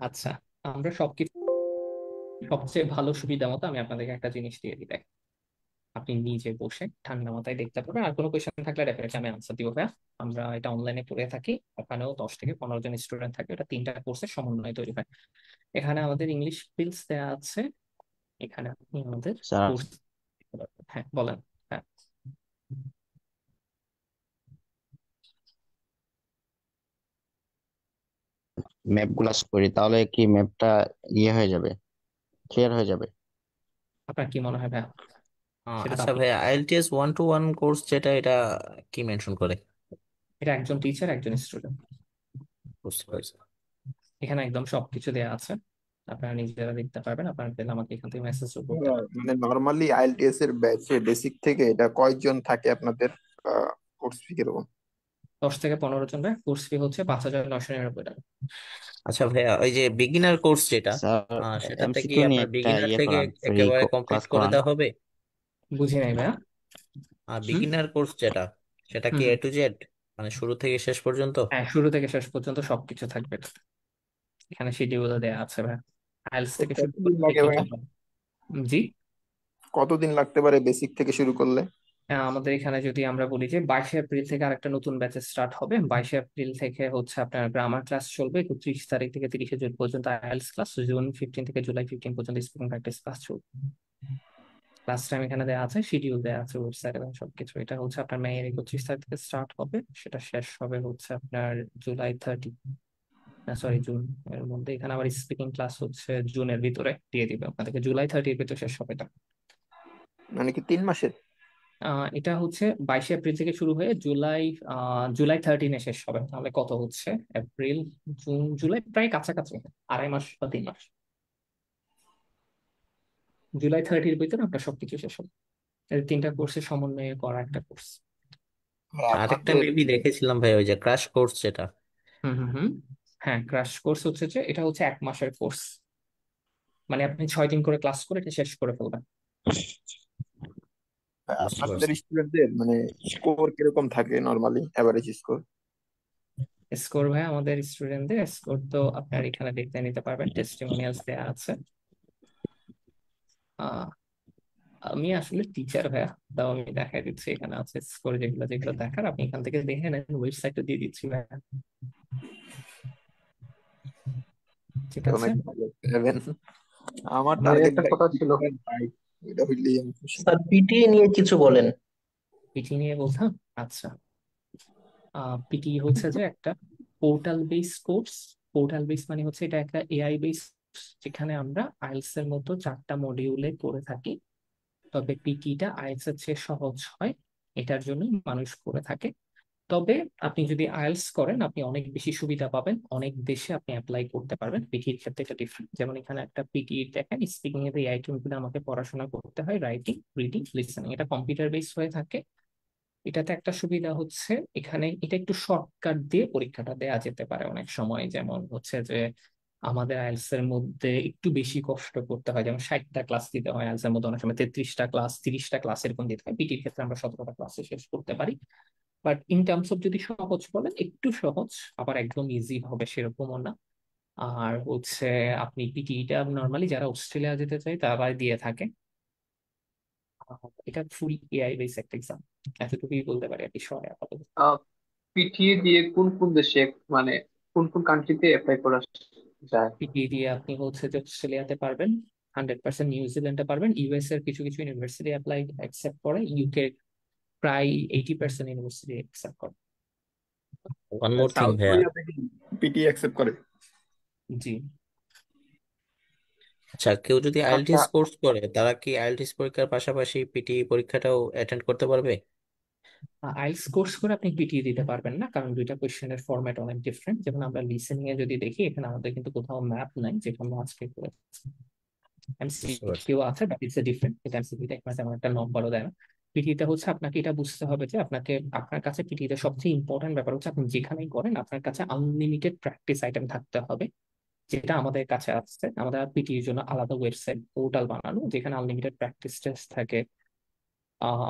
আচ্ছা, আমরা সবকিছু সবচেয়ে ভালো সুবিধা মতো আমি আপনাদেরকে একটা জিনিস দিয়ে দিই, দেখেন আপনি নিজে বসে ঠান্ডা মাথায় দেখতে পারবেন, আর কোনো কোয়েশ্চেন থাকলে ডেফিনেটলি আমি আনসার দিব ভাইয়া। আমরা এটা অনলাইনে পড়ে থাকি, ওখানেও 10 থেকে 15 জন স্টুডেন্ট থাকে, এটা 3টা কোর্সের সমন্বয় তৈরি হয়। এখানে আমাদের ইংলিশ স্কিলস দেওয়া আছে, এখানে আপনি আমাদের স্যার কোর্স, হ্যাঁ বলেন। হ্যাঁ, ম্যাপ গুলা করি তাহলে কি ম্যাপটা ইয়ে হয়ে যাবে, ক্লিয়ার হয়ে যাবে? আপনার কি মনে হয় ভাইয়া? সেটা তো আচ্ছা আপনি, ভাই, আইএলটিএস 1-to-1 কোর্স যেটা, এটা কি মেনশন করে? এটা একজন টিচার একজন স্টুডেন্ট, বুঝতে পারছি। এখানে একদম সবকিছু দেওয়া আছে, আপনারা নিজেরা দেখতে পারবেন। আপনারা পেলে আমাকে এখান থেকে মেসেজ করতে পারেন। মানে নর্মালি আইএলটিএস এর ব্যাচে বেসিক থেকে এটা কয়জন থাকে আপনাদের? কোর্স ফি কিরকম? 10 থেকে 15 জন ভাই, কোর্স ফি হচ্ছে 5,999 টাকা। আচ্ছা ভাইয়া, ওই যে বিগিনার কোর্স যেটা, স্যার সেটাতে কি এমসিকিউ নিয়ে আপনার একটা বিগিনার ইয়ে থেকে করান, ফ্রি একেবারে কমপ্লিট ক্লাস করে করান। দেওয়া হবে? বুঝি নাই ভাইয়া। আর হুম বিগিনার কোর্স যেটা, সেটা কি হুম এ হুম। টু জেড, মানে শুরু থেকে শেষ পর্যন্ত? হ্যাঁ, শুরু থেকে শেষ পর্যন্ত সবকিছু থাকবে এটাতে। এখানে শিডিউল দেওয়া আছে ভাই, আইএলটিএস তো থেকে শুরু করে কতদিন লাগে টেকনিক্যাল। ভাইয়া? জি, কতদিন লাগতে পারে বেসিক থেকে শুরু করলে? আমাদের এখানে যদি আমরা বলি যে 22শে এপ্রিল থেকে আরেকটা নতুন ব্যাচ স্টার্ট হবে। 22শে এপ্রিল থেকে হচ্ছে আপনার গ্রামার ক্লাস চলবে, 31 তারিখ থেকে 30শে জুন পর্যন্ত আইএলটিএস ক্লাস, জুন 15 থেকে জুলাই 15 পর্যন্ত স্পিকিং প্র্যাকটিস ক্লাস চলবে। ক্লাস টাইম এখানে দেওয়া আছে, শিডিউল দেওয়া আছে ওয়েবসাইট এবং সবকিছু। এটা হচ্ছে আপনার মেয়ের 31 তারিখ থেকে স্টার্ট হবে, সেটা শেষ হবে হচ্ছে আপনার জুলাই 30, না সরি জুন এর মধ্যে। এখানে আবার স্পিকিং ক্লাস হচ্ছে জুনের ভিতরে দিয়ে দিবে আপনাদেরকে, জুলাই 30-এর ভিতরে শেষ হবে এটা। মানে কি 3 মাসের? এটা হচ্ছে 22শে এপ্রিল থেকে শুরু হয়ে জুলাই 13-এ শেষ হবে। তাহলে কত হচ্ছে, এপ্রিল জুন জুলাই, প্রায় কাছাকাছি, 2.5 মাস বা 3 মাস। জুলাই 30-এর ভিতরে আপনার সবকিছু শেষ হবে। এই 3টা কোর্সের সমন্বয়ে করা একটা কোর্স। আরেকটা আপনাদের মেবি দেখেছিলাম ভাই, ওই যে ক্র্যাশ কোর্স যেটা। হুম হুম হুম হ্যাঁ, ক্র্যাশ কোর্স হচ্ছে যে এটা হচ্ছে 1 মাসের কোর্স, মানে আপনি 6 দিন করে ক্লাস করে এটা শেষ করে ফেলবেন। বুঝতে আপনাদের পারছি। স্টুডেন্টদের মানে স্কোর কিরকম থাকে নরমালি, এভারেজ স্কোর? স্কোর ভাই, আমাদের স্টুডেন্টদের স্কোর তো আপনার এখানে দেখতে নিতে পারবেন, টেস্টিমোনিয়ালস দেওয়া আছে। আহ, আমি আসলে টিচার ভাইয়া, তাও আমি দেখাই দিচ্ছি, এখানে আছে স্কোর, যেগুলো যেগুলো দেখার আপনি এখান থেকে দেখে নেন, ওয়েবসাইটে দিয়ে দিচ্ছি ভাইয়া। ঠিক আছে। অনেক ভালো 7। আমার ভাই টার্গেট একটা ভাই কথা ছিল, 5, এটা হইলেই আমি খুশি। স্যার পিটিএ নিয়ে কিছু বলেন। পিটি নিয়ে বলতাম। আচ্ছা, পিটি হচ্ছে যে একটা portal base course. Portal base মানে হচ্ছে এটা একটা এআই বেস, যেখানে আমরা আইএলটিএস এর মতো 4টা মডিউলে করে থাকি। তবে পিটিটা আইএলটিএস এর চেয়ে সহজ হয়, এটার জন্য মানুষ করে থাকে। তবে আপনি যদি আইএলটিএস করেন আপনি অনেক বেশি সুবিধা পাবেন, অনেক দেশে আপনি অ্যাপ্লাই করতে পারবেন। পিটির ক্ষেত্রে এটা ডিফারেন্ট। যেমন এখানে একটা পিটি দেখেন, স্পিকিং এর এই আইটেমগুলো আমাকে পড়াশোনা করতে হয়, রাইটিং, রিডিং, লিসেনিং, এটা কম্পিউটার বেস হয়ে থাকে। এটাতে একটা সুবিধা হচ্ছে এখানে এটা একটু শর্টকাট দিয়ে পরীক্ষাটা দেওয়া যেতে পারে অনেক সময়। যেমন হচ্ছে যে আমাদের আইএলটিএস এর মধ্যে একটু বেশি কষ্ট করতে হয়, যেমন 60টা ক্লাস দিতে হয়, আইএলটিএস এর মধ্যে অনেক সময় 33টা ক্লাস, 30টা ক্লাস এরকম দিতে হয়। পিটির ক্ষেত্রে আমরা 17টা ক্লাসে শেষ করতে পারি। বাট ইন টার্মস অফ যদি সহজ বলেন, একটু সহজ, আবার একদম ইজি হবে সেরকমও না। আর হচ্ছে আপনি পিটিটা নর্মালি যারা অস্ট্রেলিয়া যেতে চায় তারাই দিয়ে থাকে। এটা ফুল এআই বেস একটা এক্সাম, এতটুকুই বলতে পারি আর কি শর্টে আপাতত। পিটিএ দিয়ে কোন কোন দেশে, মানে কোন কোন কান্ট্রিতে অ্যাপ্লাই করা যায়? পিটি দিয়ে আপনি হচ্ছে যে অস্ট্রেলিয়াতে পারবেন, 100%, নিউজিল্যান্ডে পারবেন, ইউএস এর কিছু কিছু ইউনিভার্সিটি অ্যাপ্লাই অ্যাকসেপ্ট করে, ইউকে প্রায় 80% ইউনিভার্সিটি অ্যাকসেপ্ট করে। ওয়ান মোর থিং সাউথ ভাইয়া, কোরিয়াতে কি পিটি অ্যাকসেপ্ট করে? জি। আচ্ছা কেউ যদি আচ্ছা, আইএলটিএস কোর্স করে তারা কি আইএলটিএস পরীক্ষার পাশাপাশি পিটি পরীক্ষাটাও অ্যাটেন্ড করতে পারবে? আইএলটিএস কোর্স করে আপনি পিটি দিতে পারবেন না, কারণ দুইটা কোশ্চেনের ফরম্যাট অনেক ডিফারেন্ট। যেমন আমরা লিসেনিং এ যদি দেখি, এখানে আমাদের কিন্তু কোথাও ম্যাপ নাই, যেখানে আজকে করেছি। বুঝতে পারছি। এমসিকিউ আছে, বাট ইটস এ ডিফারেন্ট। এটা এমসিকিউতে একমাত্র তেমন একটা নম্বরও দেয় না। পিটিতে হচ্ছে আপনাকে এটা বুঝতে হবে যে আপনাকে, আপনার কাছে পিটিতে সবচেয়ে ইম্পর্টেন্ট ব্যাপার হচ্ছে আপনি যেখানেই করেন আপনার কাছে আনলিমিটেড প্র্যাকটিস আইটেম থাকতে হবে, যেটা আমাদের কাছে আছে। আমাদের পিটির জন্য আলাদা ওয়েবসাইট পোর্টাল বানানো, যেখানে আনলিমিটেড প্র্যাকটিস টেস্ট থাকে।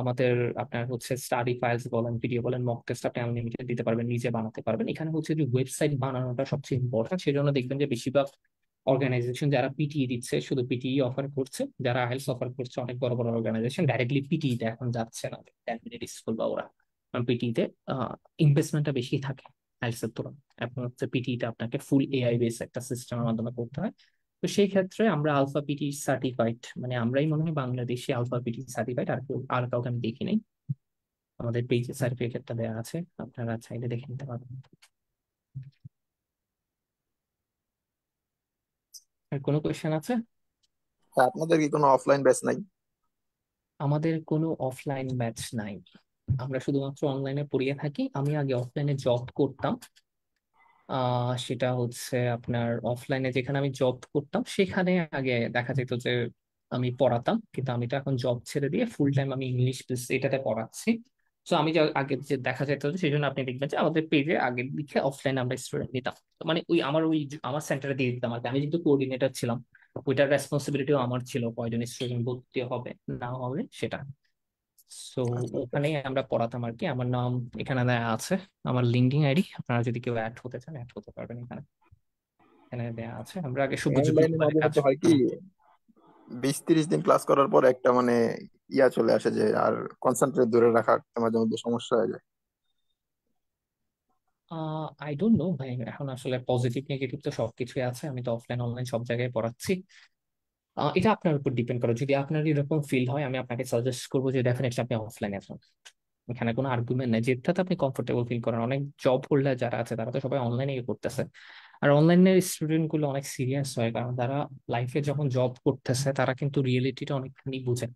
আমাদের আপনার হচ্ছে স্টাডি ফাইলস বলেন, ভিডিও বলেন, মক টেস্ট আপনি আনলিমিটেড দিতে পারবেন, নিজে বানাতে পারবেন। এখানে হচ্ছে যে ওয়েবসাইট বানানোটা সবচেয়ে ইম্পর্টেন্ট। সেজন্য দেখবেন যে বেশিরভাগ অর্গানাইজেশন যারা পিটিই দিচ্ছে শুধু পিটিই অফার করছে, যারা আইএলটিএস অফার করছে অনেক বড় বড় অর্গানাইজেশন ডাইরেক্টলি পিটিতে এখন যাচ্ছে না, 10 মিনিট স্কুল বা ওরা। কারণ পিটিতে ইনভেস্টমেন্টটা বেশি থাকে আইএলটিএস এর তুলনায়। এখন হচ্ছে পিটিতে আপনাকে ফুল এআই বেস একটা সিস্টেমের মাধ্যমে করতে হয়। তো সেই ক্ষেত্রে আমরা আলফা পিটি সার্টিফাইড, মানে আমরাই মনে হয় বাংলাদেশি আলফা পিটি সার্টিফাইড, আর কেউ আর কাউকে আমি দেখি নাই। আমাদের পেজে সার্টিফিকেটটা দেওয়া আছে, আপনারা চাইলে দেখে নিতে পারবেন। আর কোনো কোয়েশ্চেন আছে? আপনাদের কি কোনো অফলাইন ব্যাচ নাই? আমাদের কোনো অফলাইন ব্যাচ নাই, আমরা শুধুমাত্র অনলাইনে পড়িয়ে থাকি। আমি আগে অফলাইনে জব করতাম। সেটা হচ্ছে আপনার অফলাইনে যেখানে আমি জব করতাম সেখানে আগে দেখা যেত যে আমি পড়াতাম, কিন্তু আমি তো এখন জব ছেড়ে দিয়ে ফুল টাইম আমি ইংলিশ এটাতে পড়াচ্ছি। তো আমি যে আগে যে দেখা যেত, সেই জন্য আপনি দেখবেন যে আমাদের পেজে আগের দিকে অফলাইনে আমরা স্টুডেন্ট নিতাম। তো মানে আমার সেন্টারে দিয়ে দিতাম আর কি। আমি যেহেতু কোঅর্ডিনেটর ছিলাম, ওইটার রেসপন্সিবিলিটিও আমার ছিল, কয়জন স্টুডেন্ট ভর্তি হবে না হবে সেটা। সো ওখানেই আমরা পড়াতাম আর কি। আমার নাম এখানে দেয়া আছে, আমার লিঙ্কডিন আইডি, আপনারা যদি কেউ অ্যাড হতে চান অ্যাড হতে পারবেন। এখানে এখানে দেয়া আছে। আমরা আগে সবুজ অনলাইনে গ্লোবালে মাঝে কাজ মধ্যে হয় কি করতাম। 20-30 দিন ক্লাস করার পর একটা মানে ইয়া চলে আসে যে আর কনসেন্ট্রেট ধরে রাখা মাঝে মধ্যে সমস্যা হয়ে যায়। আই ডোন্ট নো ভাই, এখন আসলে পজিটিভ নেগেটিভ তো সবকিছুই আছে, আমি তো অফলাইন অনলাইন সব জায়গায় পড়াচ্ছি। এটা আপনার উপর ডিপেন্ড করে, যদি আপনার এরকম ফিল হয় আমি আপনাকে সাজেস্ট করবো যে ডেফিনেটলি আপনি অফলাইনে আসুন। এখানে কোনো আর্গুমেন্ট নেই, যেটাতে আপনি কমফোর্টেবল ফিল করেন। অনেক জব হোল্ডার যারা আছে তারা তো সবাই অনলাইনে করতেছে, আর অনলাইনের স্টুডেন্ট গুলো অনেক সিরিয়াস হয়, কারণ তারা লাইফে যখন জব করতেছে তারা কিন্তু রিয়েলিটিটা অনেকখানি বুঝে।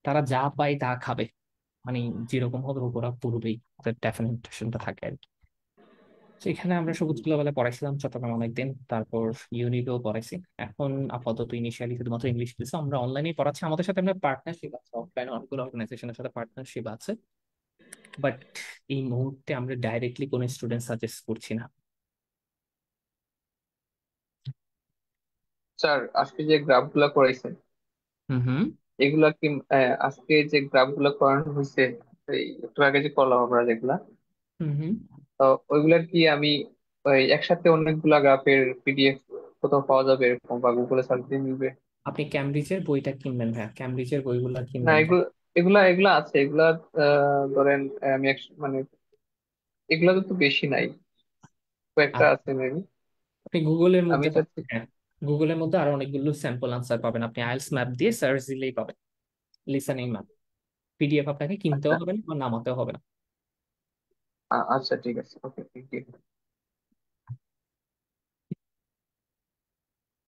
তারা যা পায় তা খাবে, মানে যেরকম হবে ওরা পূর্বেই ডেফিনেশনটা থাকে আর কি। তো এখানে আমরা সবুজ গ্লোবালে পড়াইছিলাম চট্টগ্রাম অনেকদিন, তারপর ইউনিটেও পড়াইছি। এখন আপাতত ইনিশিয়ালি শুধুমাত্র ইংলিশ ক্লাসে আমরা অনলাইনেই পড়াচ্ছি। আমাদের সাথে আমরা পার্টনারশিপ আছে, অফলাইন অনেকগুলো অর্গানাইজেশনের সাথে পার্টনারশিপ আছে, বাট এই মুহূর্তে আমরা ডাইরেক্টলি কোনো স্টুডেন্ট সাজেস্ট করছি না। স্যার আজকে যে গ্রাফ গুলা করাইছেন হুম হুম এগুলা কি আজকে যে গ্রাফ গুলা করানো হয়েছে, এই একটু আগে যে করলাম আমরা যেগুলা, হুম হুম তো ওইগুলার কি আমি ওই একসাথে অনেকগুলা গ্রাফের পিডিএফ কোথাও পাওয়া যাবে এরকম, বা গুগলে সার্চ দিয়ে মিলবে? আপনি ক্যামব্রিজের বইটা কিনবেন ভাইয়া, ক্যামব্রিজের বইগুলো না, কিনবেন ভাই। এগুলো এগুলা এগুলা আছে, এগুলা ধরেন আমি মানে এগুলা তো বেশি নাই, কয়েকটা আর আছে মেবি। আপনি গুগলের আমি মধ্যে চাচ্ছি হ্যাঁ, গুগলের মধ্যে আরো অনেকগুলো স্যাম্পল আনসার পাবেন, আপনি আইএলটিএস ম্যাপ দিয়ে সার্চ দিলেই পাবেন, লিসেনিং ম্যাপ। পিডিএফ আপনাকে কিনতেও আচ্ছা। হবে না বা নামাতেও হবে না। আচ্ছা ঠিক আছে, ওকে, থ্যাংক ইউ।